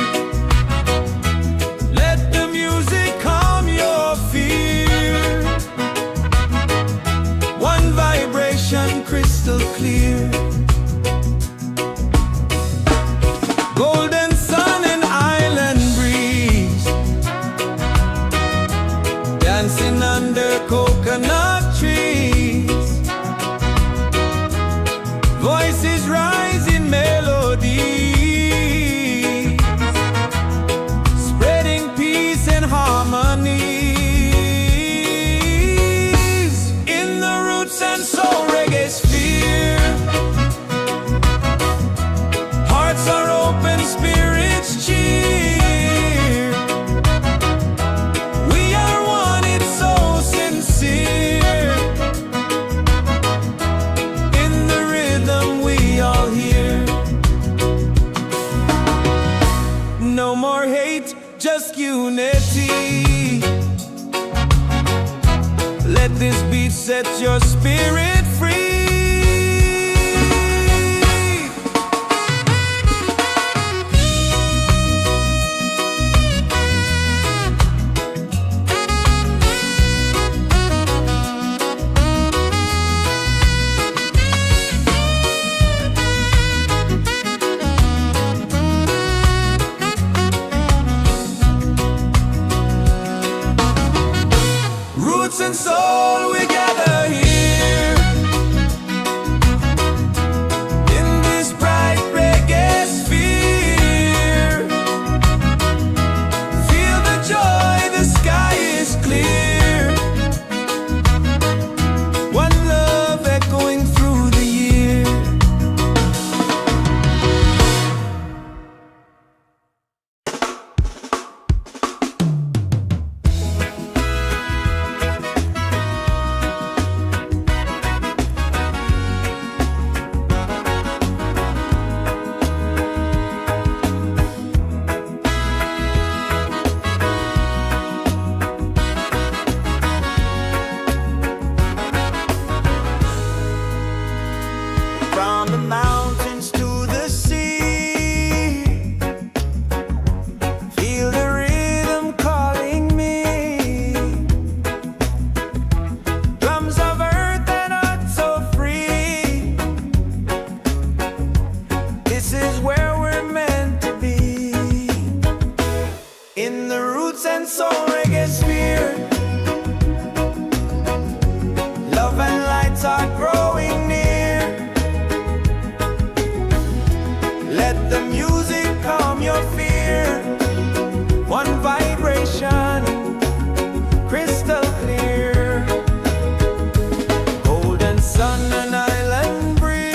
Let the music calm your fear. One vibration crystal clear. Golden sun and island breeze, dancing under coconut trees. Voices rise in melody, spreading peace and harmony. In the Roots and Soul Reggaesphere, hearts are open, spirits cheer. We are one, it's so sincere. In the rhythm we all hear. No more hate, just unity. Let this beat set your spirit free. Roots and soul, we gather here. In this bright reggae sphere, feel the joy, the sky is clear. One love echoing through the year. From the mountains to the sea, feel the rhythm calling me. Drums of earth and heart so free. This is where we're meant to be. In the Roots and Soul Reggaesphere, love and lights are growing near. Let the music calm your fear. One vibration, crystal clear. Golden sun and island breeze,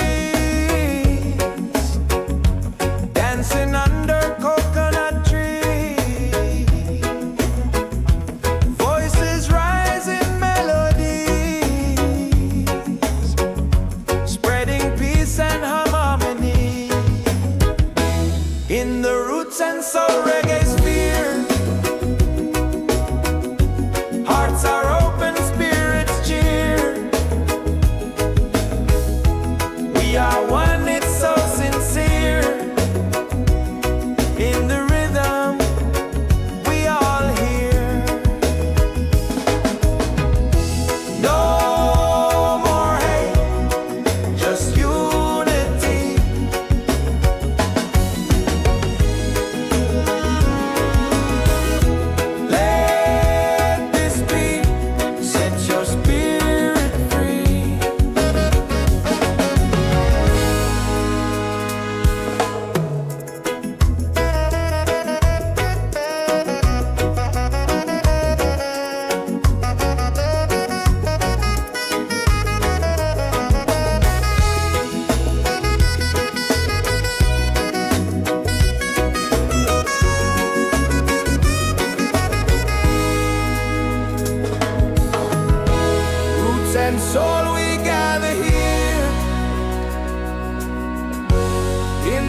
dancing under coconut trees. Voices rise in melodies, spreading peace and harmony.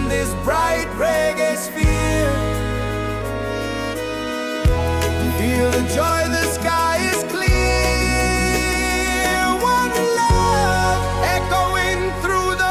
this bright reggae sphere. Feel the joy, the sky is clear. One love echoing through the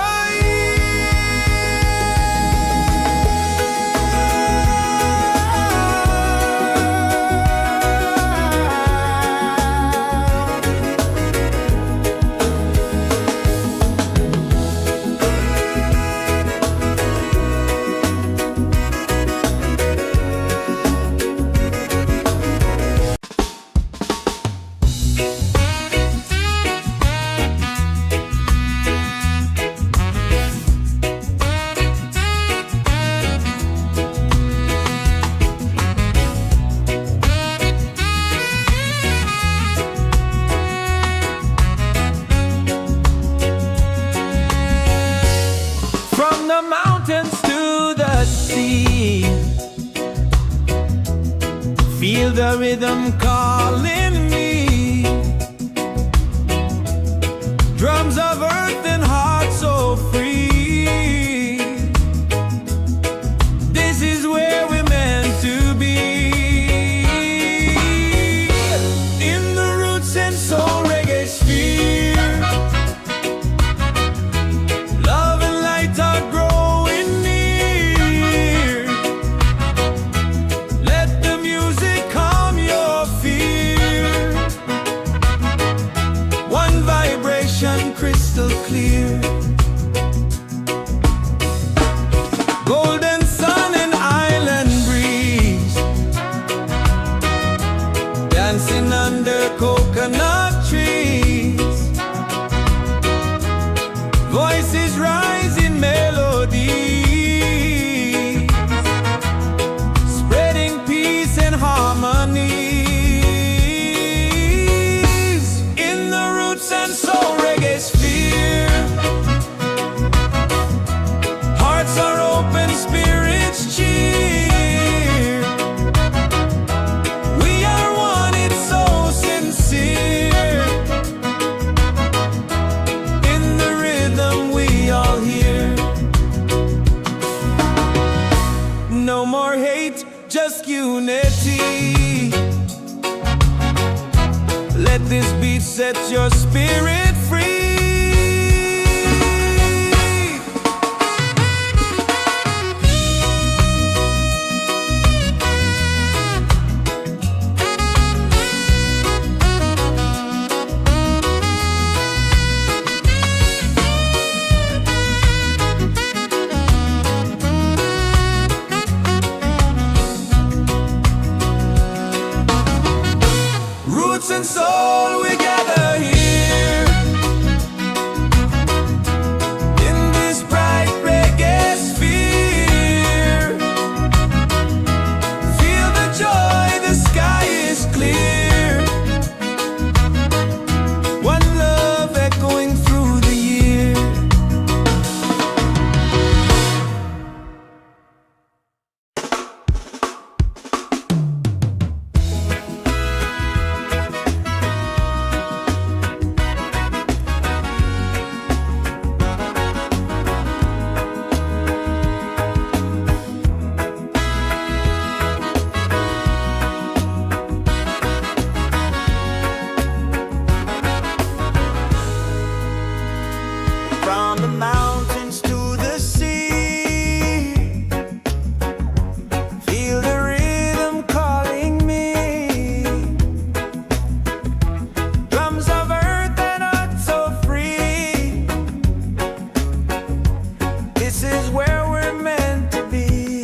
the mountains to the sea. Feel the rhythm calling me. Drums of earth and heart so free. This is where we're meant to be. In the Roots and Soul Reggaesphere. Love and light are growing near. Let the music calm your fear. One vibration crystal clear. Golden sun and island breeze. Dancing under coconut trees. Voices rise in melody, spreading peace and harmony. In the Roots and Soul Reggaesphere. Hearts are open, spirits cheer. We are one, it's so sincere. In the rhythm we all hear. No more hate, just unity. Let this beat set your spirit free. Roots and soul, we gather here. In this bright reggae sphere. Feel the joy, the sky is clear. One love echoing through the year. From the mountains to the sea. Feel the rhythm calling me. Drums of earth and heart so free. This is where we're meant to be.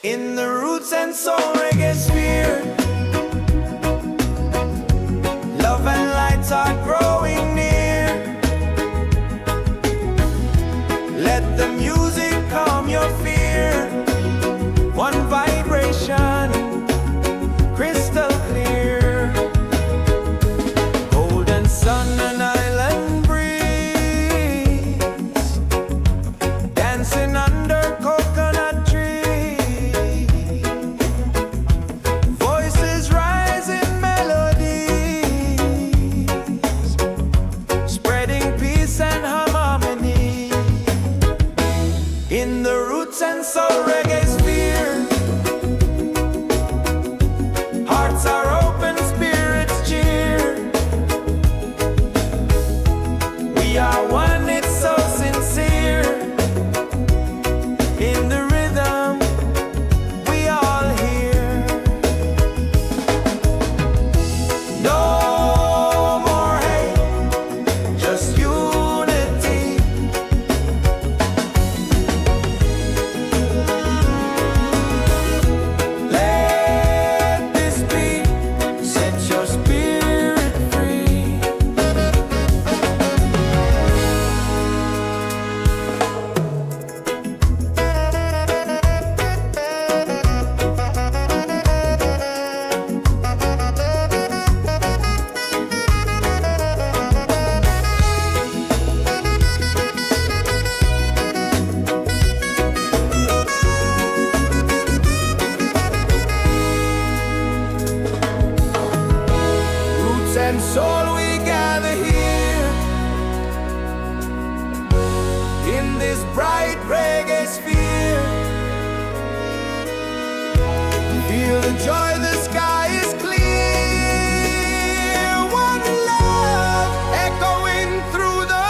In the Roots and Soul Reggaesphere. Love and lights are growing near. Let the music calm your fear. One vibration, crystal clear. Golden sun and island breeze. Dancing under coconut trees. Voices rise in melodies, spreading peace and harmony. in the Roots and Soul Reggaesphere. Hearts are open, spirits cheer. We are one, it's so sincere. In the rhythm we all hear. No more hate, just unity. Let this be, set your spirit free. Roots and soul, we gather here in this bright reggae sphere. Feel the joy, the sky is clear. One love echoing through the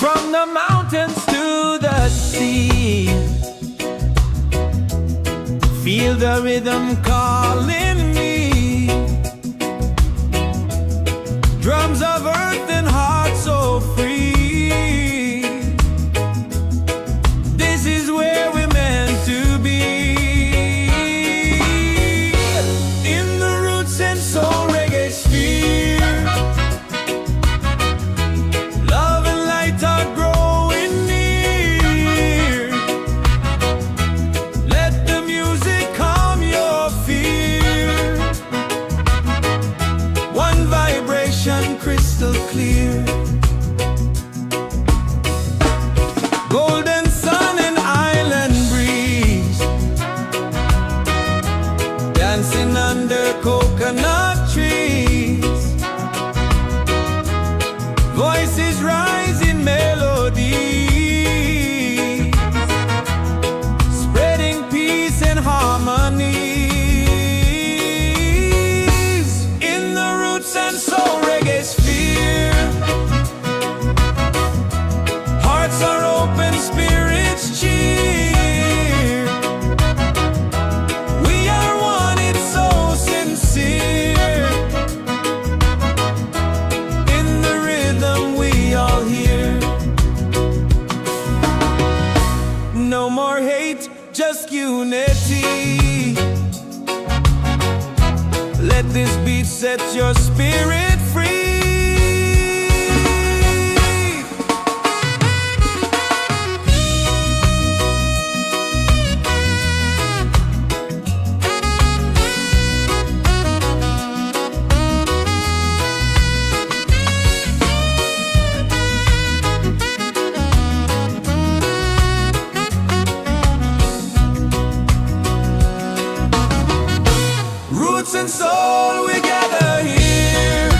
from the mountains to the sea. Feel the rhythm calling me. Drums of earth and heart so free. This is where we're meant to be. In the Roots and Soul Reggaesphere. Love and light are growing near. Let the music calm your fear. One vibration crystal clear. Golden sun and island breeze, dancing under coconut trees. Voices rise in melody, spreading peace and harmony. In the Roots and Soul Reggaesphere. Hearts are open, spirits cheer. We are one, it's so sincere. In the rhythm we all hear. No more hate, just unity. Let this beat set your spirit free. Roots and soul, we gather here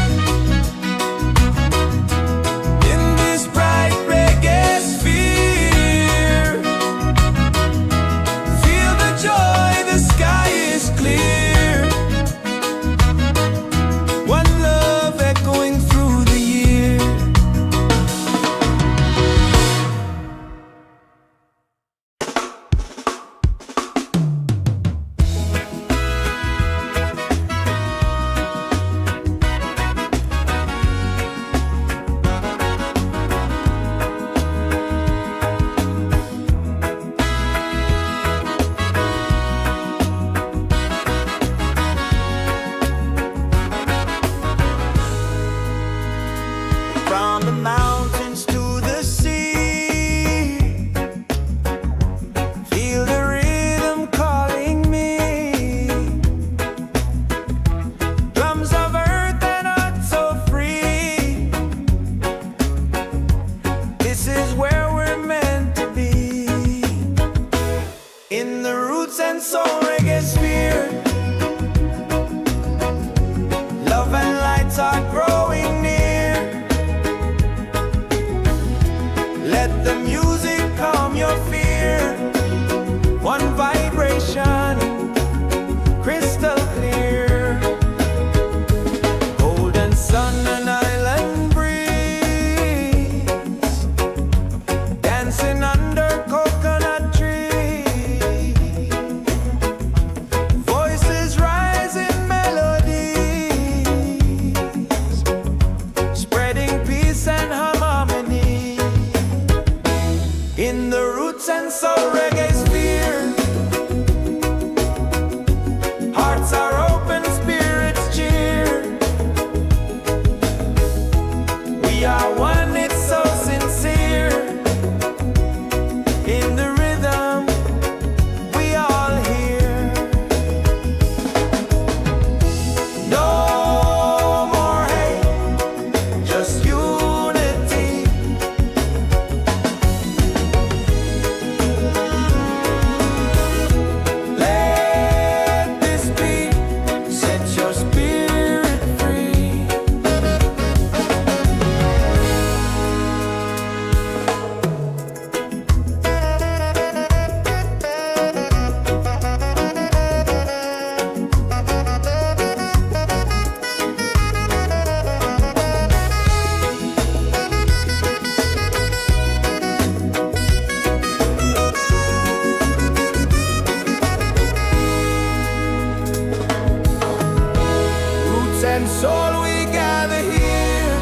and soul Reggaesphere. Love and lights are growing near. Let the music calm your fear. One vibration, crystal clear. Golden sun and island breeze, dancing under coconut trees. Voices rise in melodies, spreading peace and harmony. In the Roots and Soul Reggaesphere, hearts are open, spirits cheer. We are one, it's so sincere. In the rhythm, we all hear. No more hate, just unity. Let this be, set your spirit free. Roots and soul, we gather here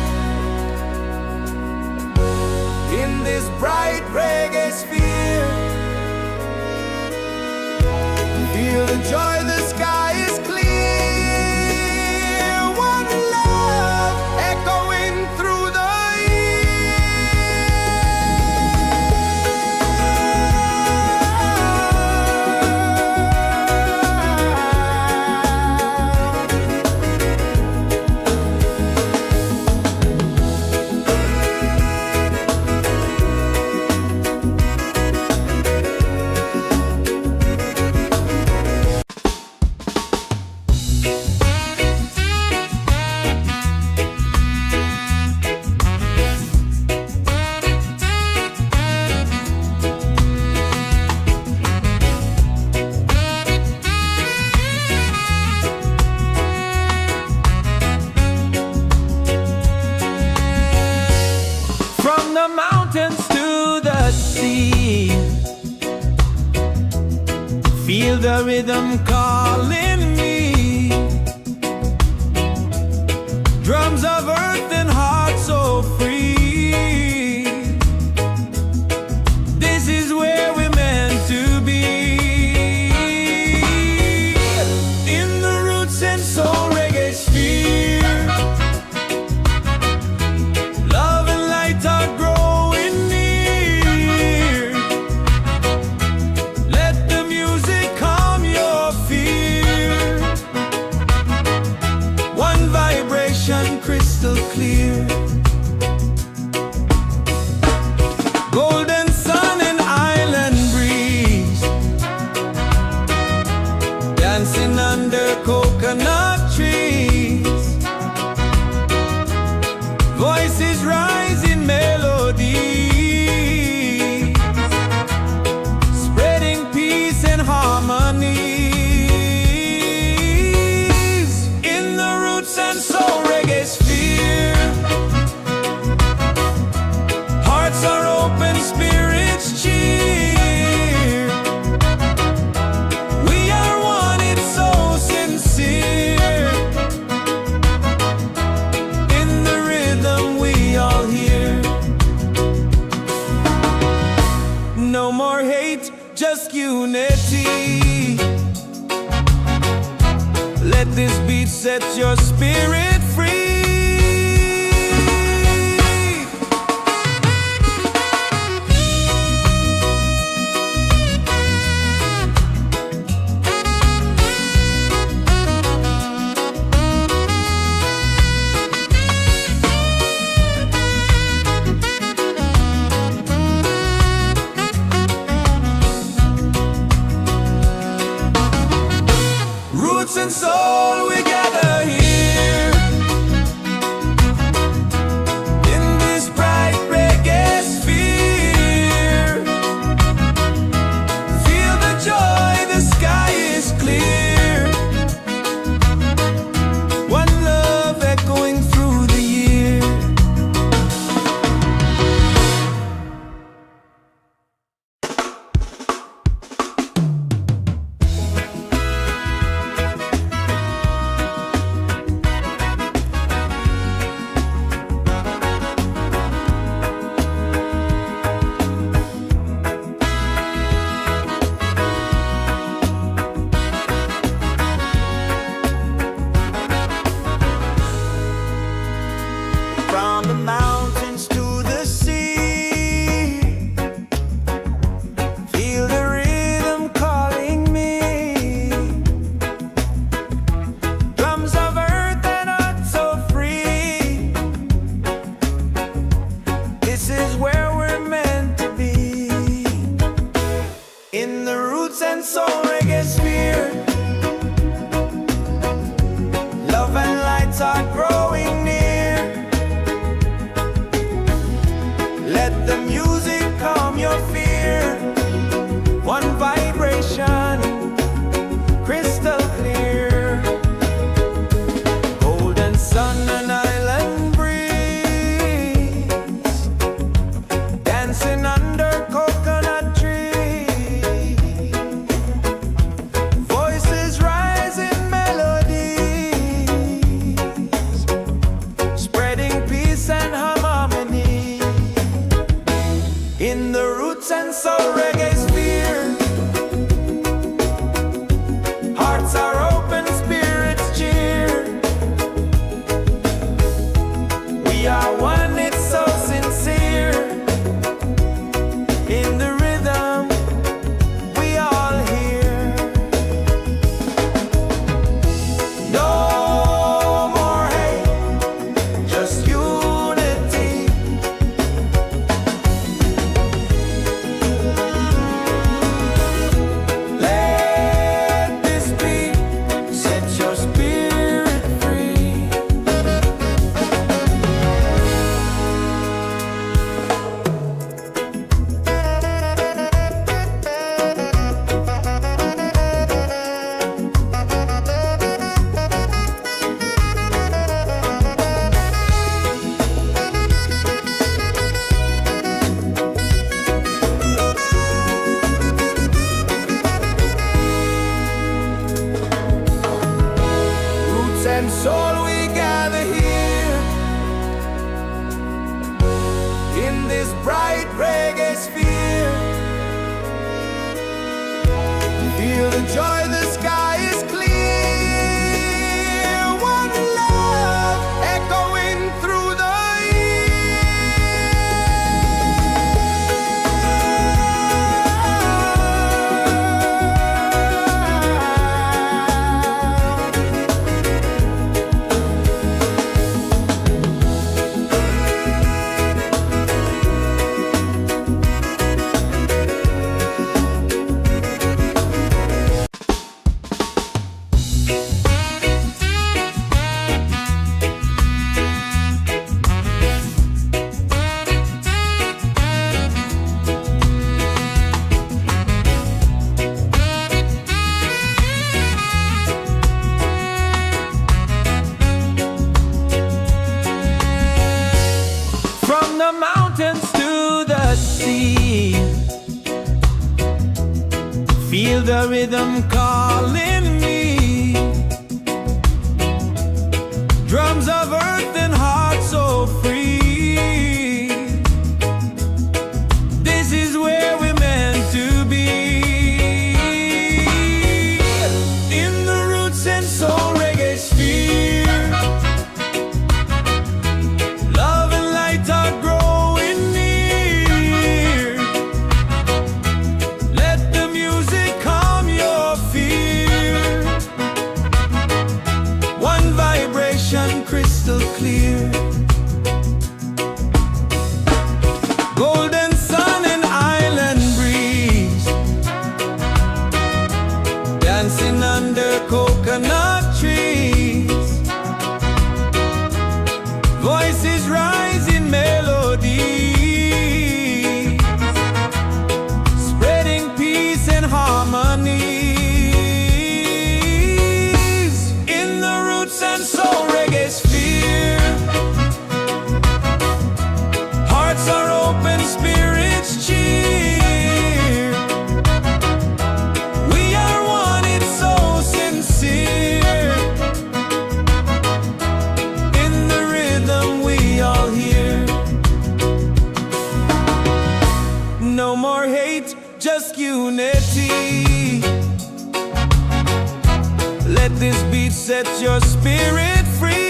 in this bright reggae sphere. Feel the joy, the sky is clear. One love echoing through the from the mountains to the sea. Feel the rhythm calling me. Drums of earth and heart so free. This is where we're meant to be. In the Roots and Soul Reggaesphere, love and light are growing near. Let the music calm your fear. One vibration, crystal clear. Golden sun and island breeze, dancing under coconut trees. Voices rise in melody, spreading peace and harmony. In the Roots and Soul Reggaesphere, hearts are open, spirits cheer. We are one, it's so sincere. In the rhythm, we all hear. No more hate, just unity. Let this beat set your spirit free. and soul Reggaesphere. Love and light are growing near. Let the music calm your fear. One vibration, crystal clear. Golden sun and island breeze, dancing under coconut trees. Voices rise in melodies, spreading peace and harmony. In the Roots and Soul Reggaesphere, hearts are open, spirits cheer. We are one, it's so sincere. In the rhythm, we all hear. No more hate, just unity. Let this be, set your spirit free. Roots and soul, we gather here in this bright reggae sphere. Feel the joy, the sky is clear. One love echoing through the from the mountains to the sea. Feel the rhythm calling me. Drums of earth and heart so free. This is where we're meant to be. In the Roots and Soul Reggaesphere, love and light are growing near. Let the music calm your fear. One vibration, crystal clear. Golden sun and island breeze, dancing under coconut trees. Voices rise in melody, spreading peace and harmony. In the Roots and Soul Reggaesphere, hearts are open, spirits cheer. We are one, it's so sincere. In the rhythm, we all hear. No more hate, just unity. Let this beat set your spirit free.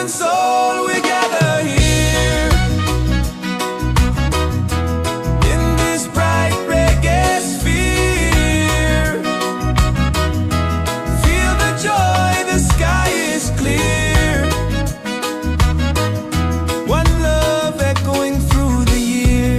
and soul, we gather here in this bright reggae sphere. Feel the joy, the sky is clear. One love echoing through the year.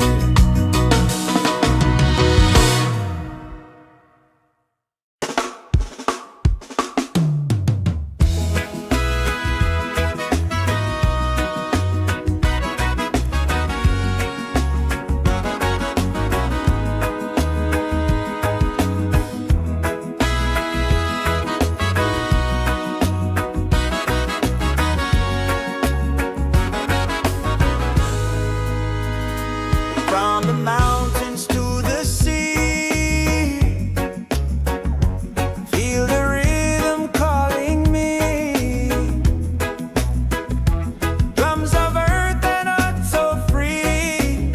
From the mountains to the sea, feel the rhythm calling me. Drums of earth and heart so free.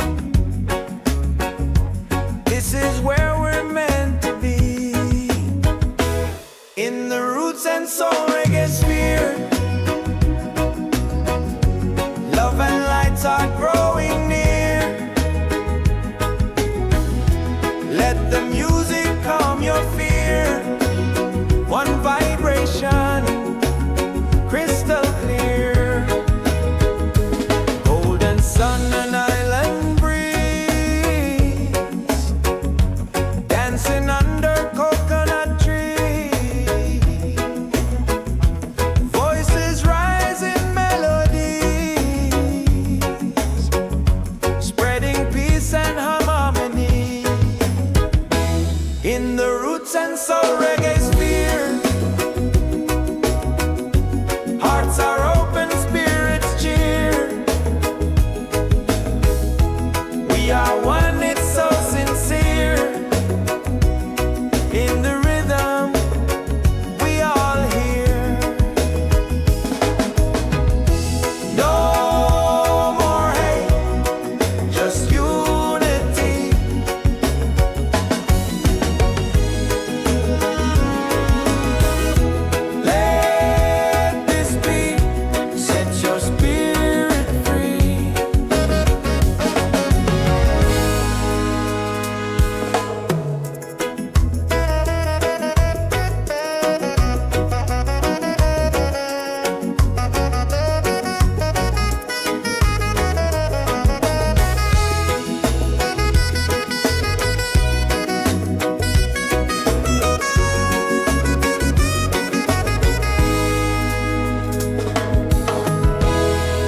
This is where we're meant to be. In the Roots and Soul Reggaesphere, love and lights are growing near. Let the music calm your fear. One vibration, crystal clear. Golden sun and island breeze, dancing under coconut trees. Voices rise in melodies, spreading peace and harmony. In the Roots and Soul Reggaesphere, hearts are open, spirits cheer. We are one, it's so sincere. In the rhythm, we all hear. No more hate, just unity. Let this beat set your spirit free.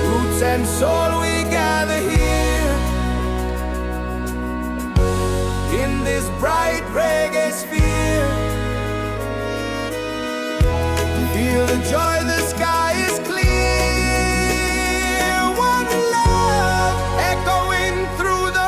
Roots and soul, we gather here in this bright reggae sphere. Feel the joy, the sky is clear. One love echoing through the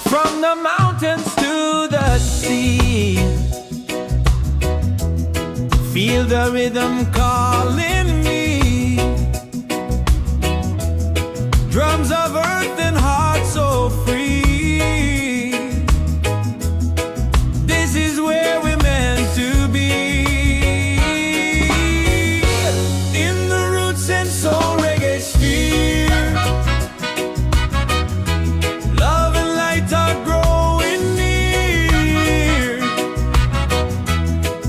from the mountains to the sea. Feel the rhythm calling me. Drums of earth and heart so free. This is where we're meant to be. In the Roots and Soul Reggaesphere, love and light are growing near.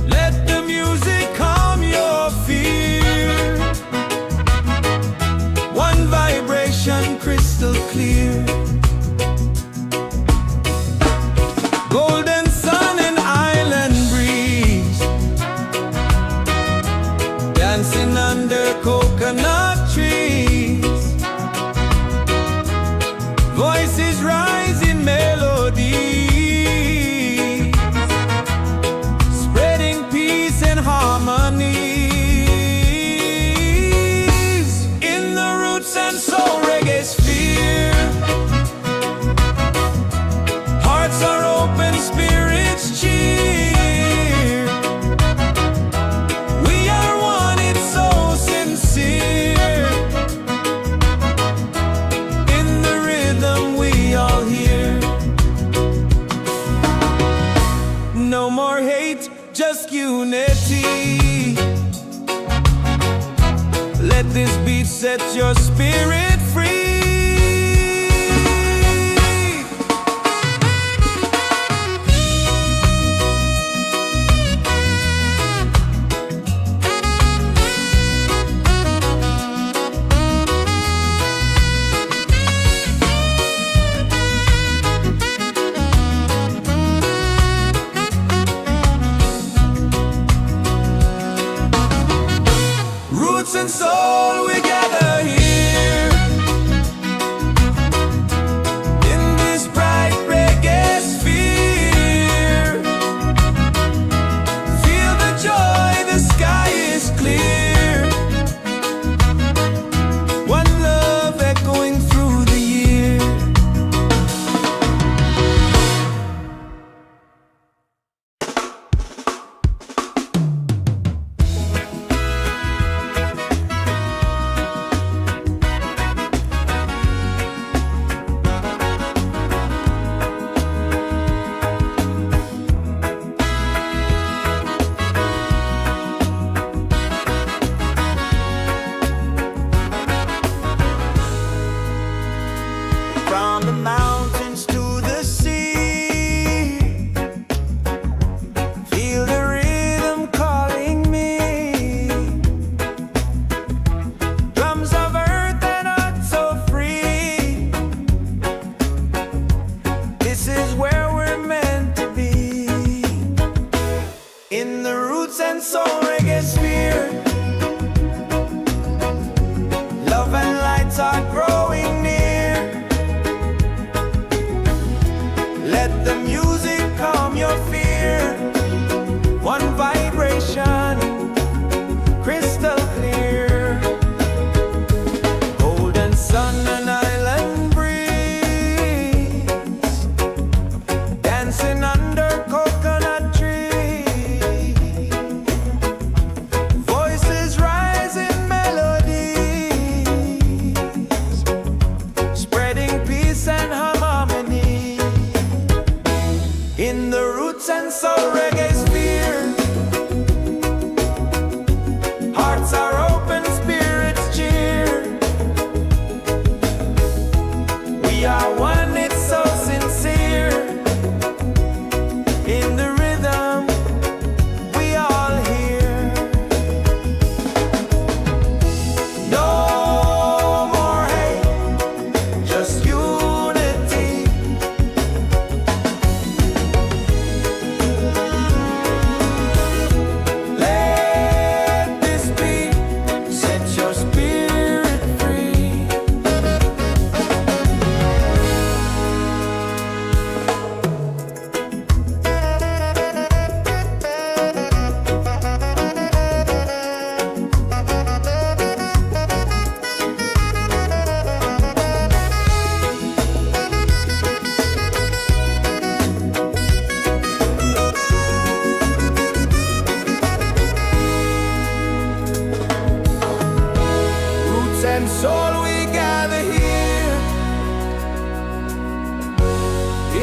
Let the music calm your fear. One vibration, crystal clear. dancing under coconut trees. Voices rise in melody, spreading peace and harmony. In the Roots and Soul Reggaesphere, hearts are open, spirits cheer. We are one, it's so sincere. In the rhythm we all hear. No more hate, just unity. Let this beat set your spirit free. Roots and soul, we gather here in this bright reggae sphere. Feel the joy, the sky is clear. One love echoing through the year. From the mountains to the sea, feel the rhythm calling me. Drums of earth and heart so free. This is where we're meant to be. In the Roots and Soul Reggaesphere, love and lights are growing near. Let the music calm your fear. One vibration, crystal clear. Golden sun and island breeze, dancing under coconut trees. Voices rise in melodies, spreading peace and harmony. In the Roots and Soul Reggaesphere, hearts are open, spirits cheer. We are one, it's so sincere. In the rhythm we all hear. No more hate, just unity. Let this beat set your spirit free. Roots and soul, we gather here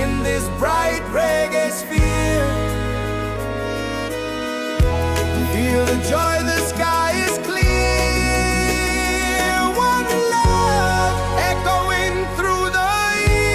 in this bright reggae sphere. Feel the joy, the sky is clear. One love echoing through the year.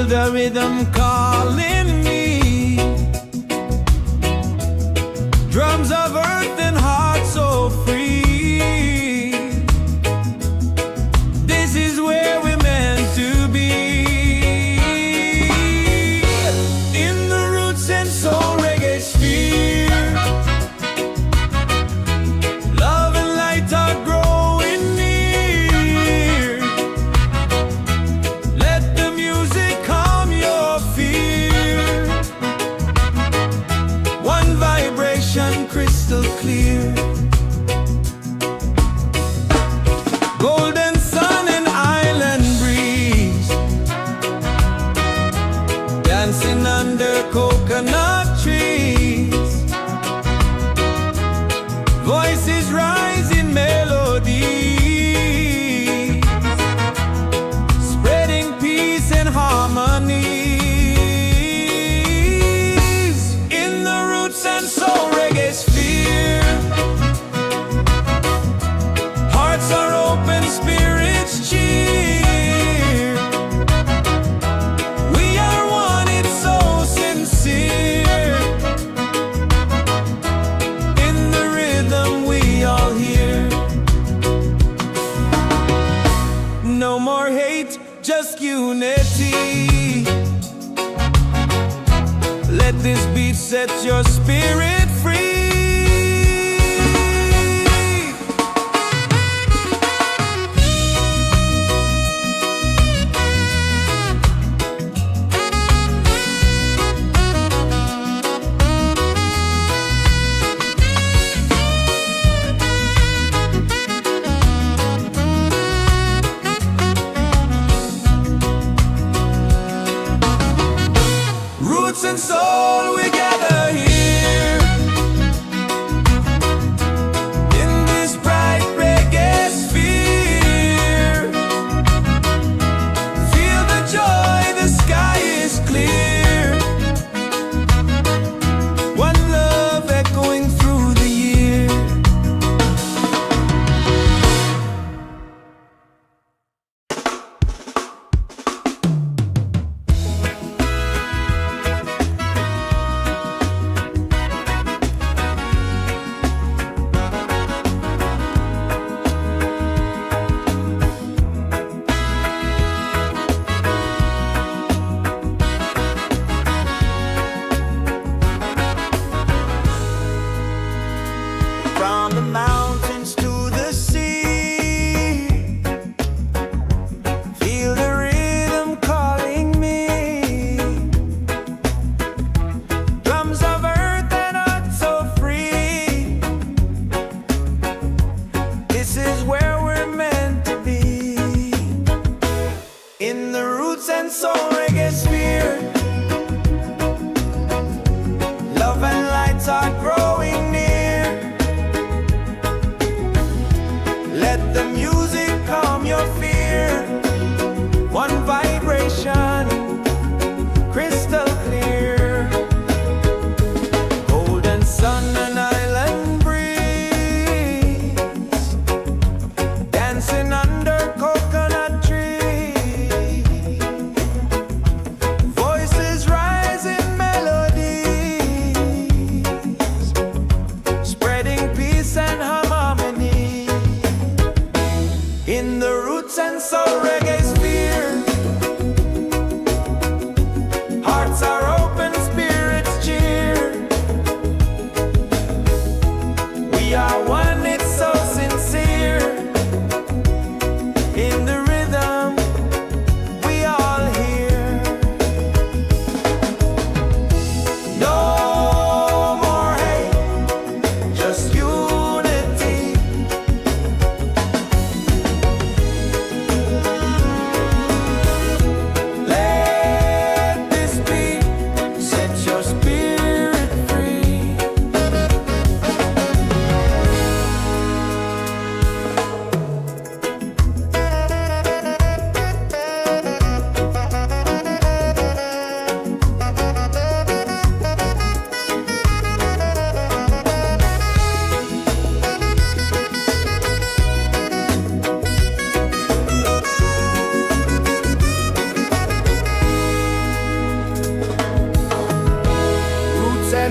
feel the rhythm calling me. Drums of earth and heart so free. This is where we're meant to be. In the Roots and Soul Reggaesphere, love and light are growing near. Let the music calm your fear. One vibration crystal clear. Golden sun and island breeze, dancing under coconut trees. Voices rise in melody, spreading peace and harmony. In the Roots and Soul Reggaesphere, hearts are open, spirits cheer. We are one, it's so sincere. In the rhythm we all hear. No more hate, just unity. Let this beat set your spirit free. Roots and soul, we gather here in this bright reggae sphere. Feel the joy, the sky is clear. One love echoing through the year.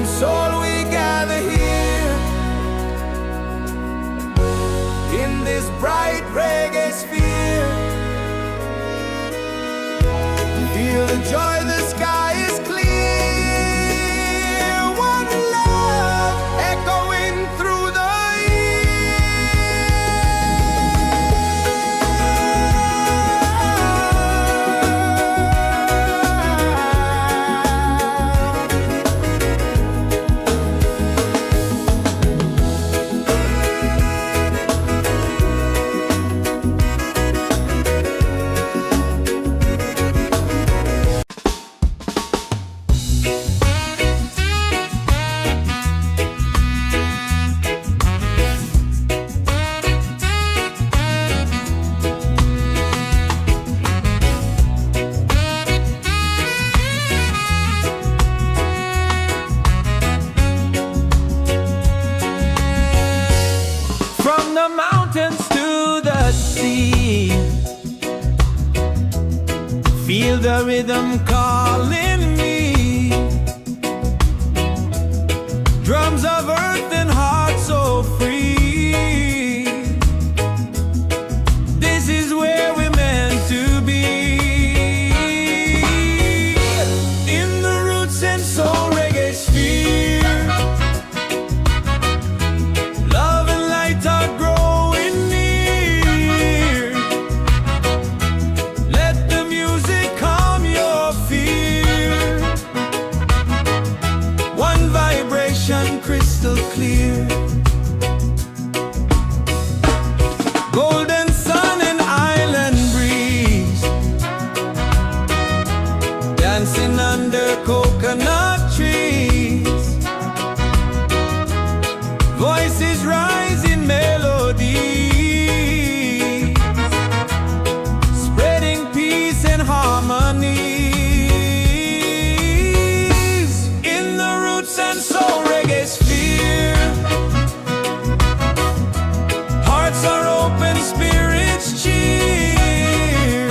and soul, we gather here in this bright reggae sphere. Feel the joy, the sky is clear. One love echoing through the feel the rhythm calling me. Drums of earth and heart so free. This is where we're meant to be. In the Roots and Soul Reggaesphere, love and light are growing near. Let the music calm your fear. One vibration crystal clear. Golden sun and island breeze, dancing under coconut trees. Voices rise in melody, spreading peace and harmony. In the Roots and Soul Reggaesphere, hearts are open, spirits cheer.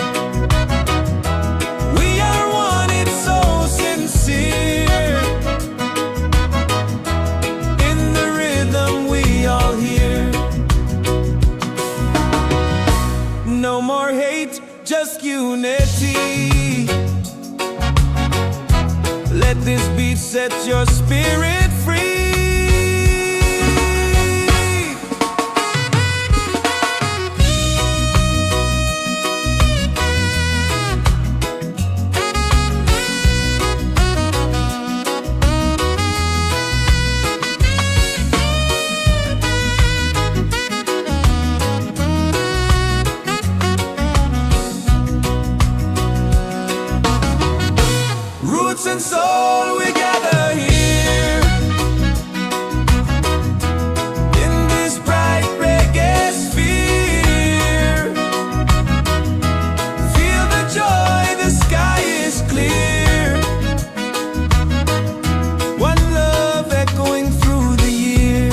We are one, it's so sincere. In the rhythm we all hear. No more hate, just unity. Let this beat set your spirit free. Roots and soul, we gather here in this bright reggae sphere. Feel the joy, the sky is clear. One love echoing through the year.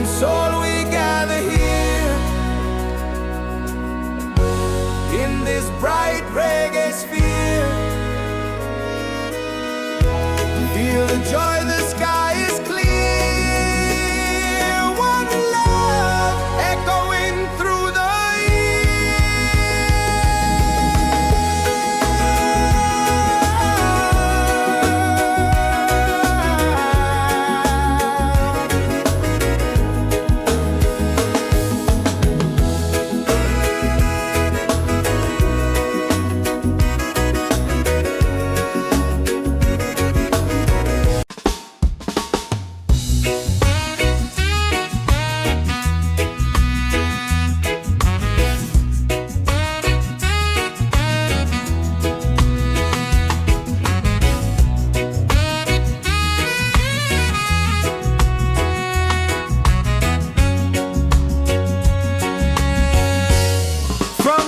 and soul we gather here in this bright reggae sphere. Feel the joy, the sky is clear. One love echoing through the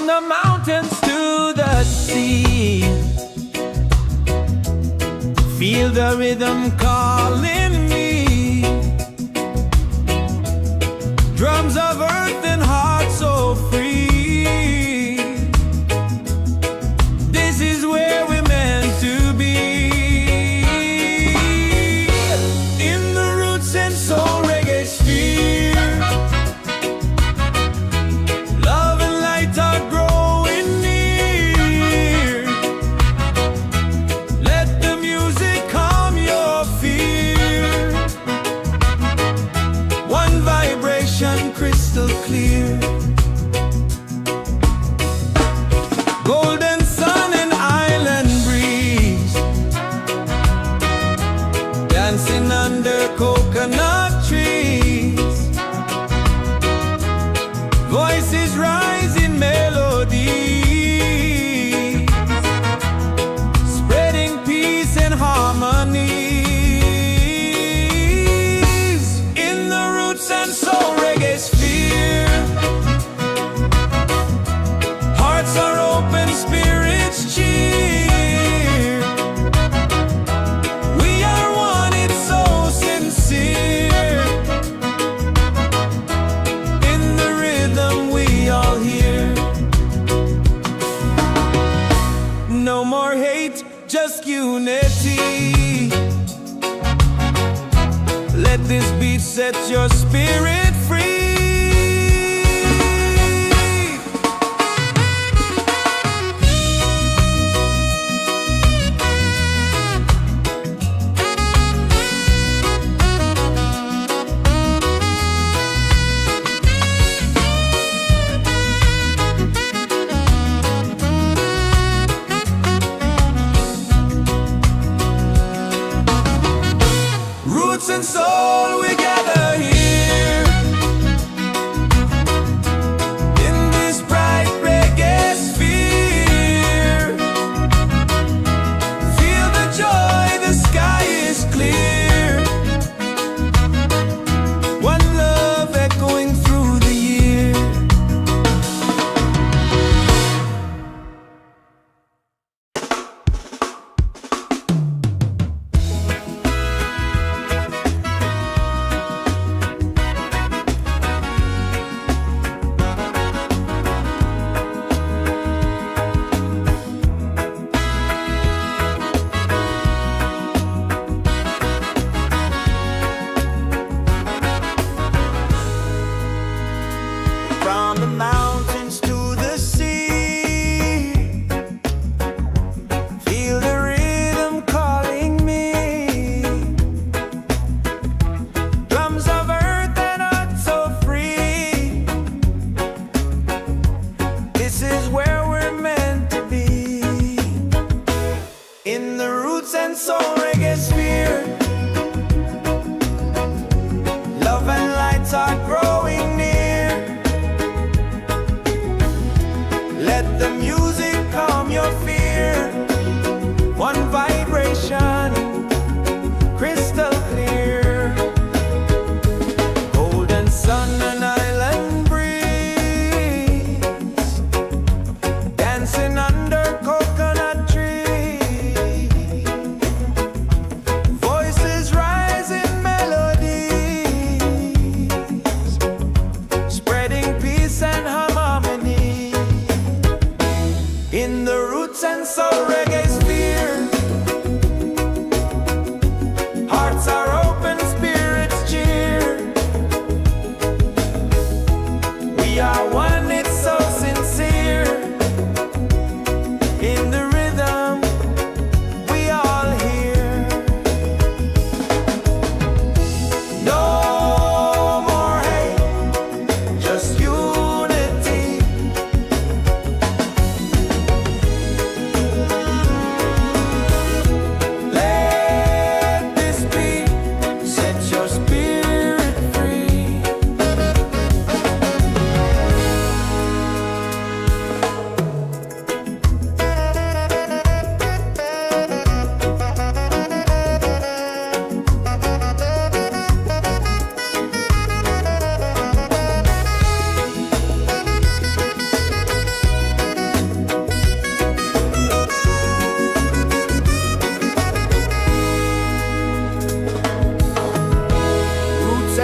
the mountains to the sea. Feel the rhythm calling me. Drums of earth and heart so free. This is where we're meant to be. In the Roots and Soul Reggaesphere, love and light are growing near. Let the music calm your fear. One vibration crystal clear. Golden sun and island breeze, dancing under coconut trees. Voices rise in melody, spreading peace and harmony. In the Roots and Soul Reggaesphere, hearts are open, spirits cheer. We are one, it's so sincere. In the rhythm we all hear. No more hate, just unity. Let this beat set your spirit free. Roots and soul, we gather here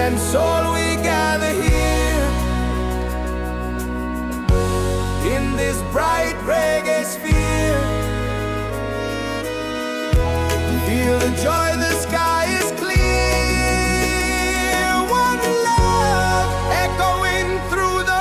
and soul we gather here in this bright reggae sphere. Feel the joy, the sky is clear. One love echoing through the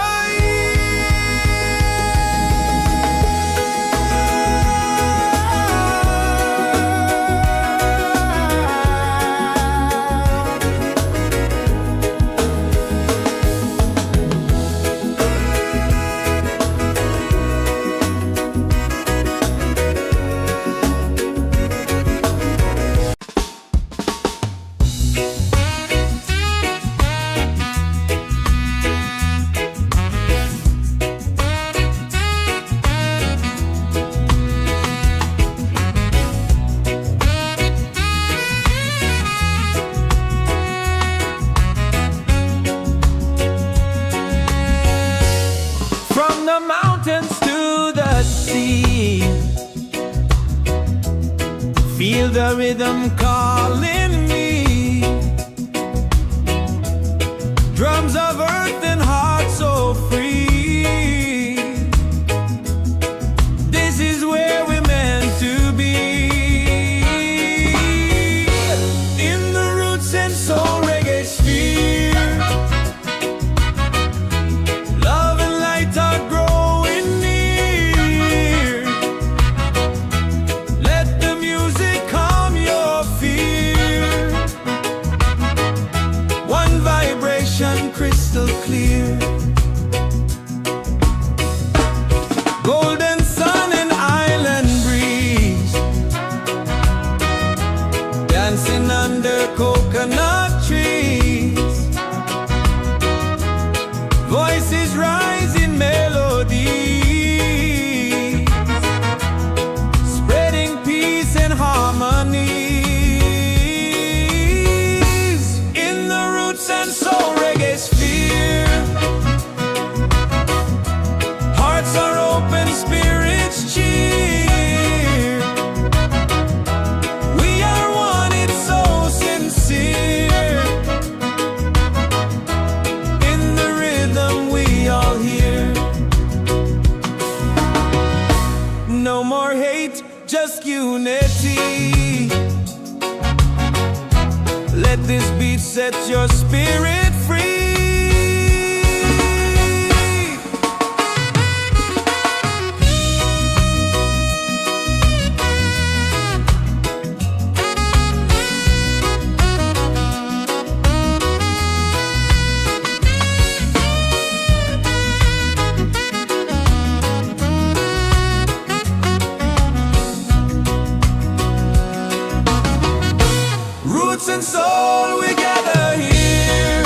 the mountains to the sea. Feel the rhythm calling me. Drums of earth and heart so free. This is where we're meant to be. In the Roots and Soul Reggaesphere. Crystal clear, golden sun and island breeze, dancing under coconut trees. Voices rising melodies, spreading peace and harmony. In the Roots and Soul Reggaesphere, hearts are open, spirits cheer. We are one, it's so sincere. In the rhythm we all hear. No more hate, just unity. Let this beat set your spirit free. Roots and soul, we gather here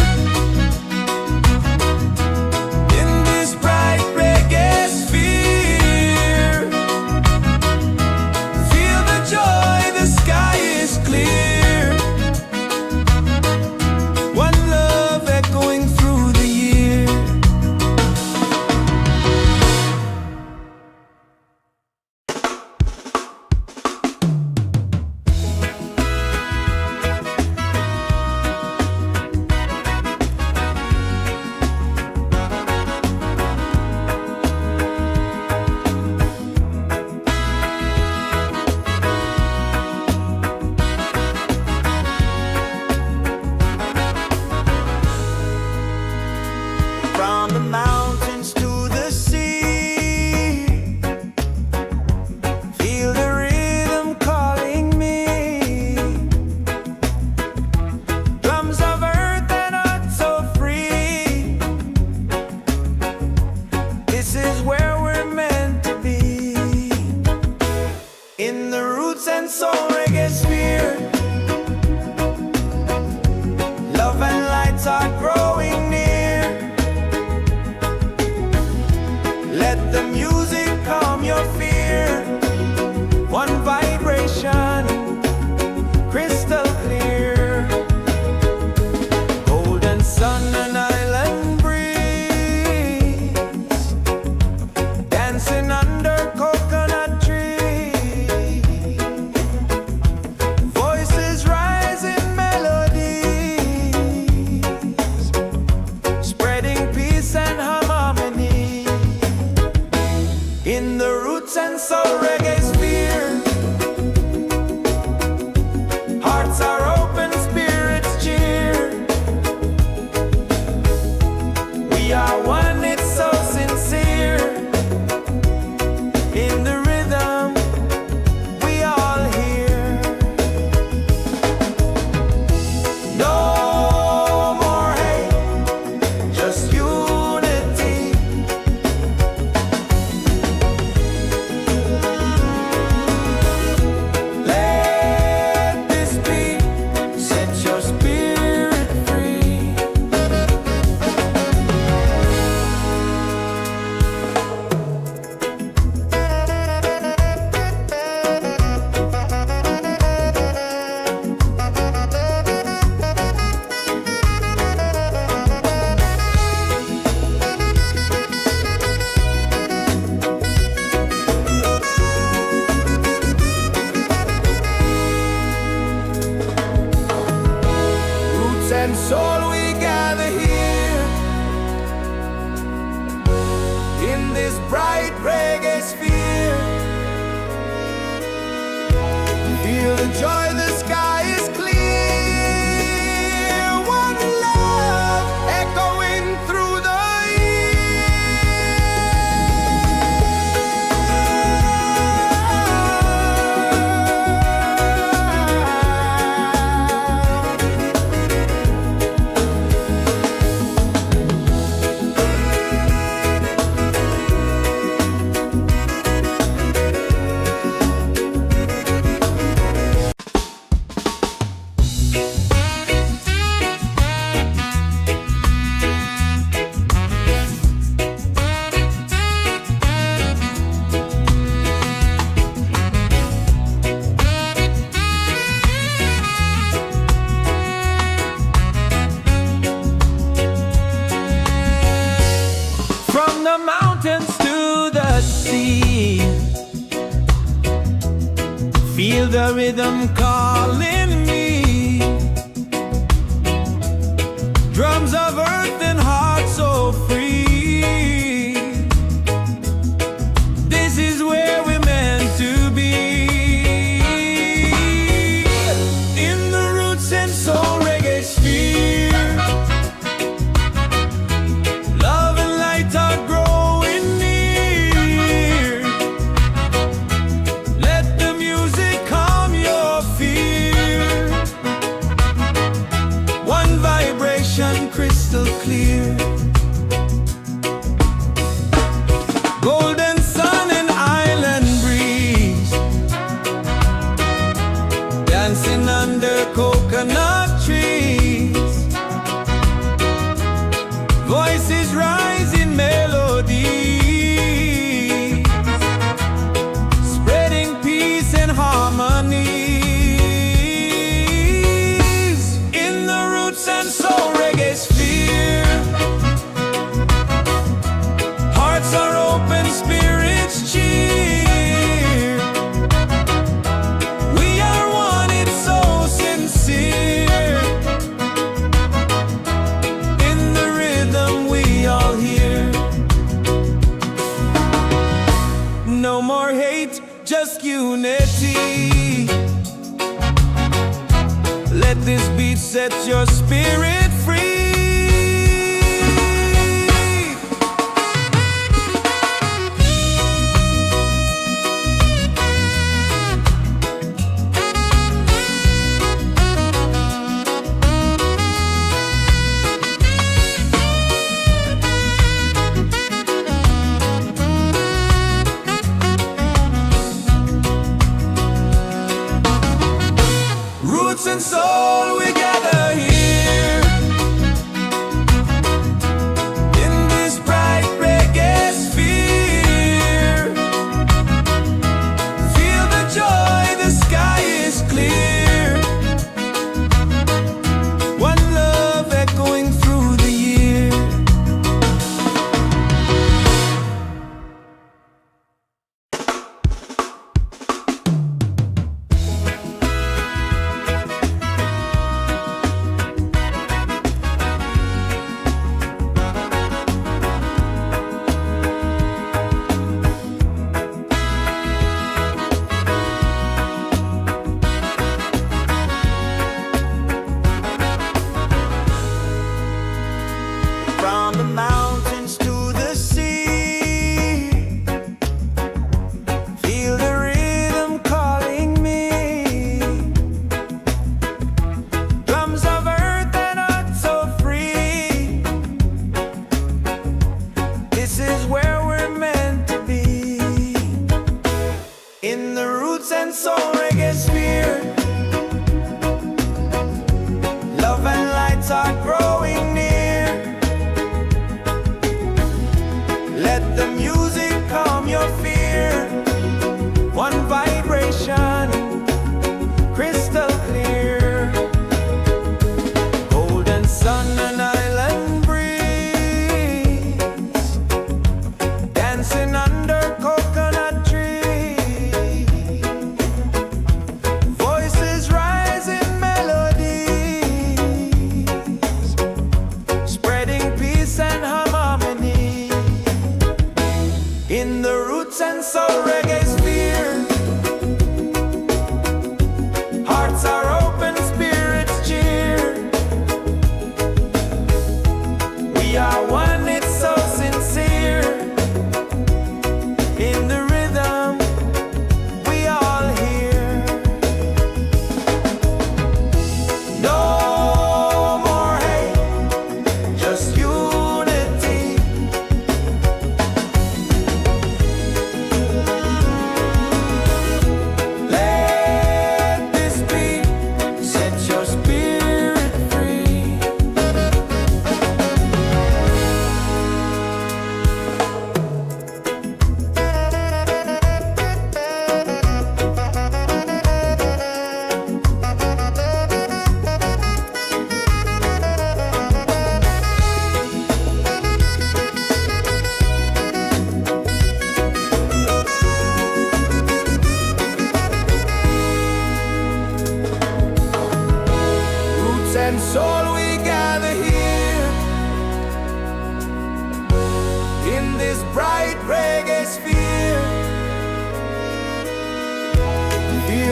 roots and soul we gather here in this bright reggae sphere. Feel the joy, the sky is clear. One love echoing through the From the mountains to the sea, feel the rhythm calling me. Drums of earth and heart so free. This is where we're meant to be. In the Roots and Soul Reggaesphere, love and light are growing near. Let the music calm your fear. One vibration crystal clear. Golden sun and island breeze, dancing under coconut trees. Voices rise in melody, spreading peace and harmonies in the Roots and Soul Reggaesphere.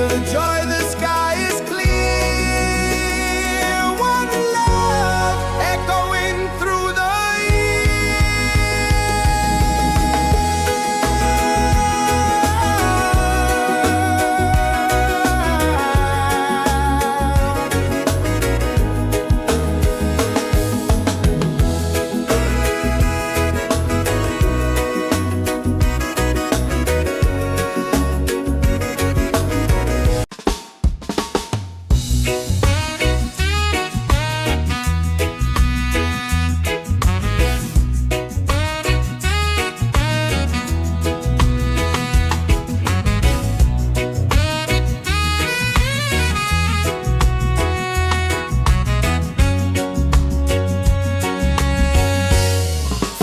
Feel the joy, the sky is clear. One love echoing through the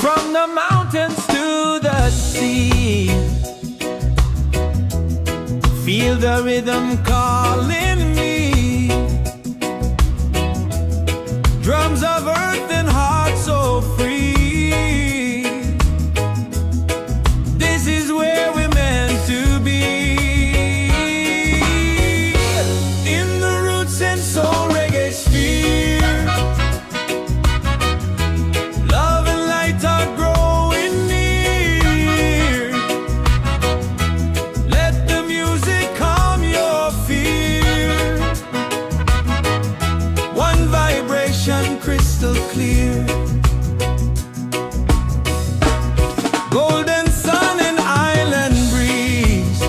From the mountains to the sea, feel the rhythm calling me. Drums of earth and heart so free. This is where we're meant to be. In the Roots and Soul Reggaesphere, love and light are growing near. Let the music calm your fear. One vibration crystal clear. Golden sun and island breeze,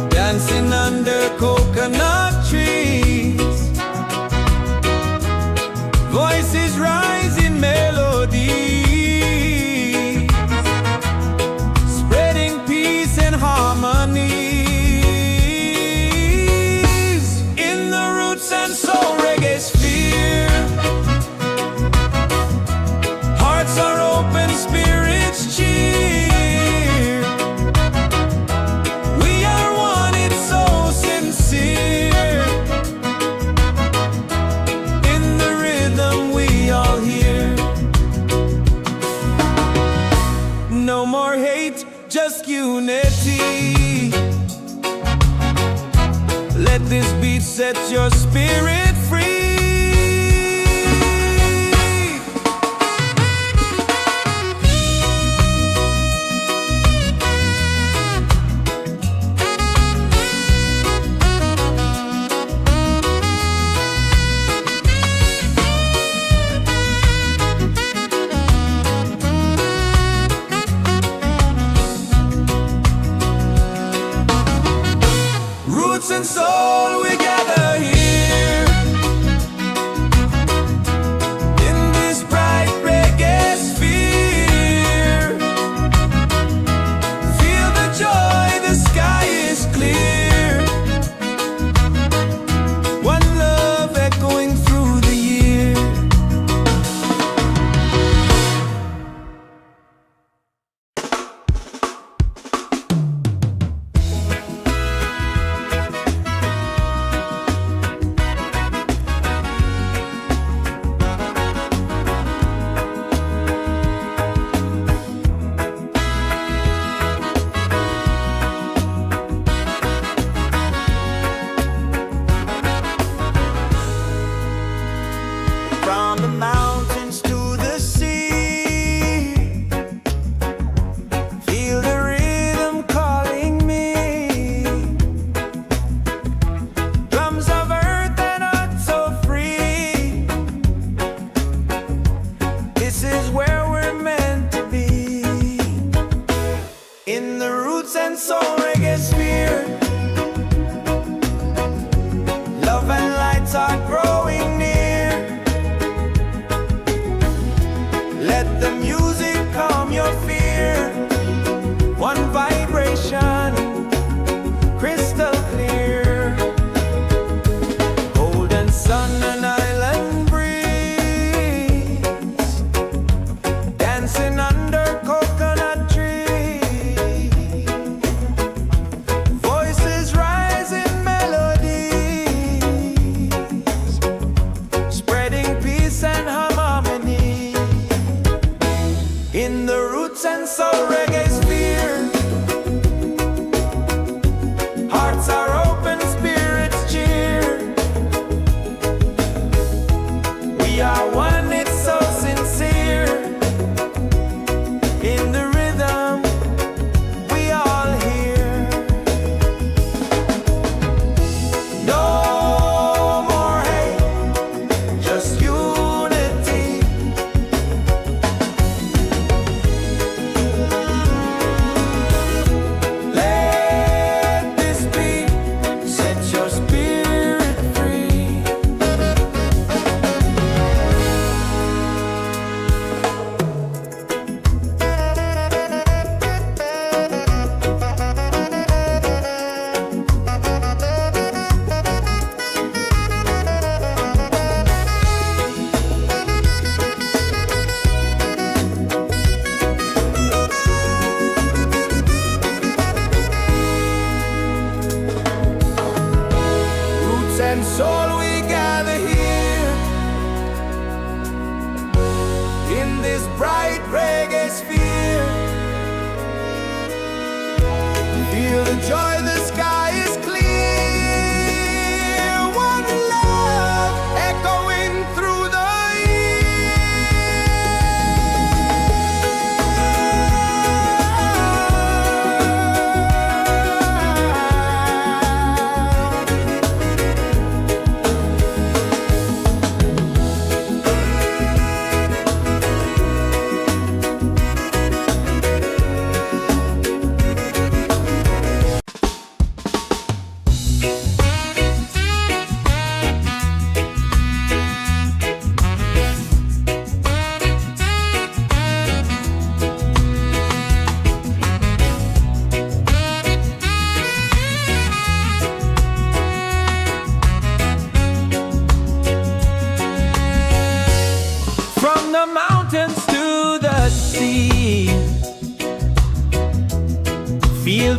dancing under coconut trees. Voices rise in melody, spreading peace and harmony. In the Roots and Soul Reggaesphere, hearts are open, spirits cheer. We are one, it's so sincere. In the rhythm we all hear. No more hate, just unity. Let this beat set your spirit free. Roots and soul, we gather here. In this bright reggae sphere, feel the joy, the sky is clear. One love echoing through the year. From the mountains to the sea, feel the rhythm calling me. Drums of earth and heart so free. This is where we're meant to be. In the Roots and Soul Reggaesphere, love and lights are growing near.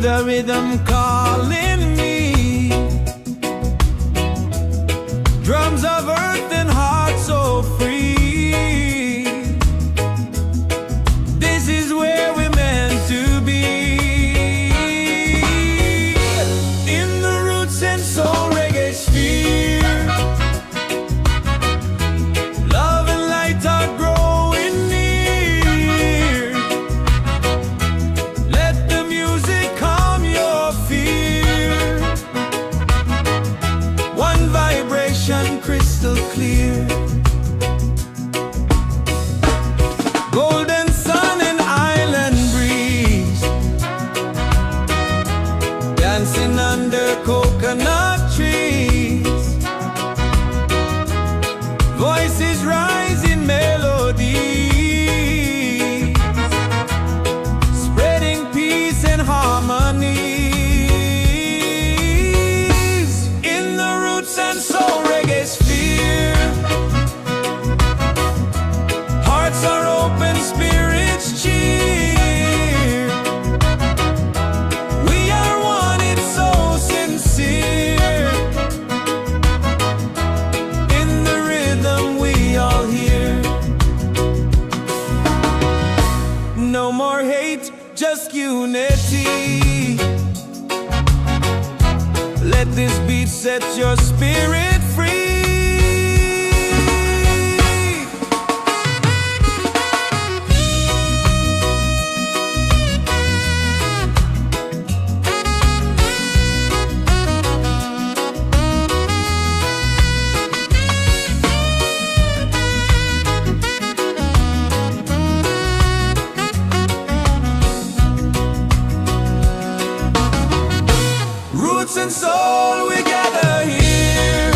the rhythm calling me. Drums of earth and heart so free. This is where we're meant to be. In the roots and soul reggae sphere, love and light are growing near. Let the music calm your fear. One vibration crystal clear. Golden sun and island breeze, dancing under coconut trees. Voices rising melodies, spreading peace and harmonies. In the roots and soul reggae sphere, hearts are open, spirits cheer. We are one, it's so sincere. In the rhythm we all hear. No more hate, just unity. Let this beat set your spirit free. Roots and soul, we gather here.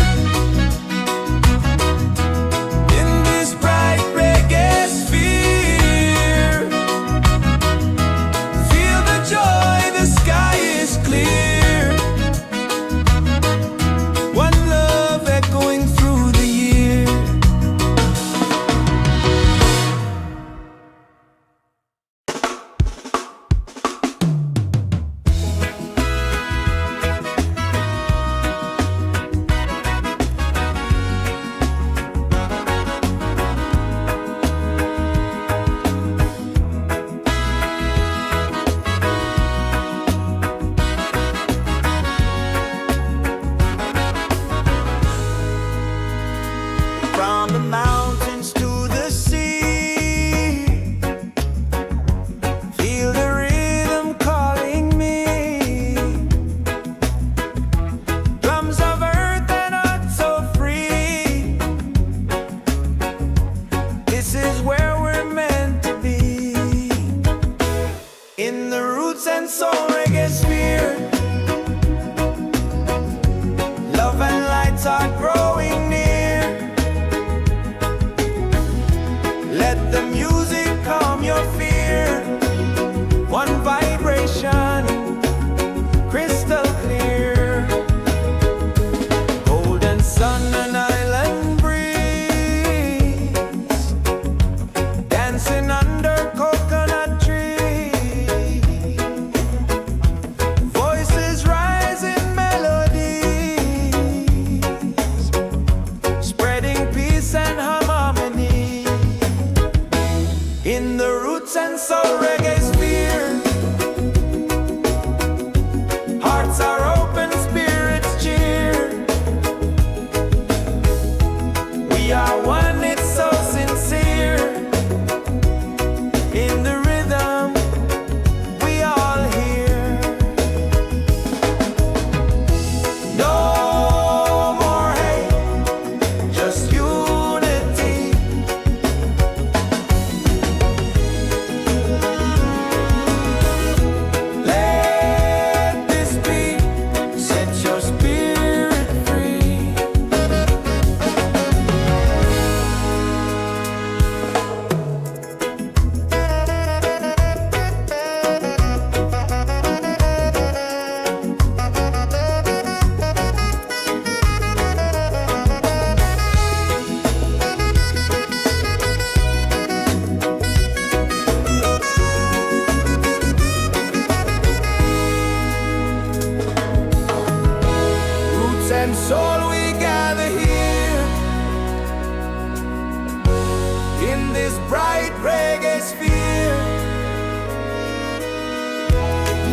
this bright reggae sphere.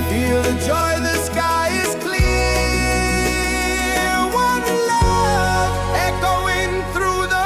Feel the joy, the sky is clear. One love echoing through the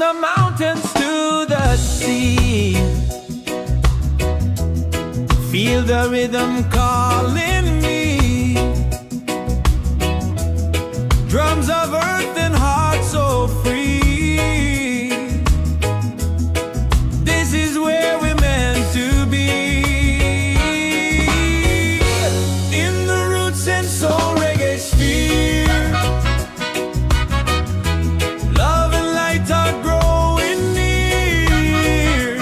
the mountains to the sea. Feel the rhythm calling me. Drums of earth and heart so free. This is where we're meant to be. In the Roots and Soul Reggaesphere. Love and light are growing near.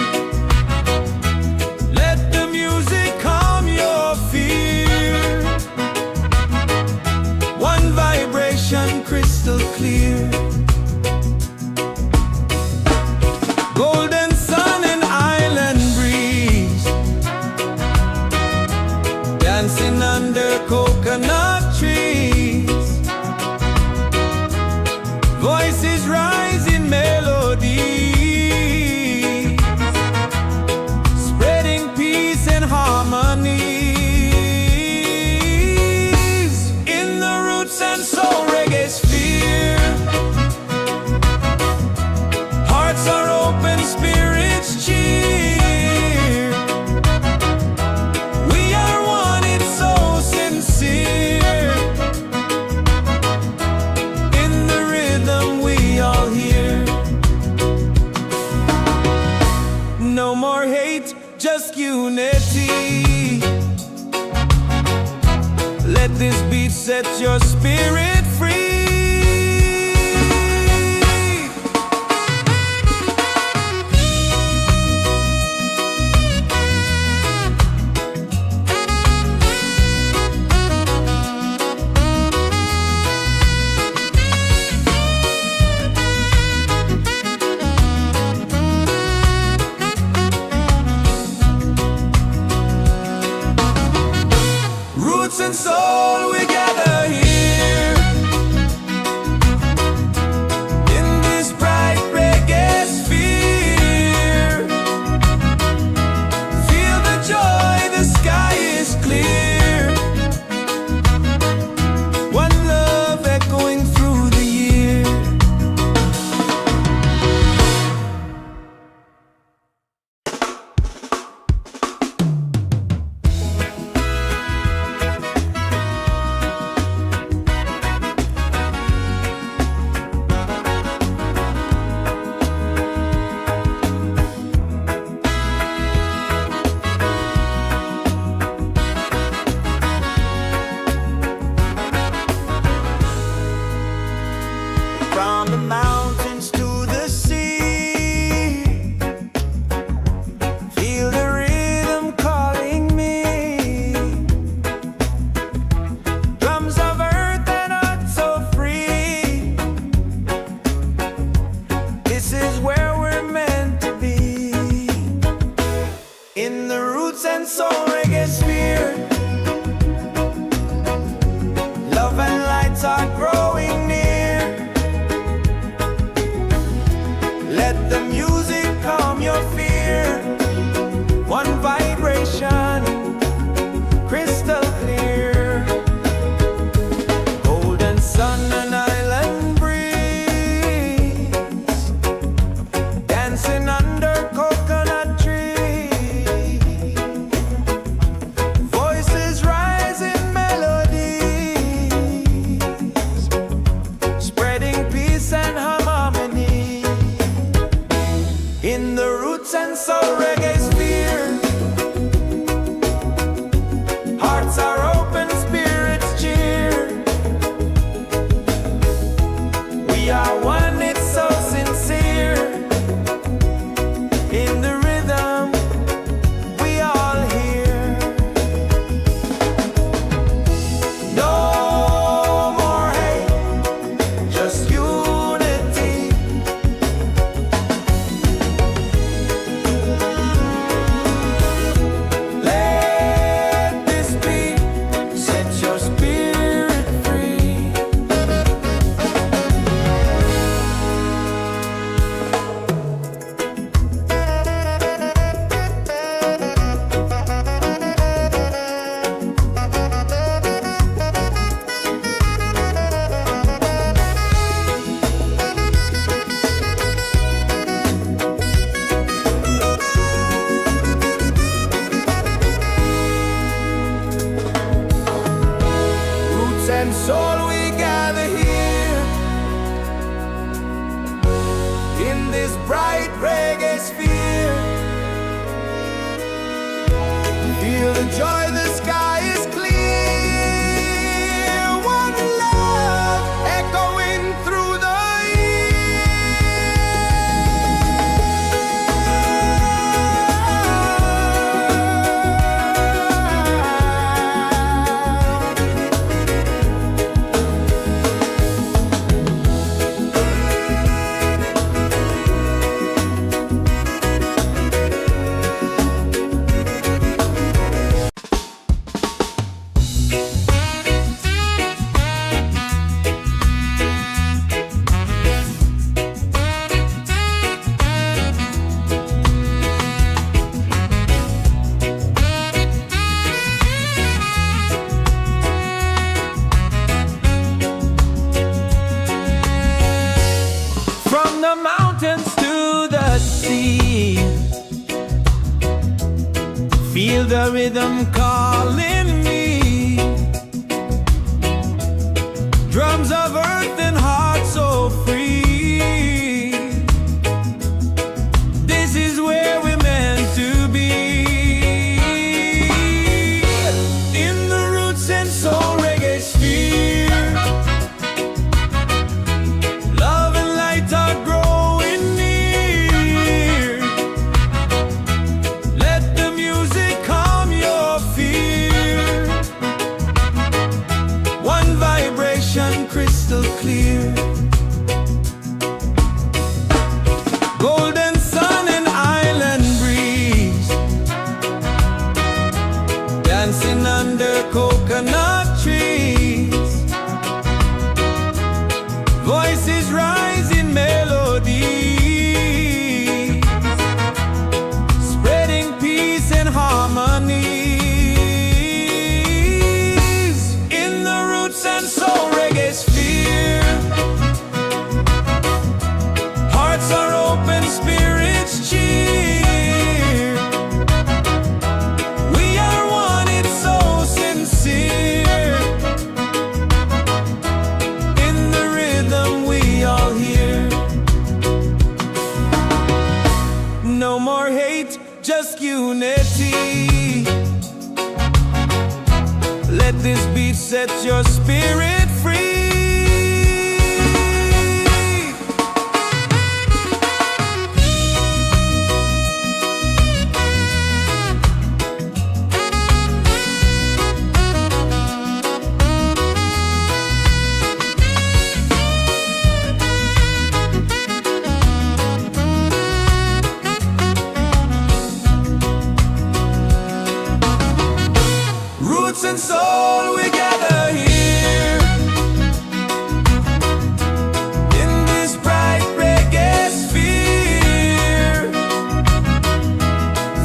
Let the music calm your fear. One vibration crystal clear. Golden sun and island breeze. Dancing under coconut trees. Voices rise in melody, spreading peace and harmony. In the Roots and Soul Reggaesphere. Hearts are open, spirits cheer. We are one, it's so sincere. In the rhythm we all hear. No more hate, just unity. Let this beat set your spirit free. Roots and soul, we gather here. In this bright reggae sphere. Feel the joy, the sky is clear. One love echoing through the year. From the mountains to the sea. Feel the rhythm calling me. Drums of earth and heart so free. This is where we're meant to be. In the Roots and Soul Reggaesphere. Love and lights are growing near. Let the music calm your fear. One vibration, crystal clear. Golden sun and island breeze. Dancing under coconut trees. Voices rise in melodies, spreading peace and harmony. in this bright reggae sphere. Feel the joy, the sky is clear. One love echoing through the the mountains to the sea. Feel the rhythm calling me. Drums of earth and heart so free. This is where we're meant to be. In the roots and soul reggae sphere. Crystal clear. Golden sun and island breeze, dancing under coconut trees. Voices rise in melody, spreading peace and harmony. In the roots and soul Reggaesphere, hearts are open, spirits cheer. We are one, it's so sincere. In the rhythm we all hear. No more hate, just unity. Let this beat set your spirit free. Roots and soul, we gather here. In this bright reggae sphere.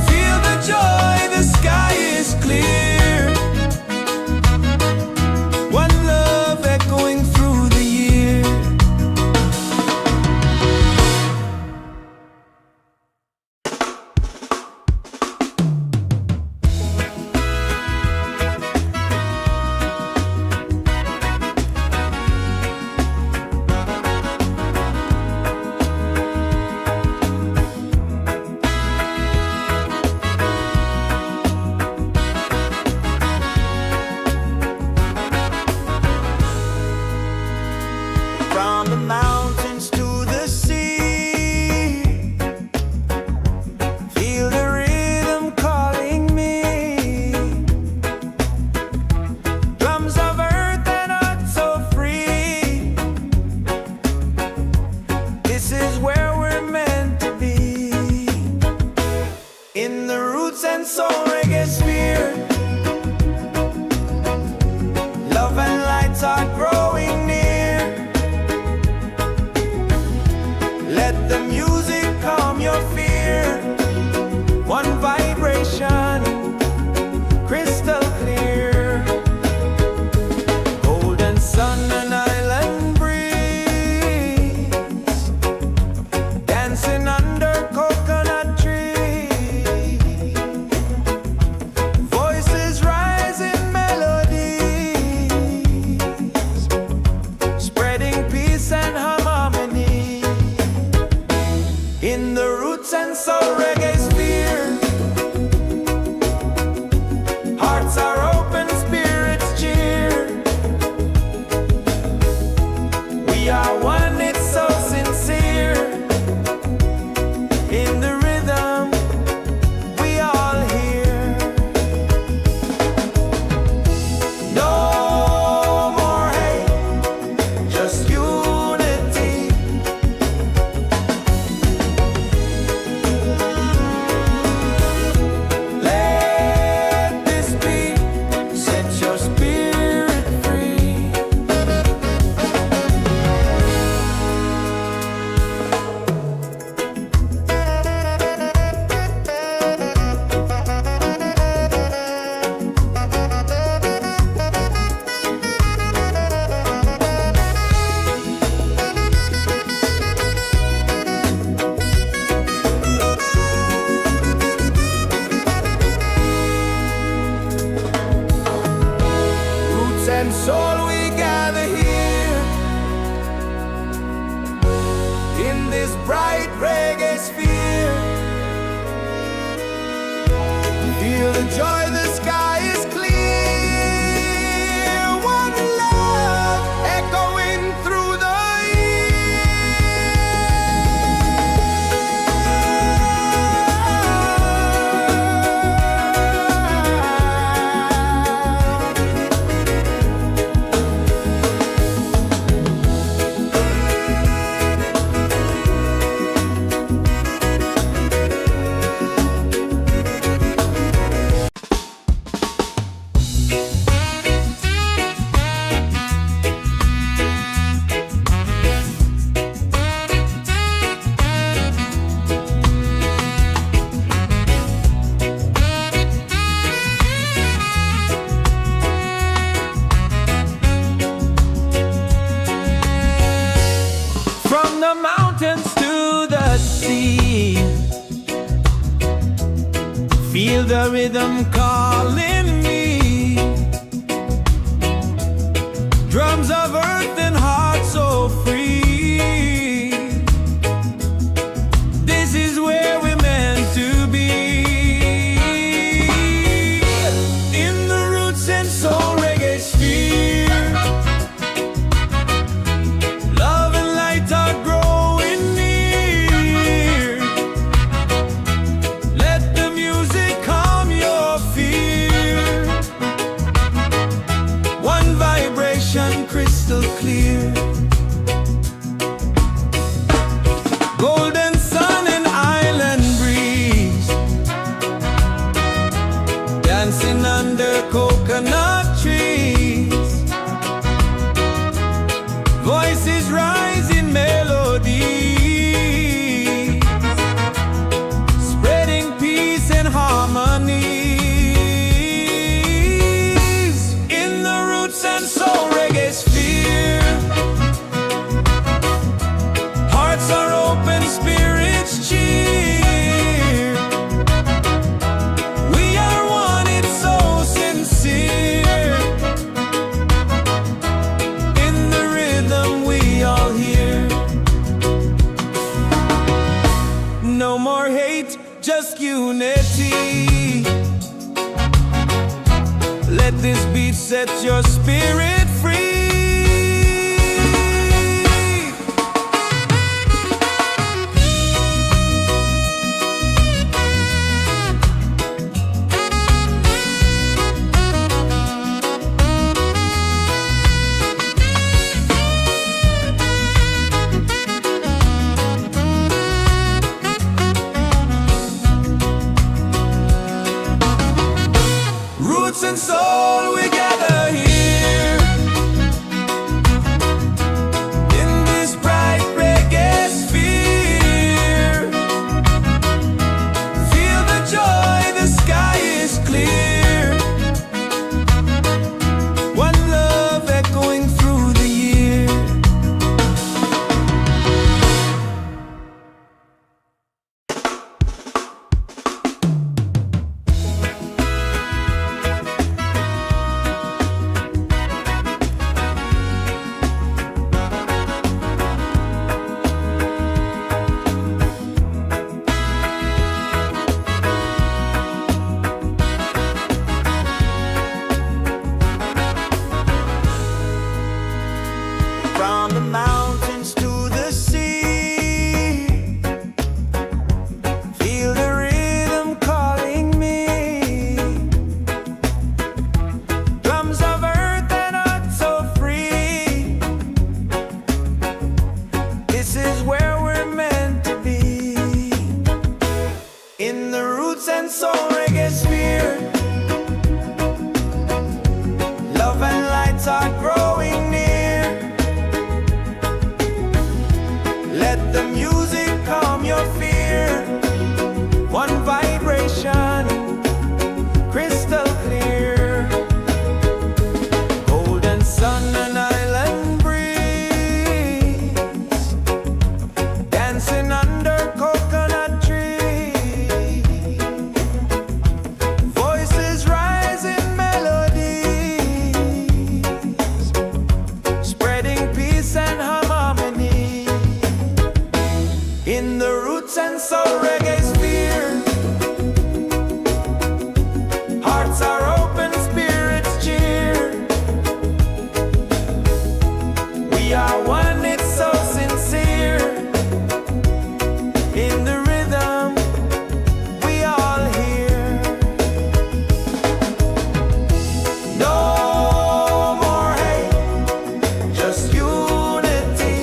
Feel the joy, the sky is clear. One love echoing through the year. From the mountains to the sea, feel the rhythm calling me. Drums of earth and heart so free. This is where we're meant to be. In the roots and soul reggae sphere, love and lights are growing near. Let the music calm your fear. One vibration, crystal clear. Golden sun and island breeze, dancing under coconut trees. Voices rise in melodies, spreading peace and harmony. in the Roots and Soul Reggaesphere. Hearts are open, spirits cheer. We are one, it's so sincere. In the rhythm, we all hear. No more hate, just unity. Let this be, set your spirit free. Roots and soul, we gather here in this bright reggae sphere. Feel the joy, the sky is clear. One love echoing through the from the mountains to the sea. Feel the rhythm calling me. Drums of earth and heart so free. This is where we're meant to be. In the Roots and Soul Reggaesphere. Love and light are growing near. Let the music calm your fear. One vibration crystal clear. Golden sun and island breeze. Dancing under coconut trees. Voices rise in melody, spreading peace and harmony. In the Roots and Soul Reggaesphere. Hearts are open, spirits cheer. We are one, it's so sincere. In the rhythm we all hear. No more hate, just unity. Let this beat set your spirit free. Roots and soul, we gather here soul reggaesphere. Love and light are growing near. Let the music calm your fear. One vibration, crystal clear. Golden sun and island breeze, dancing under coconut trees. Voices rise in melodies, spreading peace and harmony. In the roots and soul reggaesphere, hearts are open, spirits cheer. We are one, it's so sincere. In the rhythm, we all hear. No more hate, just unity.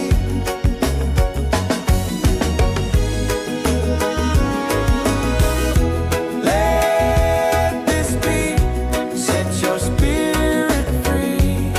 Let this be, set your spirit free.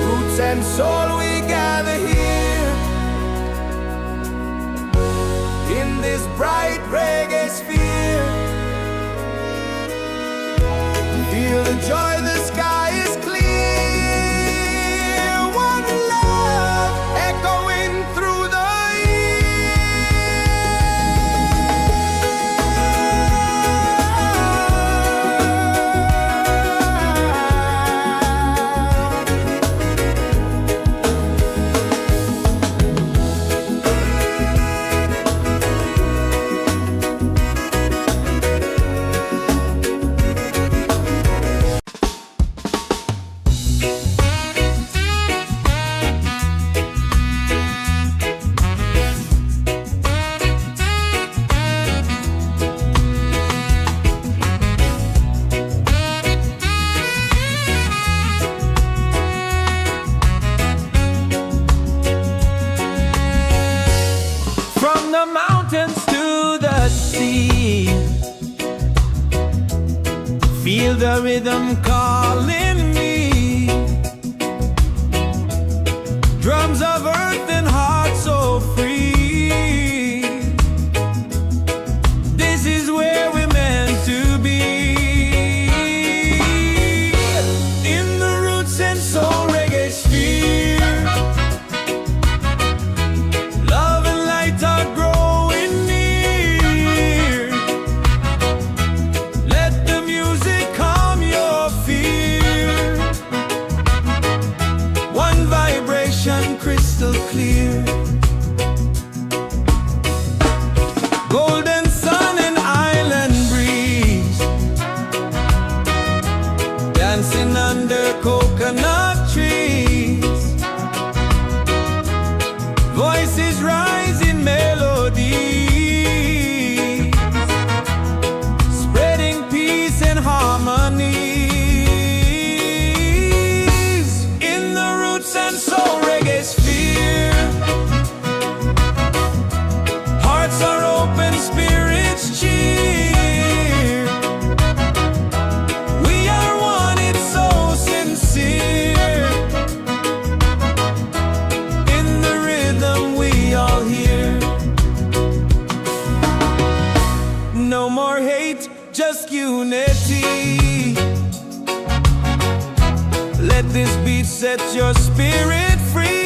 Roots and soul, we gather here in this bright reggae sphere. Feel the joy, the sky is clear. One love echoing through the from the mountains to the sea. Feel the rhythm calling me. Drums of earth and heart so free. This is where we're meant to be. In the roots and soul reggaesphere, love and light are growing near. Let the music calm your fear. One vibration, crystal clear. Golden sun and island breeze, dancing under coconut trees. Voices rise in melodies, spreading peace and harmonies. In the roots and soul reggaesphere, hearts are open, spirits cheer. We are one, it's so sincere. In the rhythm, we all hear. No more hate, just unity. Let this beat set your spirit free.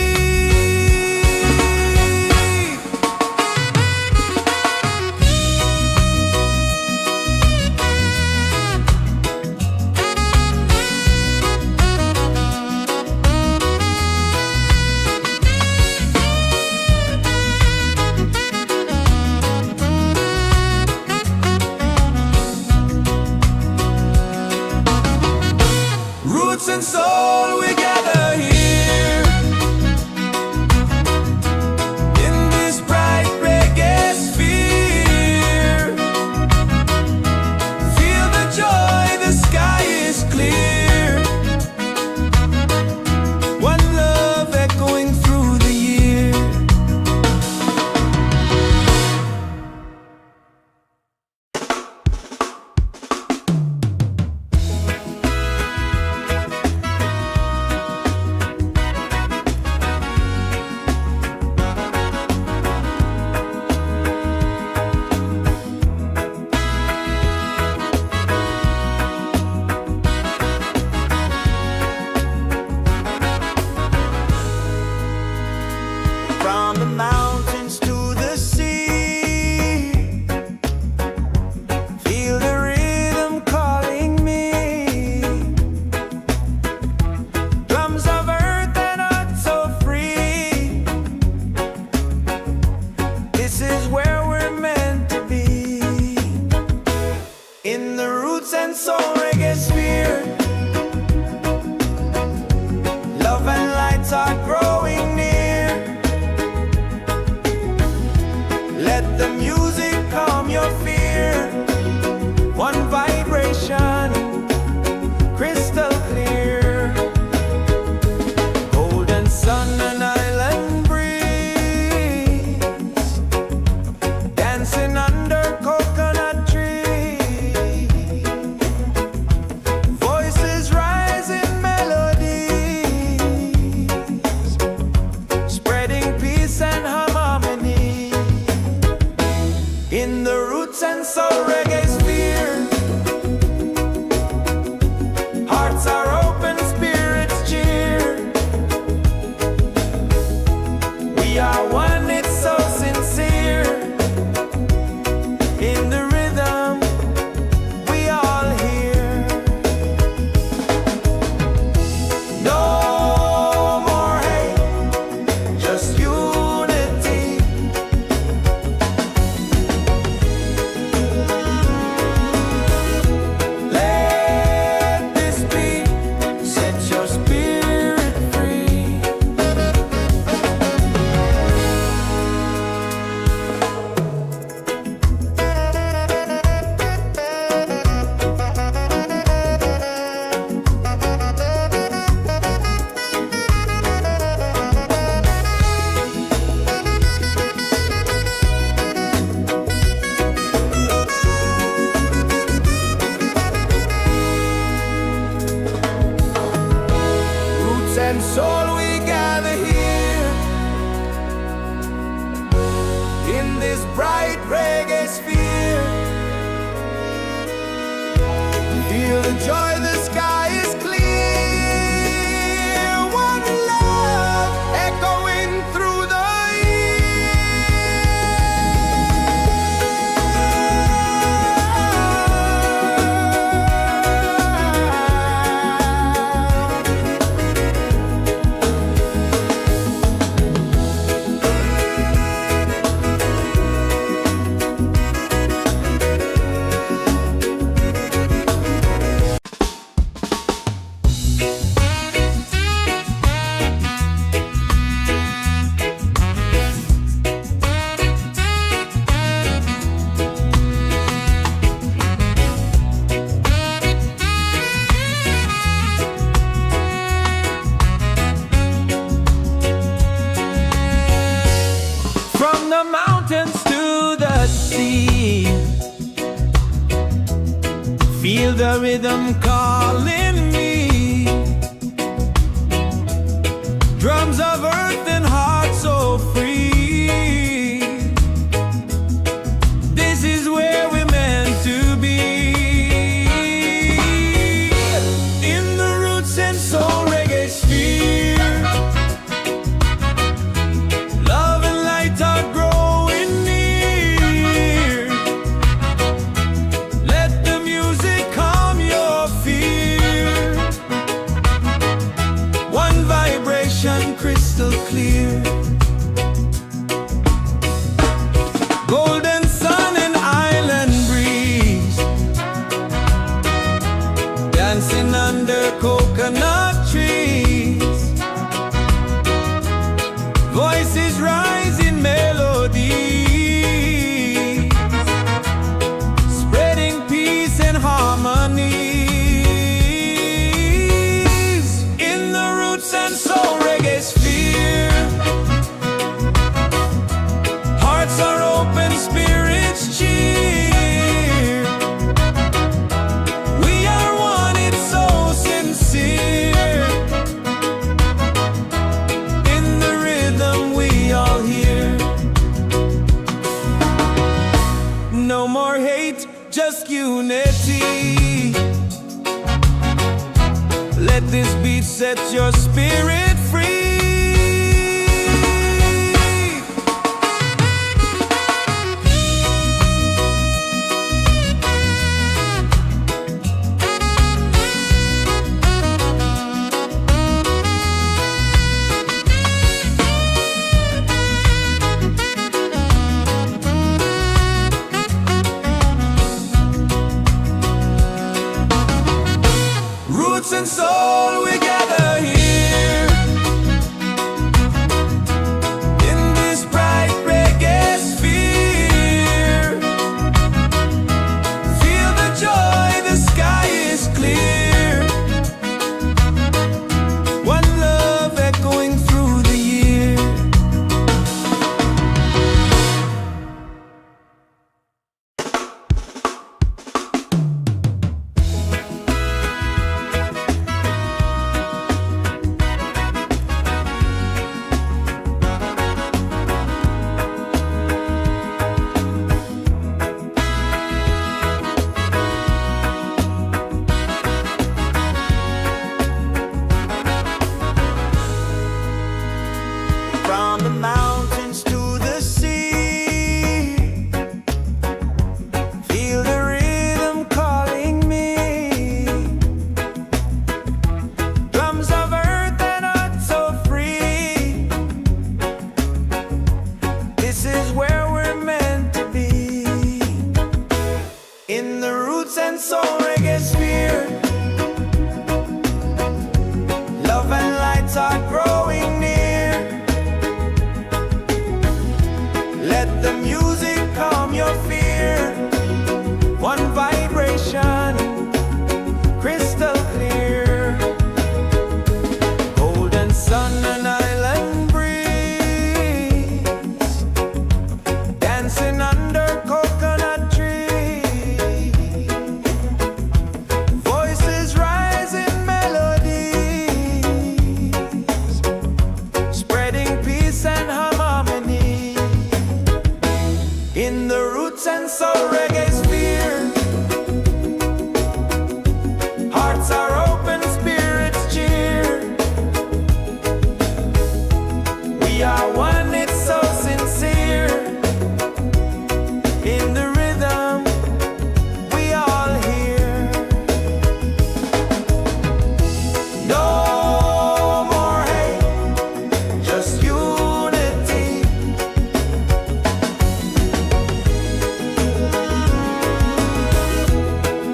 and soul Reggaesphere. Love and lights are growing near. Let the music calm your fear. One vibration, crystal clear. Golden sun and island breeze, dancing under coconut trees. Voices rise in melodies, spreading peace and harmony. In the Roots and Soul Reggaesphere, hearts are open, spirits cheer. We are one, it's so sincere. In the rhythm, we all hear. No more hate, just unity. Let this beat set your spirit free. Roots and soul, we gather here in this bright reggae sphere. Feel the joy, the sky is clear. One love echoing through the from the mountains to the sea. Feel the rhythm calling me. Drums of earth and heart so free. This is where we're meant to be. In the Roots and Soul Reggaesphere, love and light are growing near. Let the music calm your fear. One vibration, crystal clear. Golden sun and island breeze, dancing under coconut trees. Voices rise in melodies, spreading peace and harmonies. In the Roots and Soul Reggaesphere, hearts are open, spirits cheer. We are one, it's so sincere. In the rhythm, we all hear. No more hate, just unity. Let this beat set your spirit free. roots and soul, we gather here in this bright reggae sphere. Feel the joy, the sky is clear. One love echoing through the year. From the mountains to the sea, feel the rhythm calling me. Drums of earth and heart so free. This is where we're meant to be. In the Roots and Soul Reggaesphere, love and lights are growing near. Let the music calm your fear. One vibration, crystal clear. Golden sun and island breeze, dancing under coconut trees. Voices rise in melodies, spreading peace and harmony. In the Roots and Soul Reggaesphere, hearts are open, spirits cheer. We are one, it's so sincere. In the rhythm, we all hear. No more hate, just unity.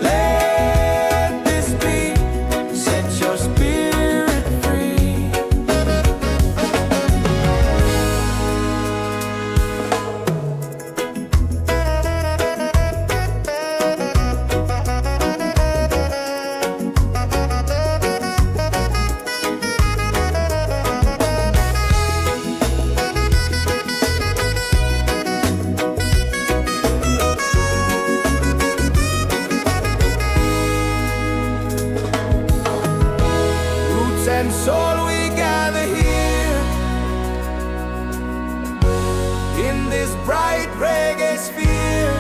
Let this be, set your spirit free. Roots and soul, we gather here in this bright reggae sphere.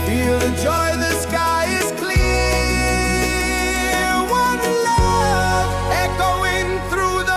Feel the joy, the sky is clear. One love echoing through the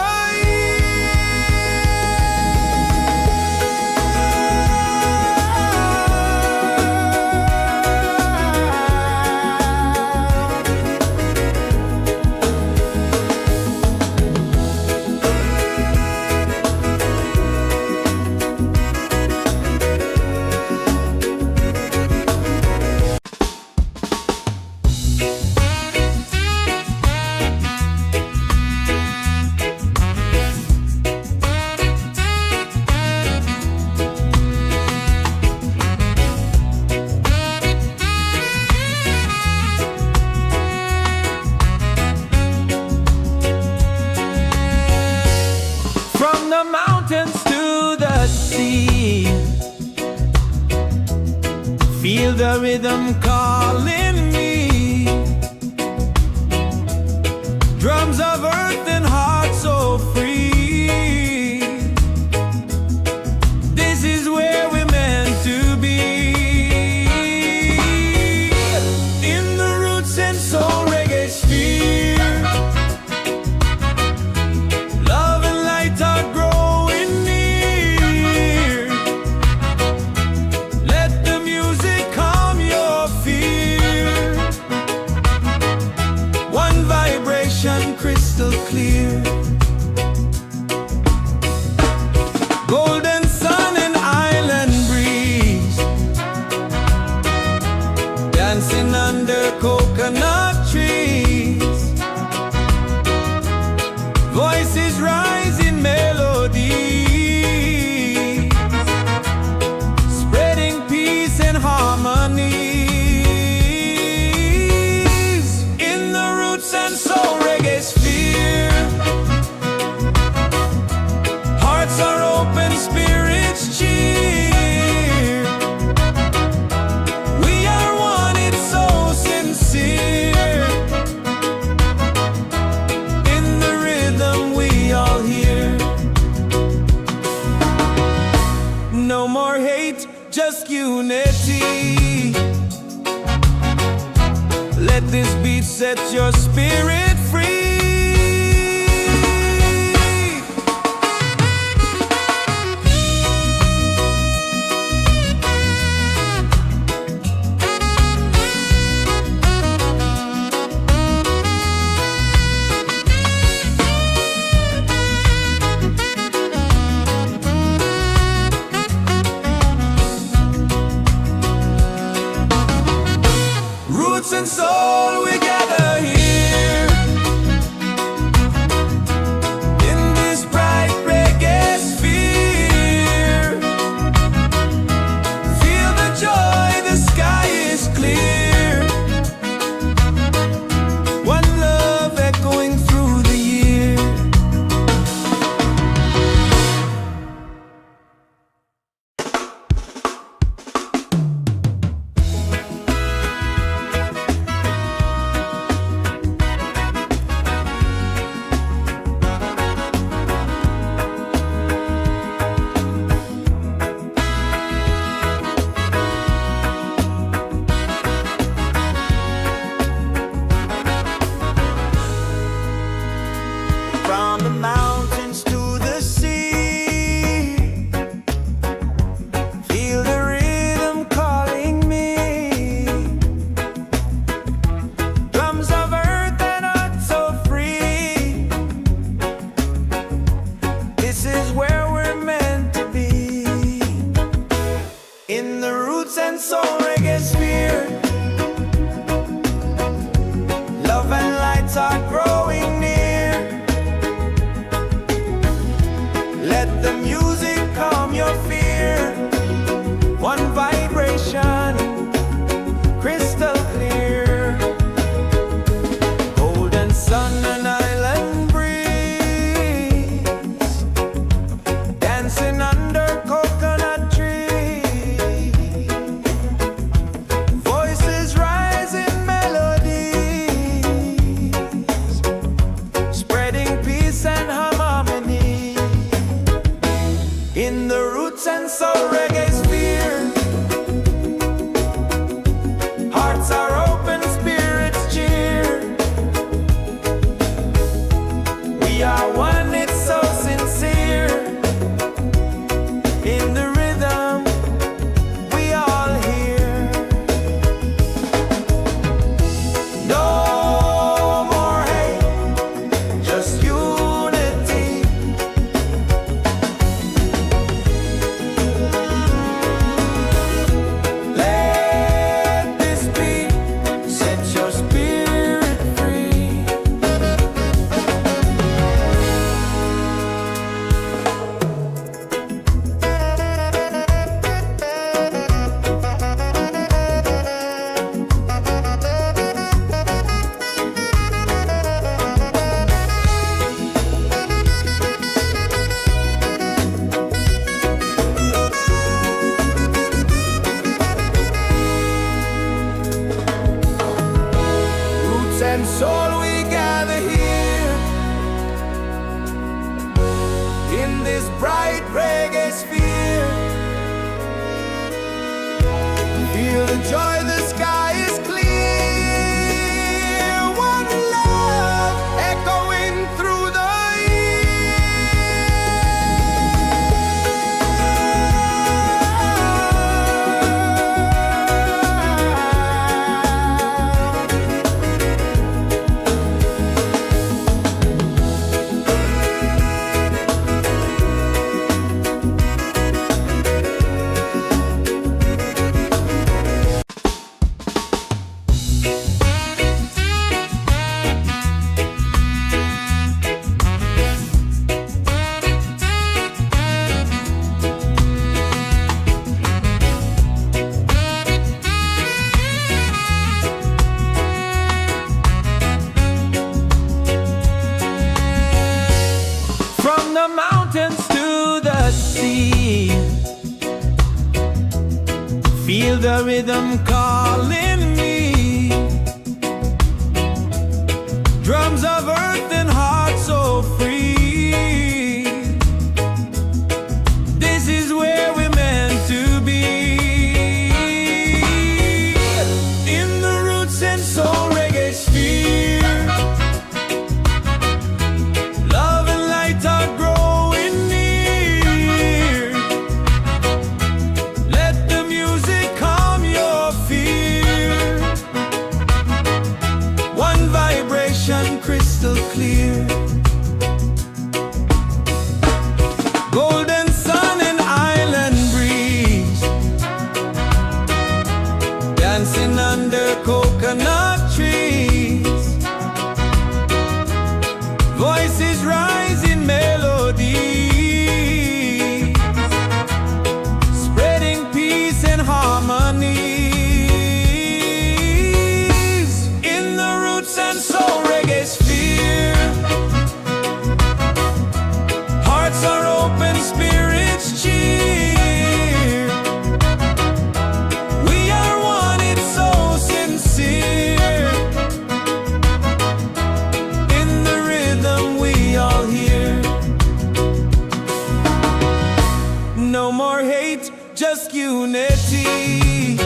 from the mountains to the sea. Feel the rhythm calling me. Drums of earth and heart so free. This is where we're meant to be. In the Roots and Soul Reggaesphere, love and light are growing near. Let the music calm your fear. One vibration, crystal clear. dancing under coconut trees. Voices rise in melody, spreading peace and harmony. In the Roots and Soul Reggaesphere, hearts are open, spirits cheer. We are one, it's so sincere. In the rhythm we all hear. No more hate, just unity. Let this beat set your spirit free. Roots and soul, we gather here in this bright reggae sphere. Feel the joy, the sky is clear. One love echoing through the year. From the mountains to the sea, feel the rhythm calling me. Drums of earth and heart so free. This is where we're meant to be. In the Roots and Soul Reggaesphere, love and lights are growing near. Let the music calm your fear. One vibration, crystal clear. Golden sun and island breeze, dancing under coconut trees. Voices rise in melodies, spreading peace and harmony. In the Roots and Soul Reggaesphere, hearts are open, spirits cheer. We are one, it's so sincere. In the rhythm we all hear. No more hate, just unity. Let this beat set your spirit free. Roots and soul, we gather here in this bright reggae sphere. Feel the joy, the sky is clear. One love echoing through the year. the rhythm calling me. Drums of earth and heart so free. This is where we're meant to be. In the roots and soul reggae sphere, love and light are growing near. Let the music calm your fear. One vibration crystal clear. Golden sun and island breeze, dancing under coconut trees. Voices rise in melody, spreading peace and harmony. In the roots and soul reggae sphere, hearts are open, spirits cheer. We are one, it's so sincere. In the rhythm we all hear. No more hate, just unity.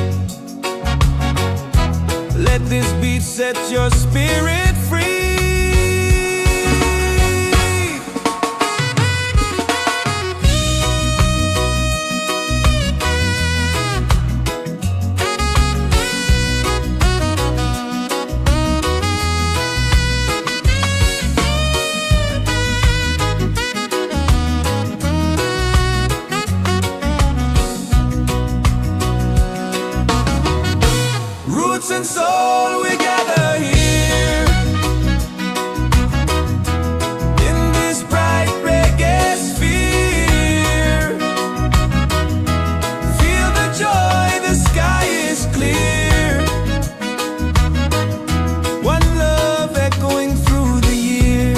Let this beat set your spirit free. Roots and soul, we gather here in this bright reggae sphere. Feel the joy, the sky is clear. One love echoing through the year.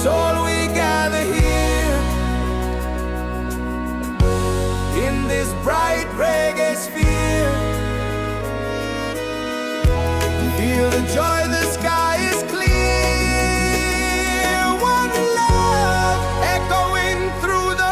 soul we gather here in this bright reggae sphere. Feel the joy, the sky is clear. One love echoing through the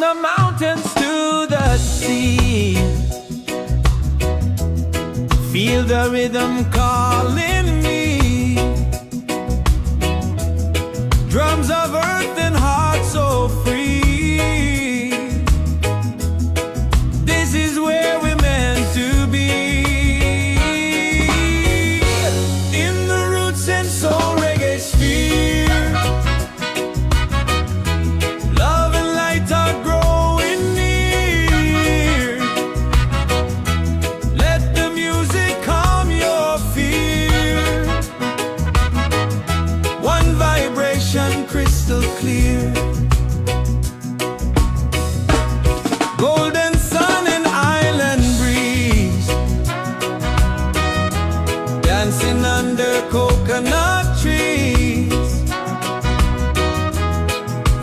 the mountains to the sea. Feel the rhythm calling me. Drums of earth and heart so free. This is where we're meant to be. In the Roots and Soul Reggaesphere. Love and light are growing near. Let the music calm your fear. One vibration crystal clear. Golden sun and island breeze. Dancing under coconut trees.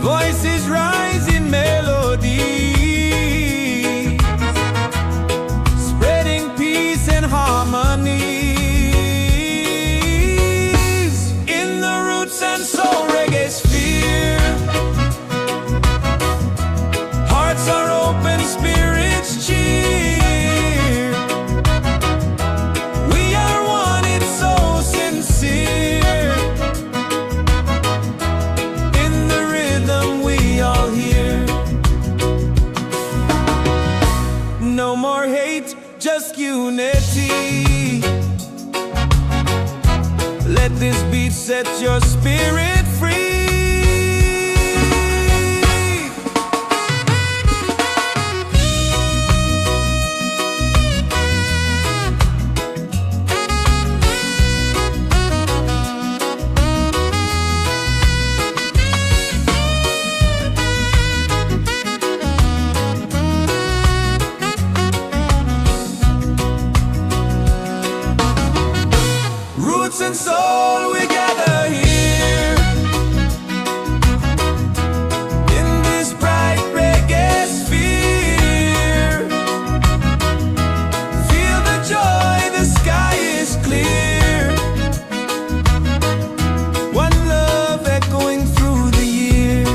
Voices rise in melody, spreading peace and harmony. In the Roots and Soul Reggaesphere. Hearts are open, spirits cheer. We are one, it's so sincere. In the rhythm we all hear. No more hate, just unity. Let this beat set your spirit free. Roots and soul, we gather here in this bright reggae sphere. Feel the joy, the sky is clear. One love echoing through the year.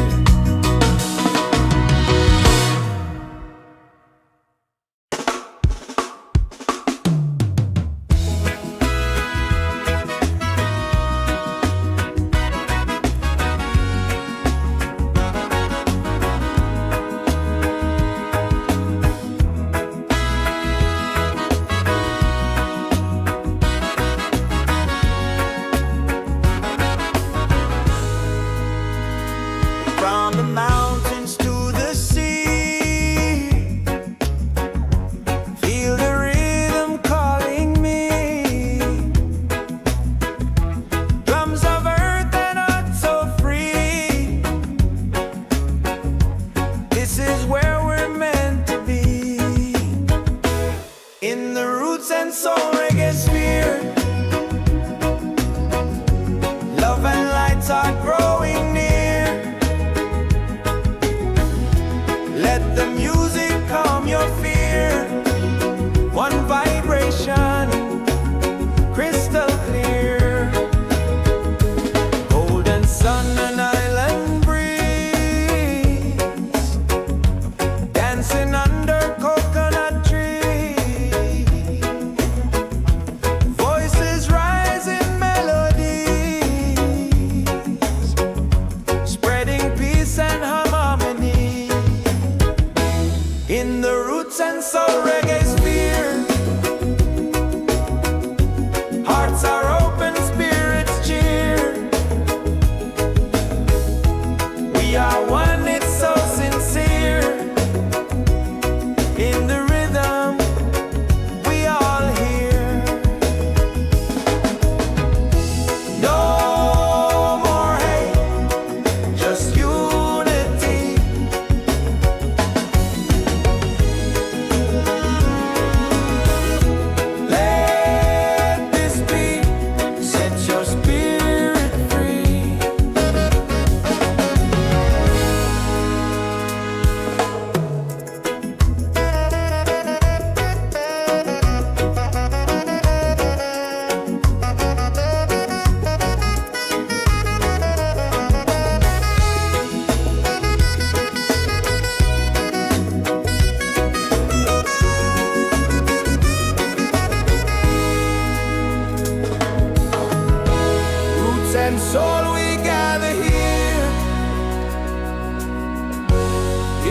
and soul we gather here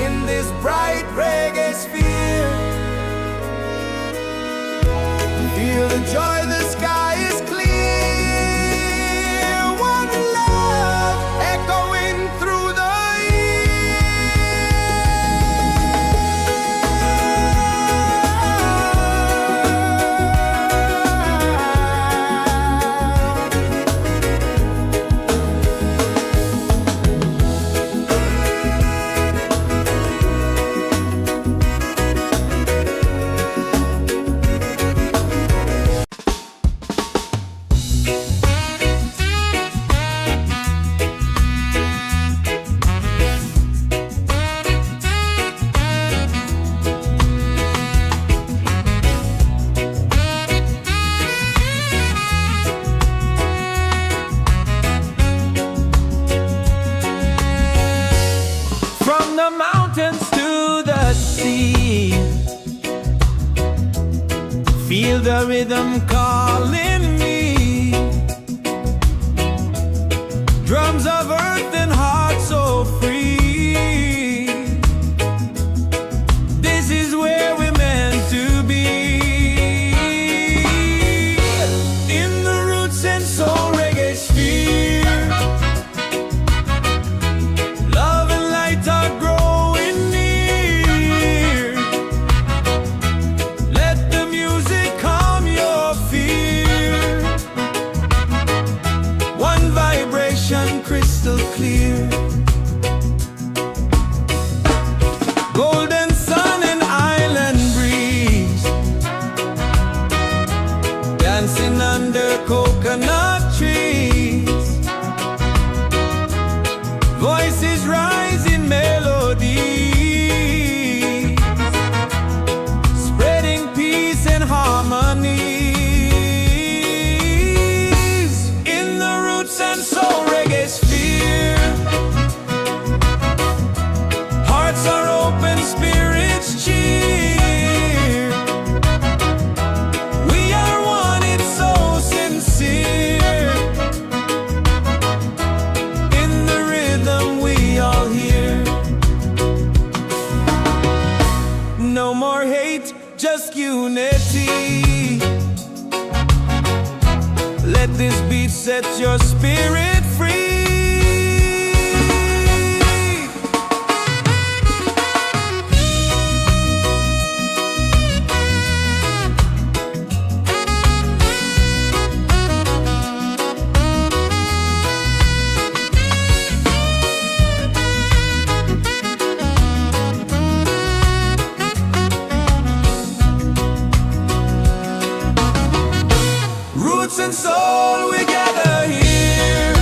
in this bright reggae sphere. Feel the joy, the sky is clear. One love echoing through the the mountains to the sea. Feel the rhythm calling me. Drums of earth and heart so free. This is where we're meant to be. In the Roots and Soul Reggaesphere. Crystal clear, golden sun and island breeze, dancing under coconut trees. Voices rise in melody, spreading peace and harmony. In the Roots and Soul Reggaesphere, hearts are open, spirits cheer. We are one, it's so sincere. In the rhythm we all hear. No more hate, just unity. Let this beat set your spirit free. Roots and soul, we gather here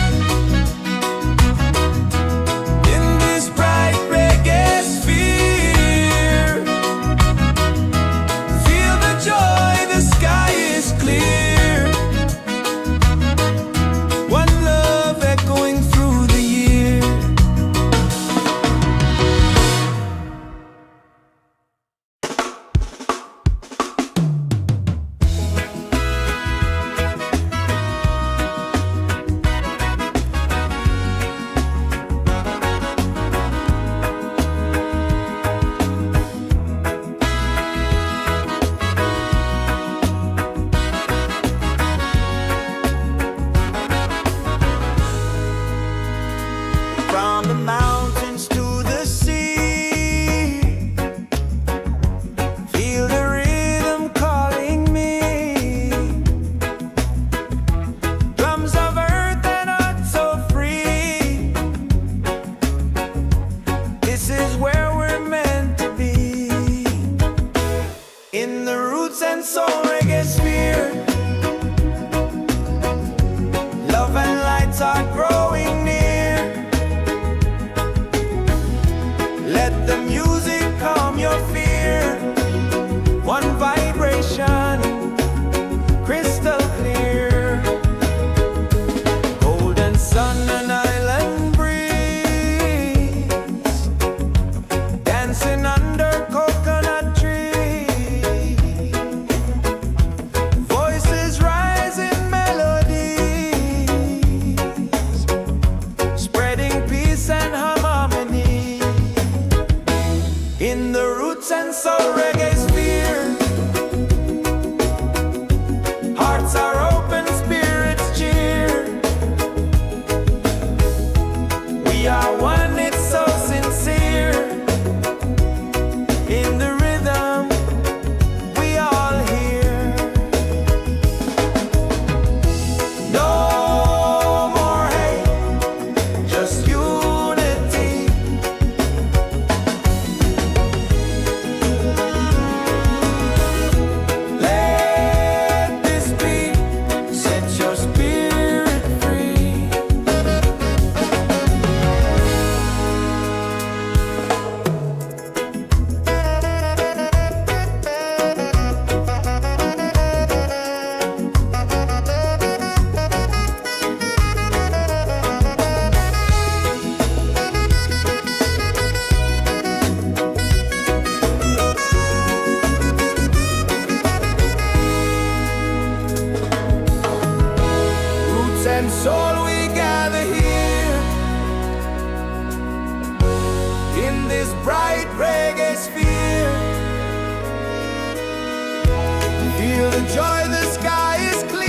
and soul we gather here in this bright reggae sphere. Feel the joy, the sky is clear.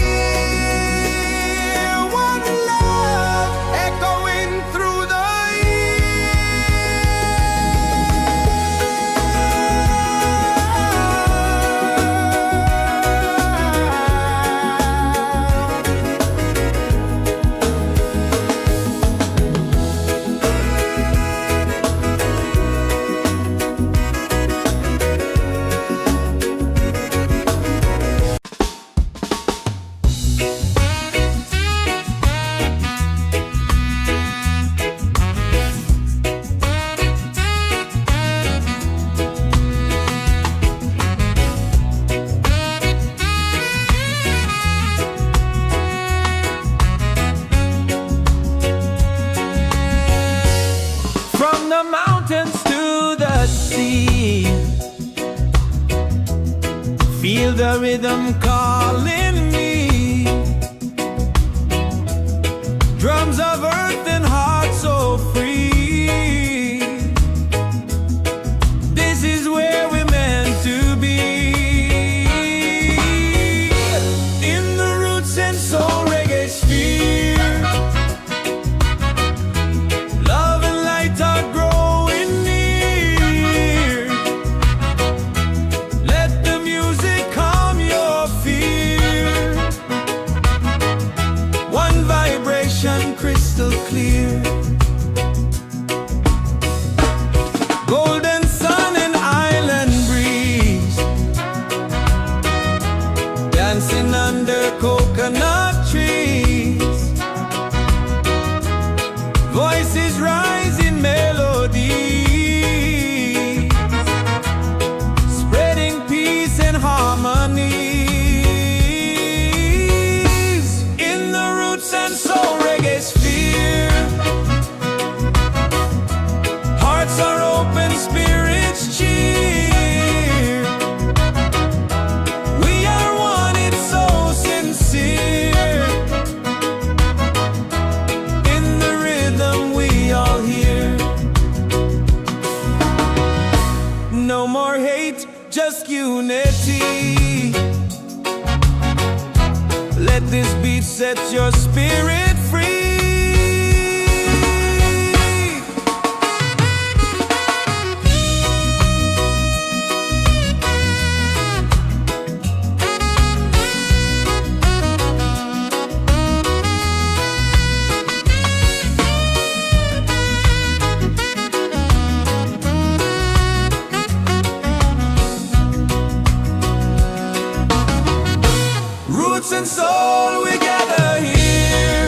One love echoing through the mountains to the sea. Feel the rhythm calling me. Drums of earth and heart so free. This is where we're meant to be. In the Roots and Soul Reggaesphere, love and light are growing near. Let the music calm your fear. One vibration crystal clear. Golden sun and island breeze, dancing under coconut trees. Voices rise in melody, spreading peace and harmony. In the Roots and Soul Reggaesphere, hearts are open, spirits cheer. We are one, it's so sincere. In the rhythm we all hear. No more hate, just unity. Let this beat set your spirit free. Roots and soul, we gather here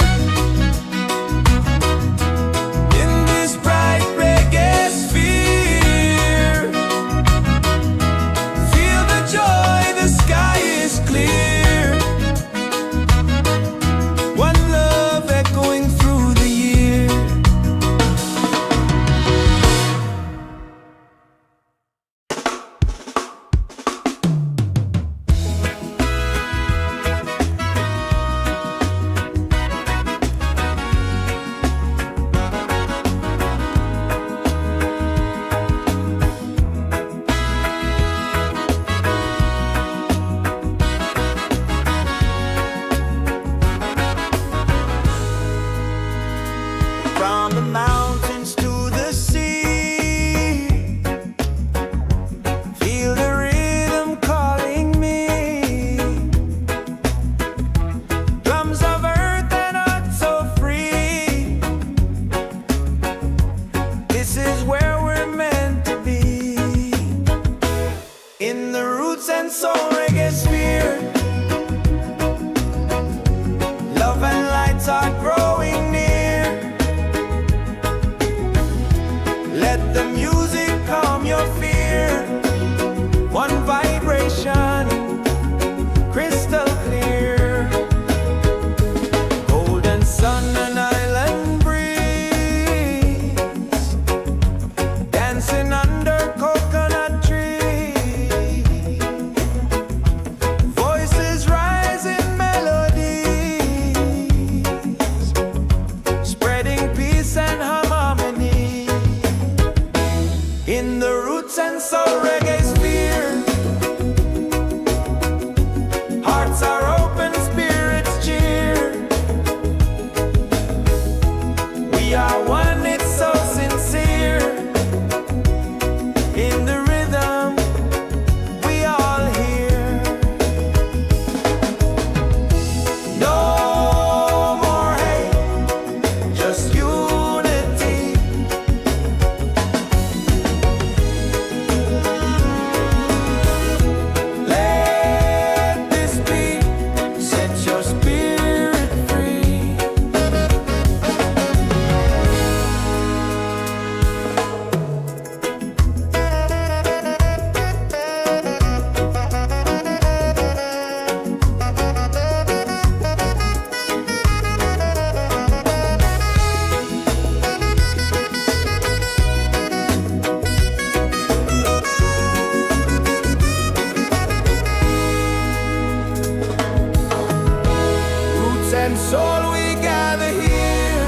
roots and soul we gather here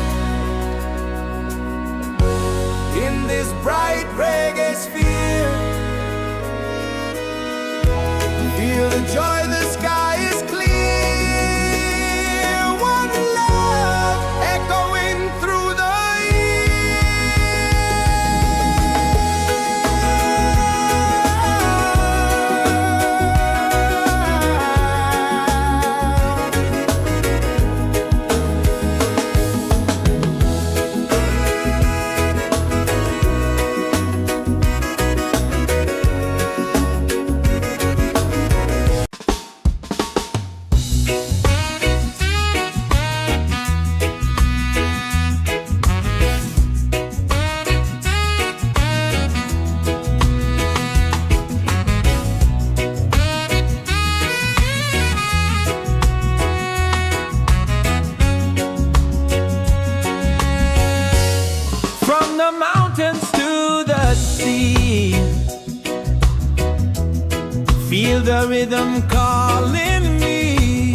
in this bright reggae sphere. Feel the joy, the sky is clear. One love echoing through the feel the rhythm calling me.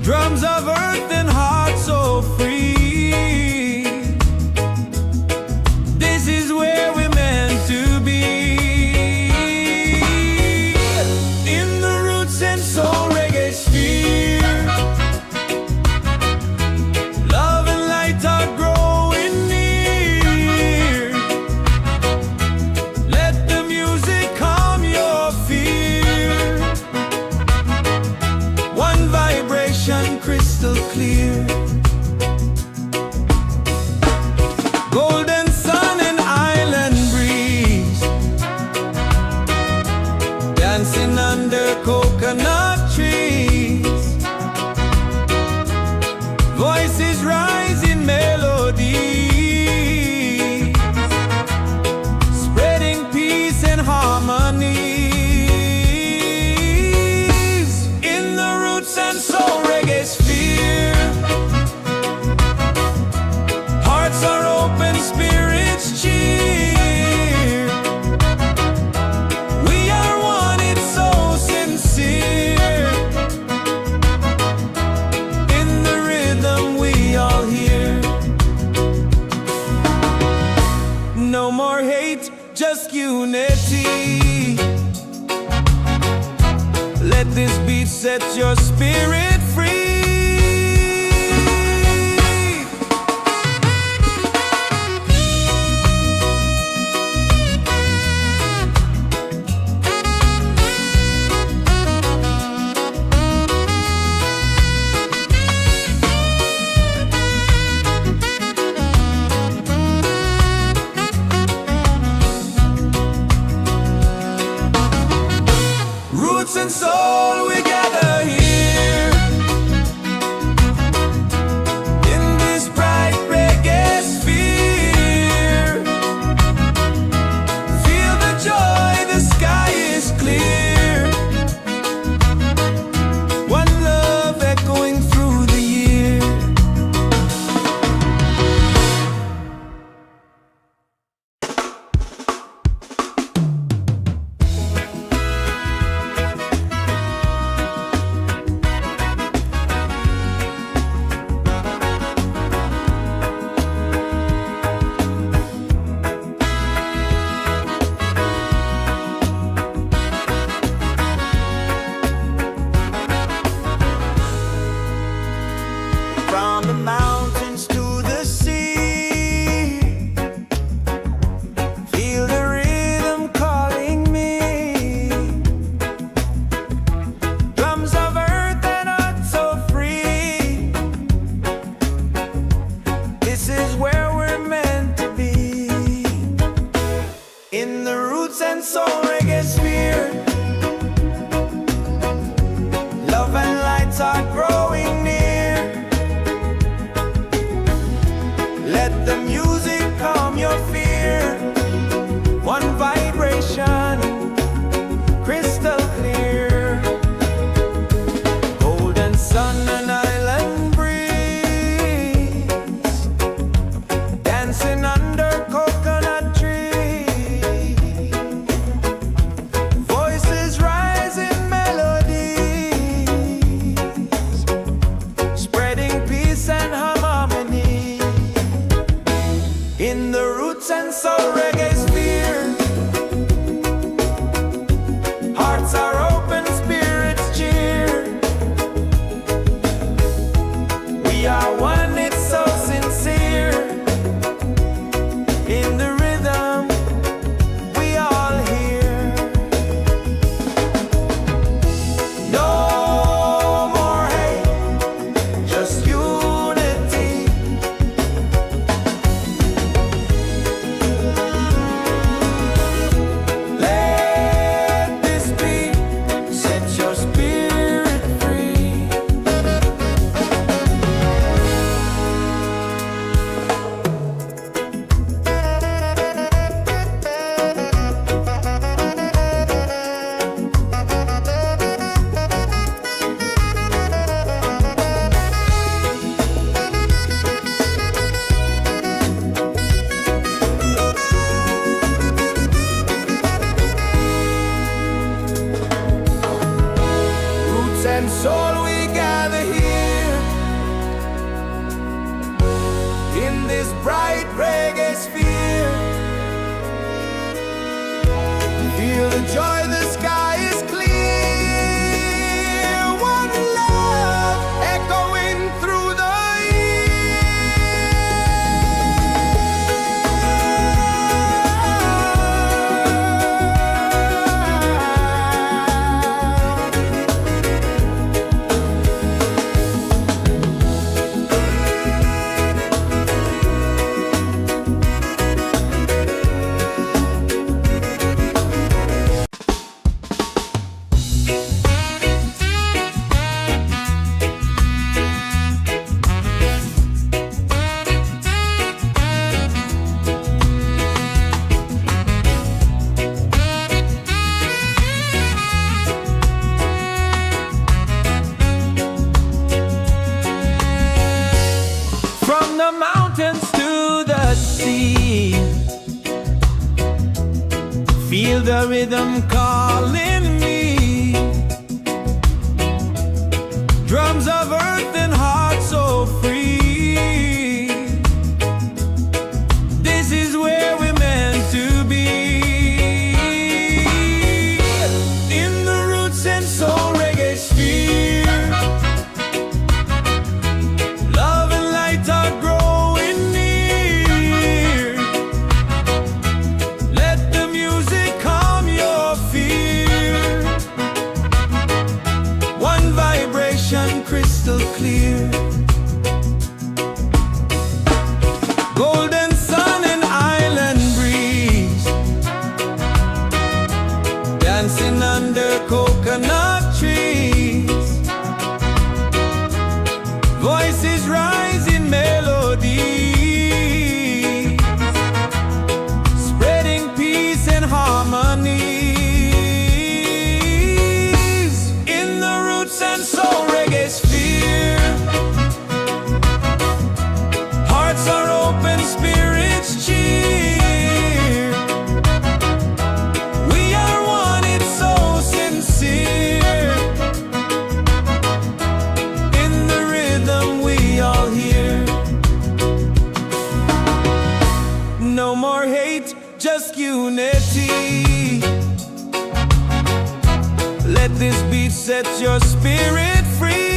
Drums of earth and heart so free. This is where we're meant to be. In the Roots and Soul Reggaesphere, love and light are growing near. Let the music calm your fear. One vibration crystal clear. Golden sun and island breeze, dancing under coconut trees. Voices rise in melody, spreading peace and harmonies. In the Roots and Soul Reggaesphere, hearts are open, spirits cheer. We are one, it's so sincere. In the rhythm we all hear. No more hate, just unity. Let this beat set your spirit free. Roots and soul, we gather here. Feel the rhythm calling me. Drums of earth and heart so free. This is where we're meant to be. In the roots and soul reggae sphere, love and light are growing near. Let the music calm your fear. One vibration crystal clear. Golden sun and island breeze, dancing under coconut trees. Voices rise in melody, spreading peace and harmony. In the roots and soul reggae sphere, hearts are open, spirits cheer. We are one, it's so sincere. In the rhythm we all hear. No more hate, just unity. Let this beat set your spirit free.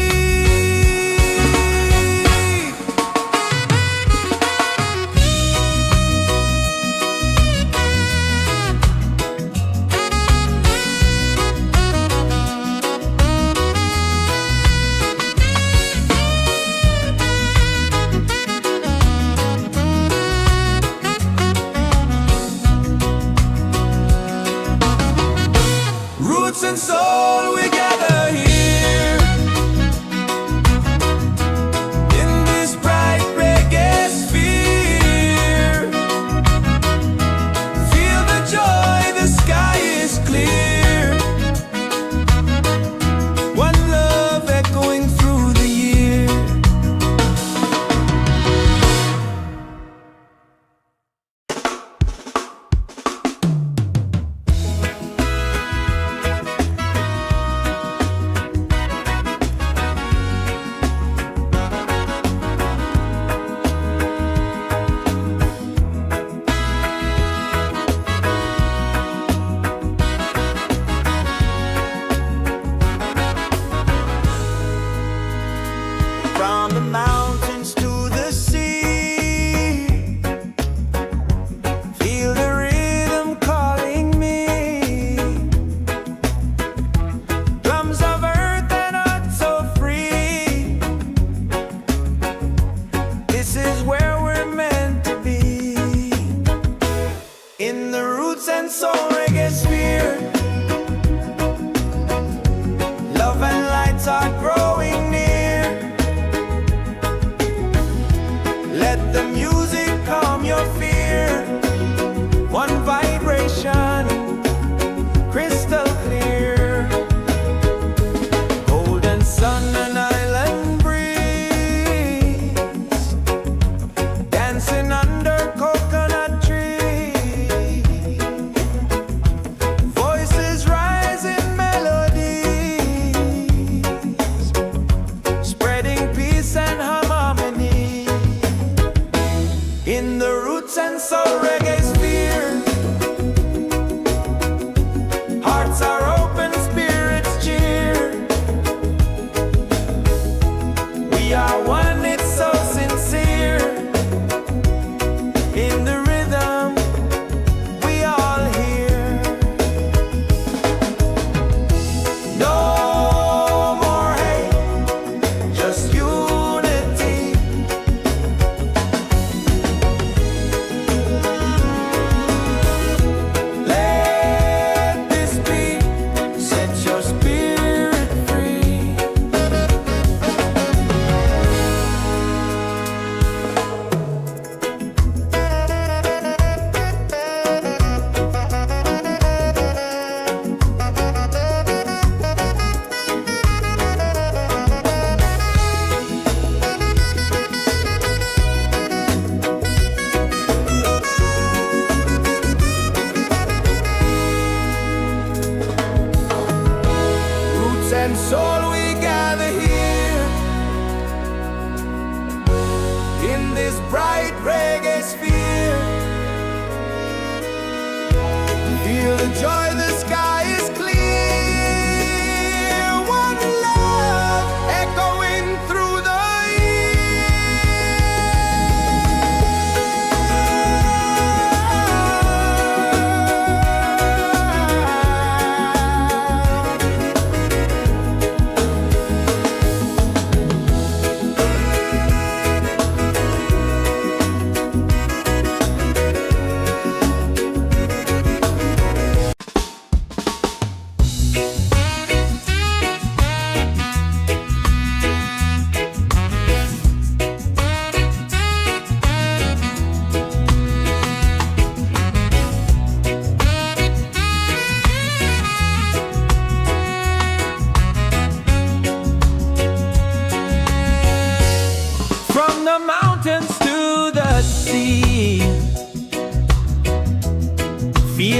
Roots and soul, we gather here in this bright reggae sphere. Feel the joy, the sky is clear. One love echoing through the year. From the mountains to the sea, feel the rhythm calling me. Drums of earth and heart so free. This is where we're meant to be. In the roots and soul reggae sphere, love and lights are growing near.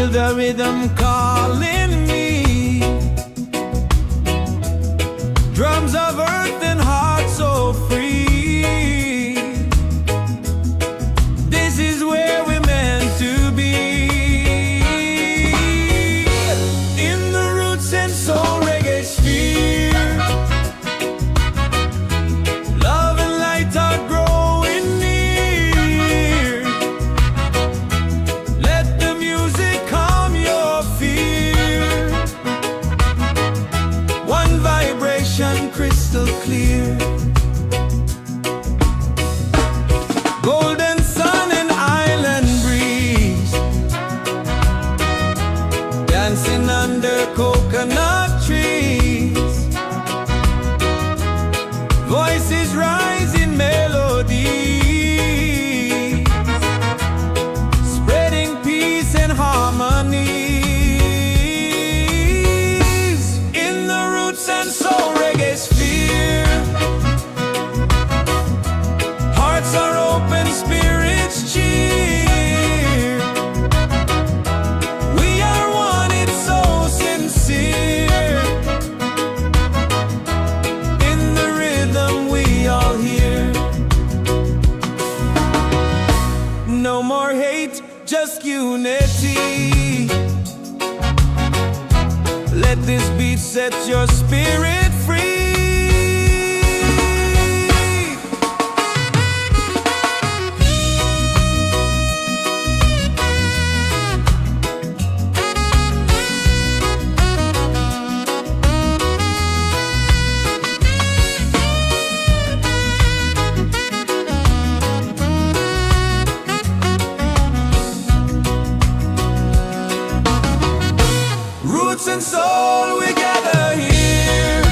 feel the rhythm calling me. Drums of earth and heart so free. This is where we're meant to be. In the roots and soul reggae sphere, love and light are growing near. Let the music calm your fear. One vibration crystal clear. Golden sun and island breeze, dancing under coconut trees. Voices rise in melody, spreading peace and harmony. In the roots and soul reggae sphere, hearts are open, spirits cheer. We are one, it's so sincere. In the rhythm we all hear. No more hate, just unity. Let this beat set your spirit free. Roots and soul, we gather here.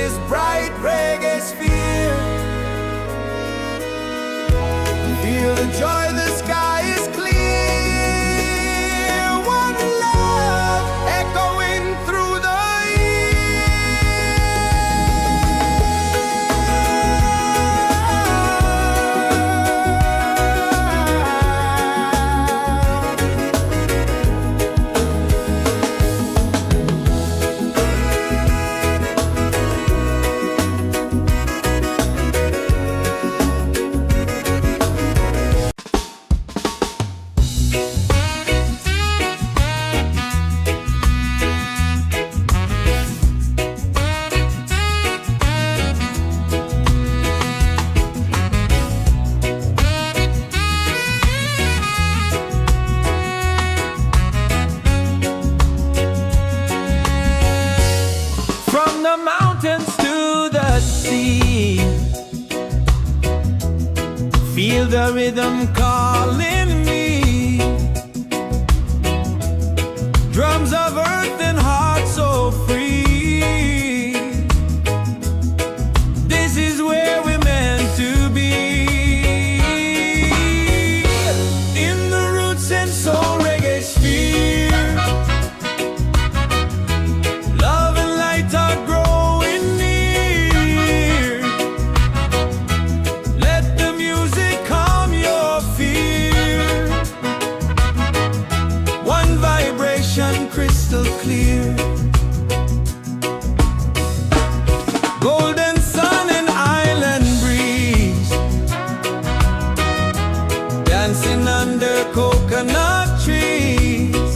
this bright reggae sphere. Feel the joy, the sky is clear. One love echoing through the feel the rhythm calling me. Drums of earth and heart so free. This is where we're meant to be. In the roots and soul reggaesphere, love and light are growing near. Let the music calm your fear. One vibration crystal clear. Golden sun and island breeze, dancing under coconut trees.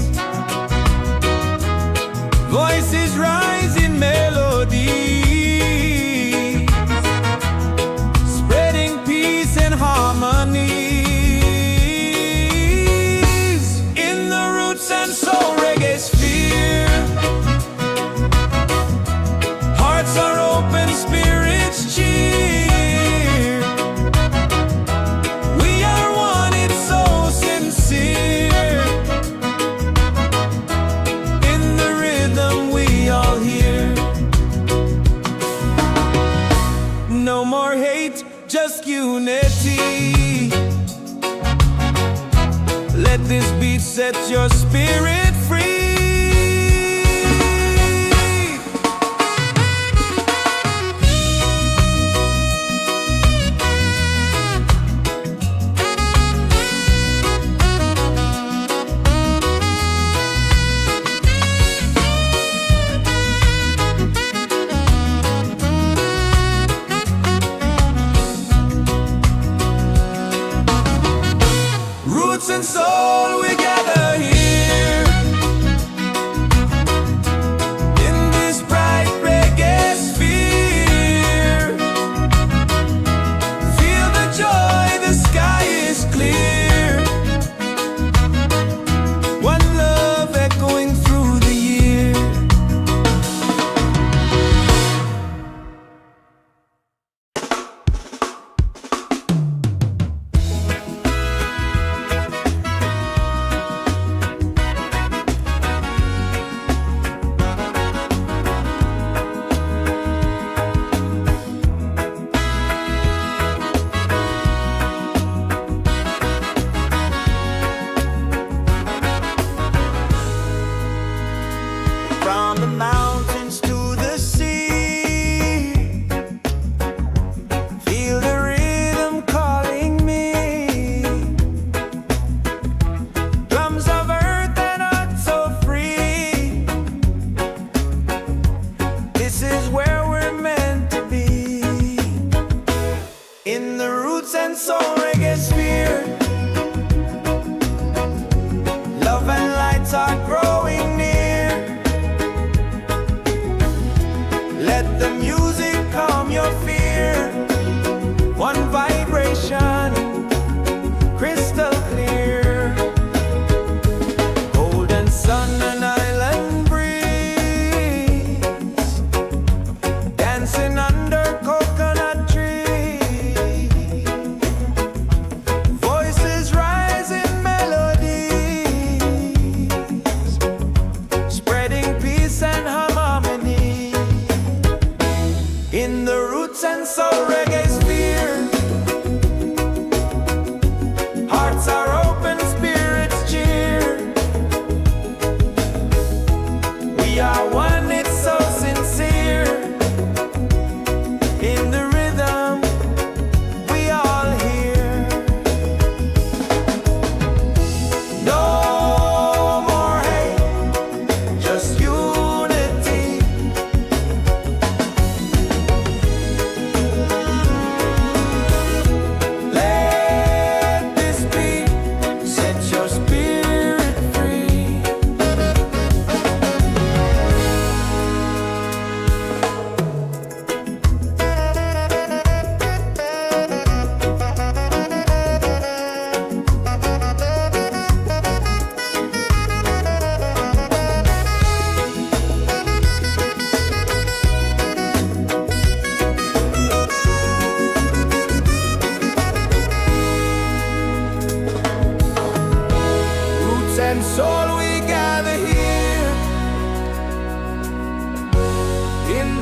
Voices rise in melody, spreading peace and harmonies. In the roots and soul reggaesphere, hearts are open, spirits cheer. We are one, it's so sincere. In the rhythm we all hear. No more hate, just unity. Let this beat set your spirit free. Roots and soul, we gather here. In this bright reggae sphere, feel the joy, the sky is clear. One love echoing through the year. From the mountains to the sea, feel the rhythm calling me. Drums of earth and heart so free. This is where we're meant to be. In the roots and soul reggaesphere, love and lights are growing near. Let the music calm your fear. One vibration, crystal clear. Golden sun and island breeze, dancing under coconut trees. Voices rise in melodies, spreading peace and harmony.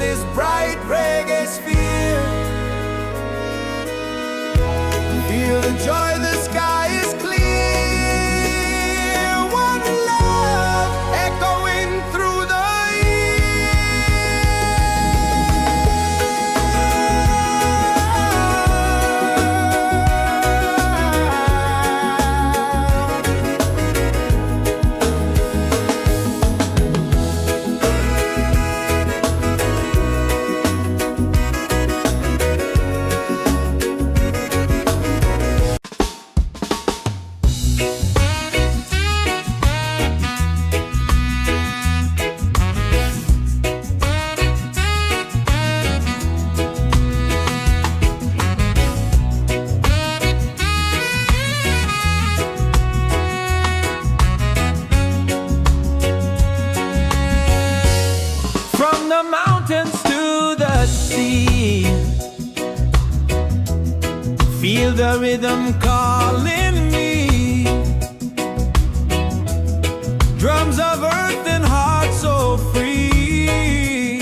this bright reggae sphere. Feel the joy, the sky is clear. One love echoing through the mountains to the sea. Feel the rhythm calling me. Drums of earth and heart so free.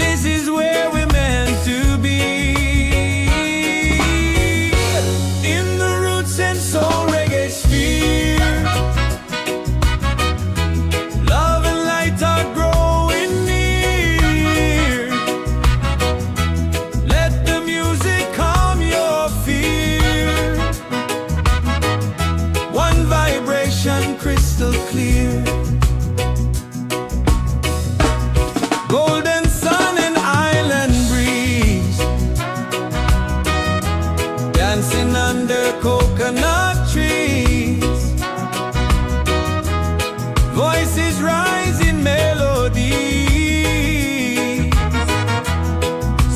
This is where we're meant to be. In the roots and soul reggaesphere. Love and light are growing near. Let the music calm your fear. One vibration crystal clear. Golden sun and island breeze. Dancing under coconut trees. Voices rise in melody,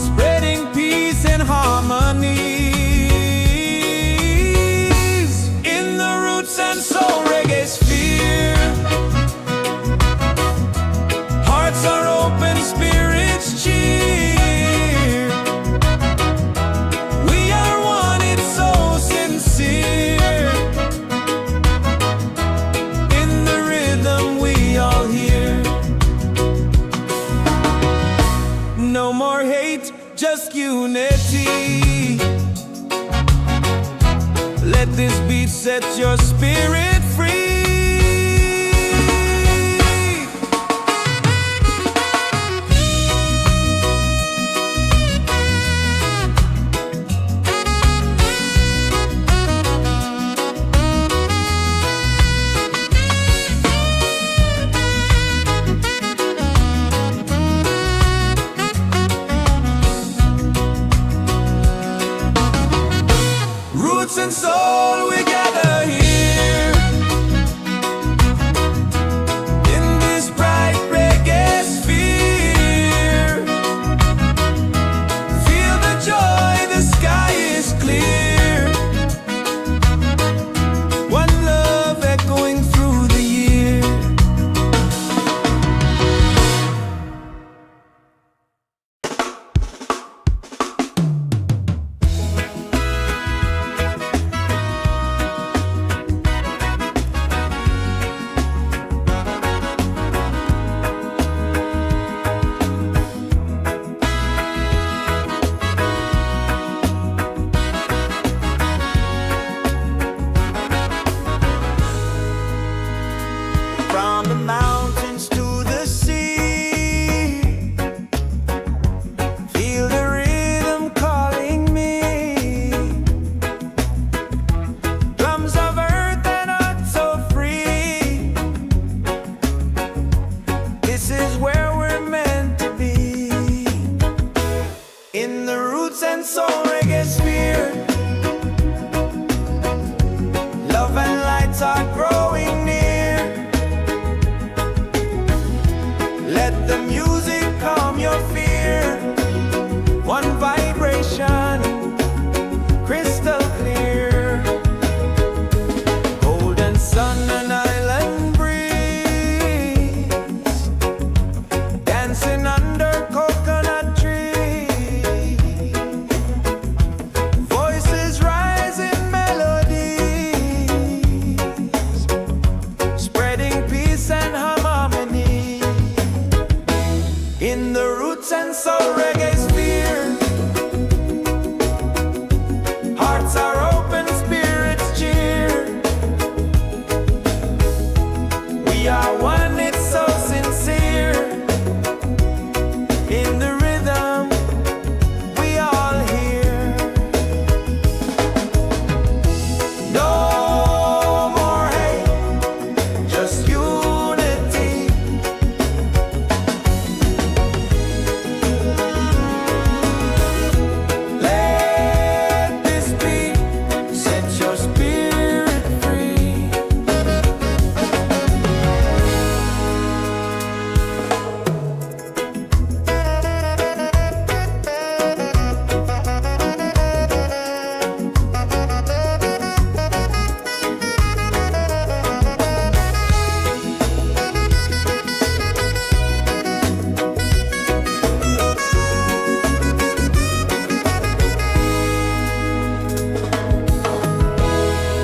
spreading peace and harmony. In the roots and soul reggaesphere. Hearts are open, spirits cheer. We are one, it's so sincere. In the rhythm we all hear. No more hate, just unity. Let this beat set your spirit free. Roots and soul, we gather here. In this bright reggae sphere. Feel the joy, the sky is clear. One love echoing through the year. From the mountains to the sea. Feel the rhythm calling me. Drums of earth and heart so free. This is where we're meant to be. In the roots and soul reggaesphere. Love and lights are growing near. Let the music calm your fear. One vibration, crystal clear. Golden sun and island breeze. Dancing under coconut trees. Voices rise in melodies, spreading peace and harmony. in the Roots and Soul Reggaesphere. Hearts are open, spirits cheer. We are one, it's so sincere. In the rhythm, we all hear. No more hate, just unity. Let this be, set your spirit free.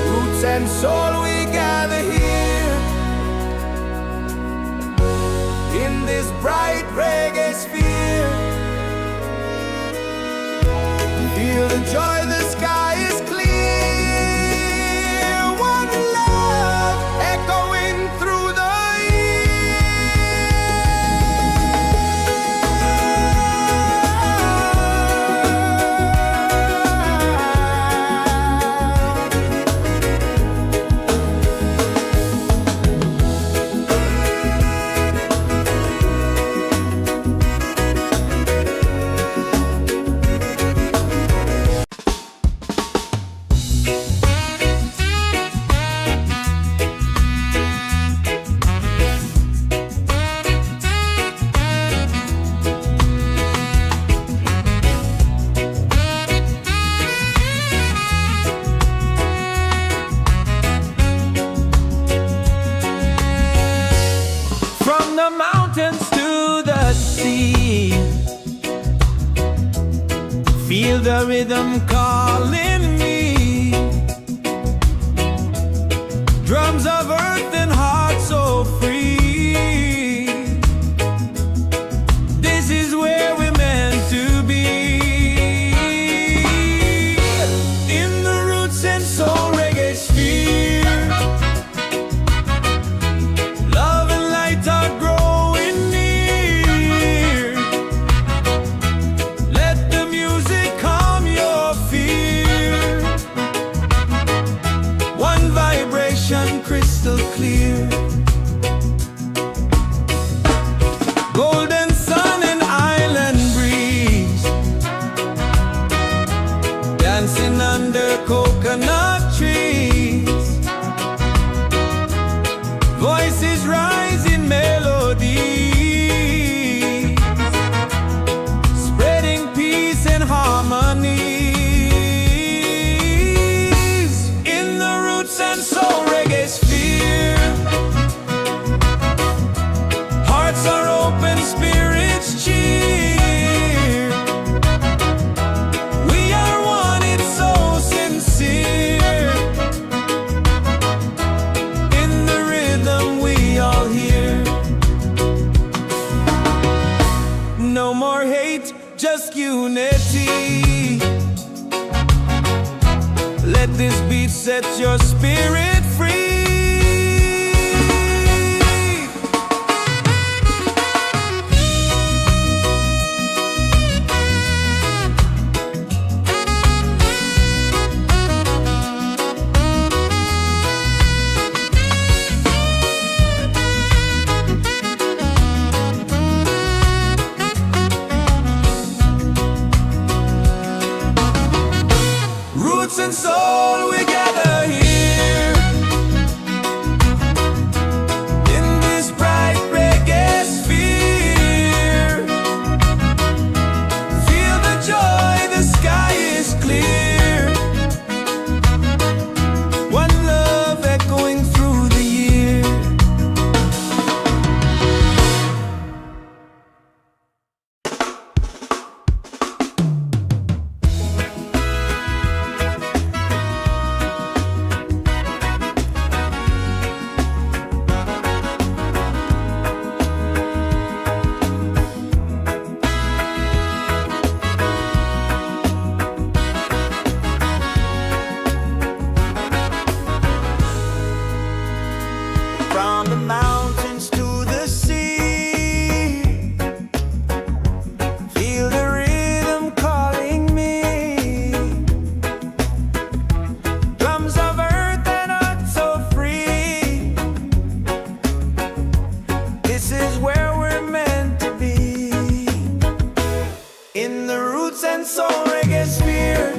Roots and soul, we gather here in this bright reggae sphere. Feel the joy, the sky is clear. One love echoing through the from the mountains to the sea. Feel the rhythm calling me. Drums of earth and heart so free. This is where we're meant to be. In the Roots and Soul Reggaesphere. Love and light are growing near. Let the music calm your fear. One vibration crystal clear. Golden sun and island breeze, dancing under coconut trees. Voices rise in melody, spreading peace and harmony. In the Roots and Soul Reggaesphere. Hearts are open, spirits cheer. We are one, it's so sincere. In the rhythm, we all hear. No more hate, just unity. Let this beat set your spirit free. Roots and soul, we gather here and soul Reggaesphere.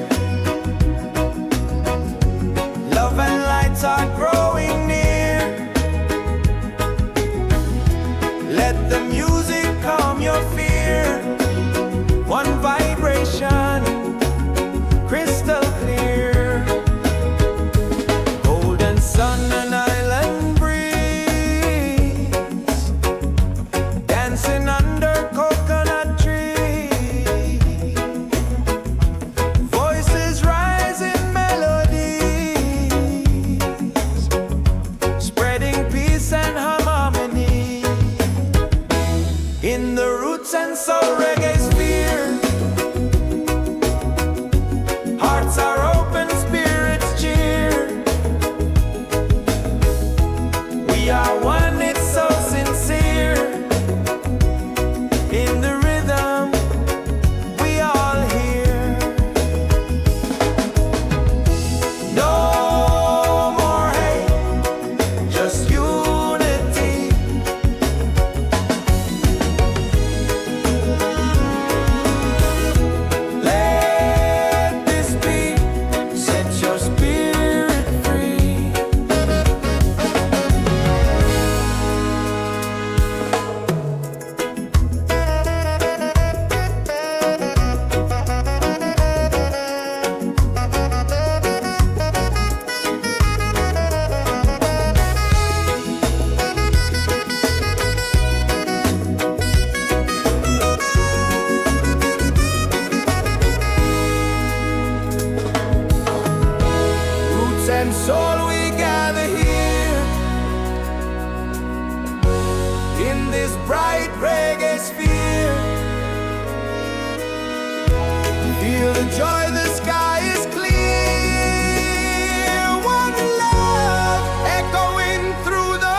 Love and lights are growing near. Let the music calm your fear. One vibration, crystal clear. Golden sun and island breeze, dancing under coconut trees. Voices rise in melodies, spreading peace and harmony. In the Roots and Soul Reggaesphere, hearts are open, spirits cheer. We are one, it's so sincere. In the rhythm, we all hear. No more hate, just unity. Let this beat set your spirit free. Roots and soul, we gather here in this bright reggae sphere. Feel the joy, the sky is clear. One love echoing through the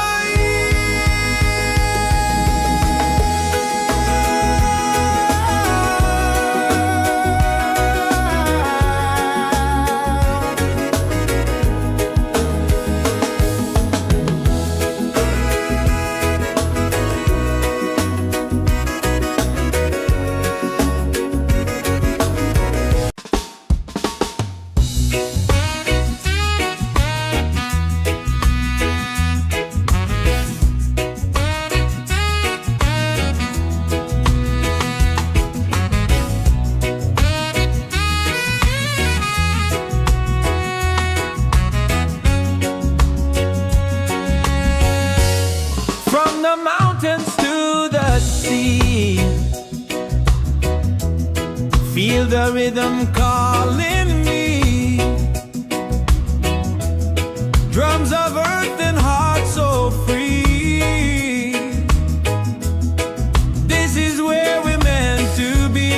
from the mountains to the sea. Feel the rhythm calling me. Drums of earth and heart so free. This is where we're meant to be.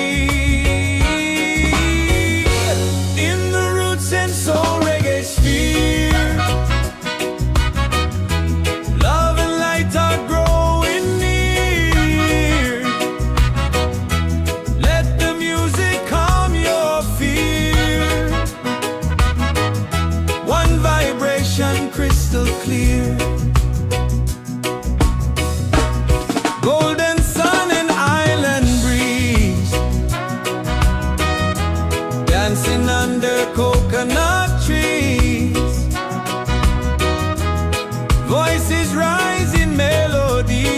In the Roots and Soul Reggaesphere, love and light are growing near. Let the music calm your fear. One vibration, crystal clear. Golden sun and island breeze, dancing under coconut trees. Voices rise in melodies,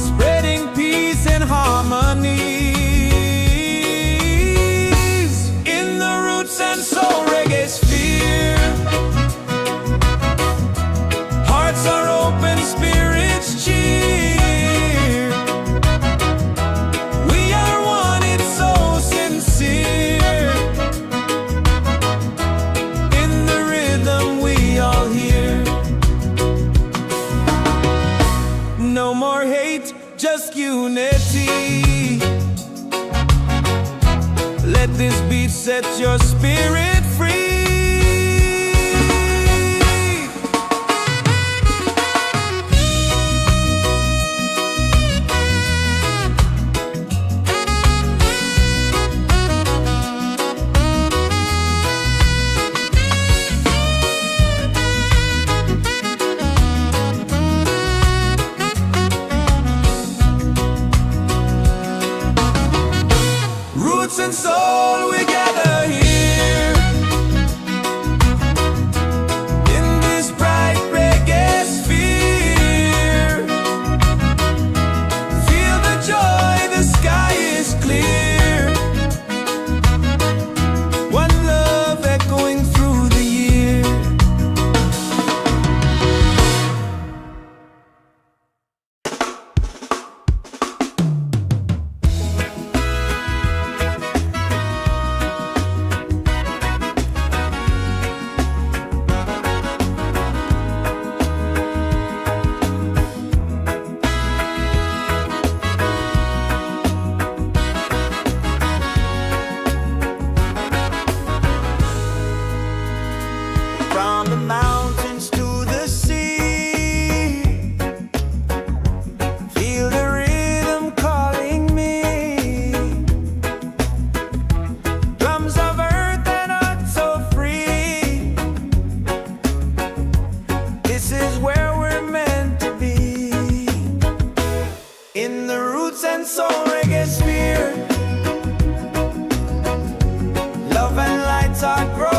spreading peace and harmonies. In the Roots and Soul Reggaesphere, hearts are open, spirits cheer. We are one, it's so sincere. In the rhythm, we all hear. No more hate, just unity. Let this beat set your spirit free. Roots and Soul Reggaesphere. Love and light are growing.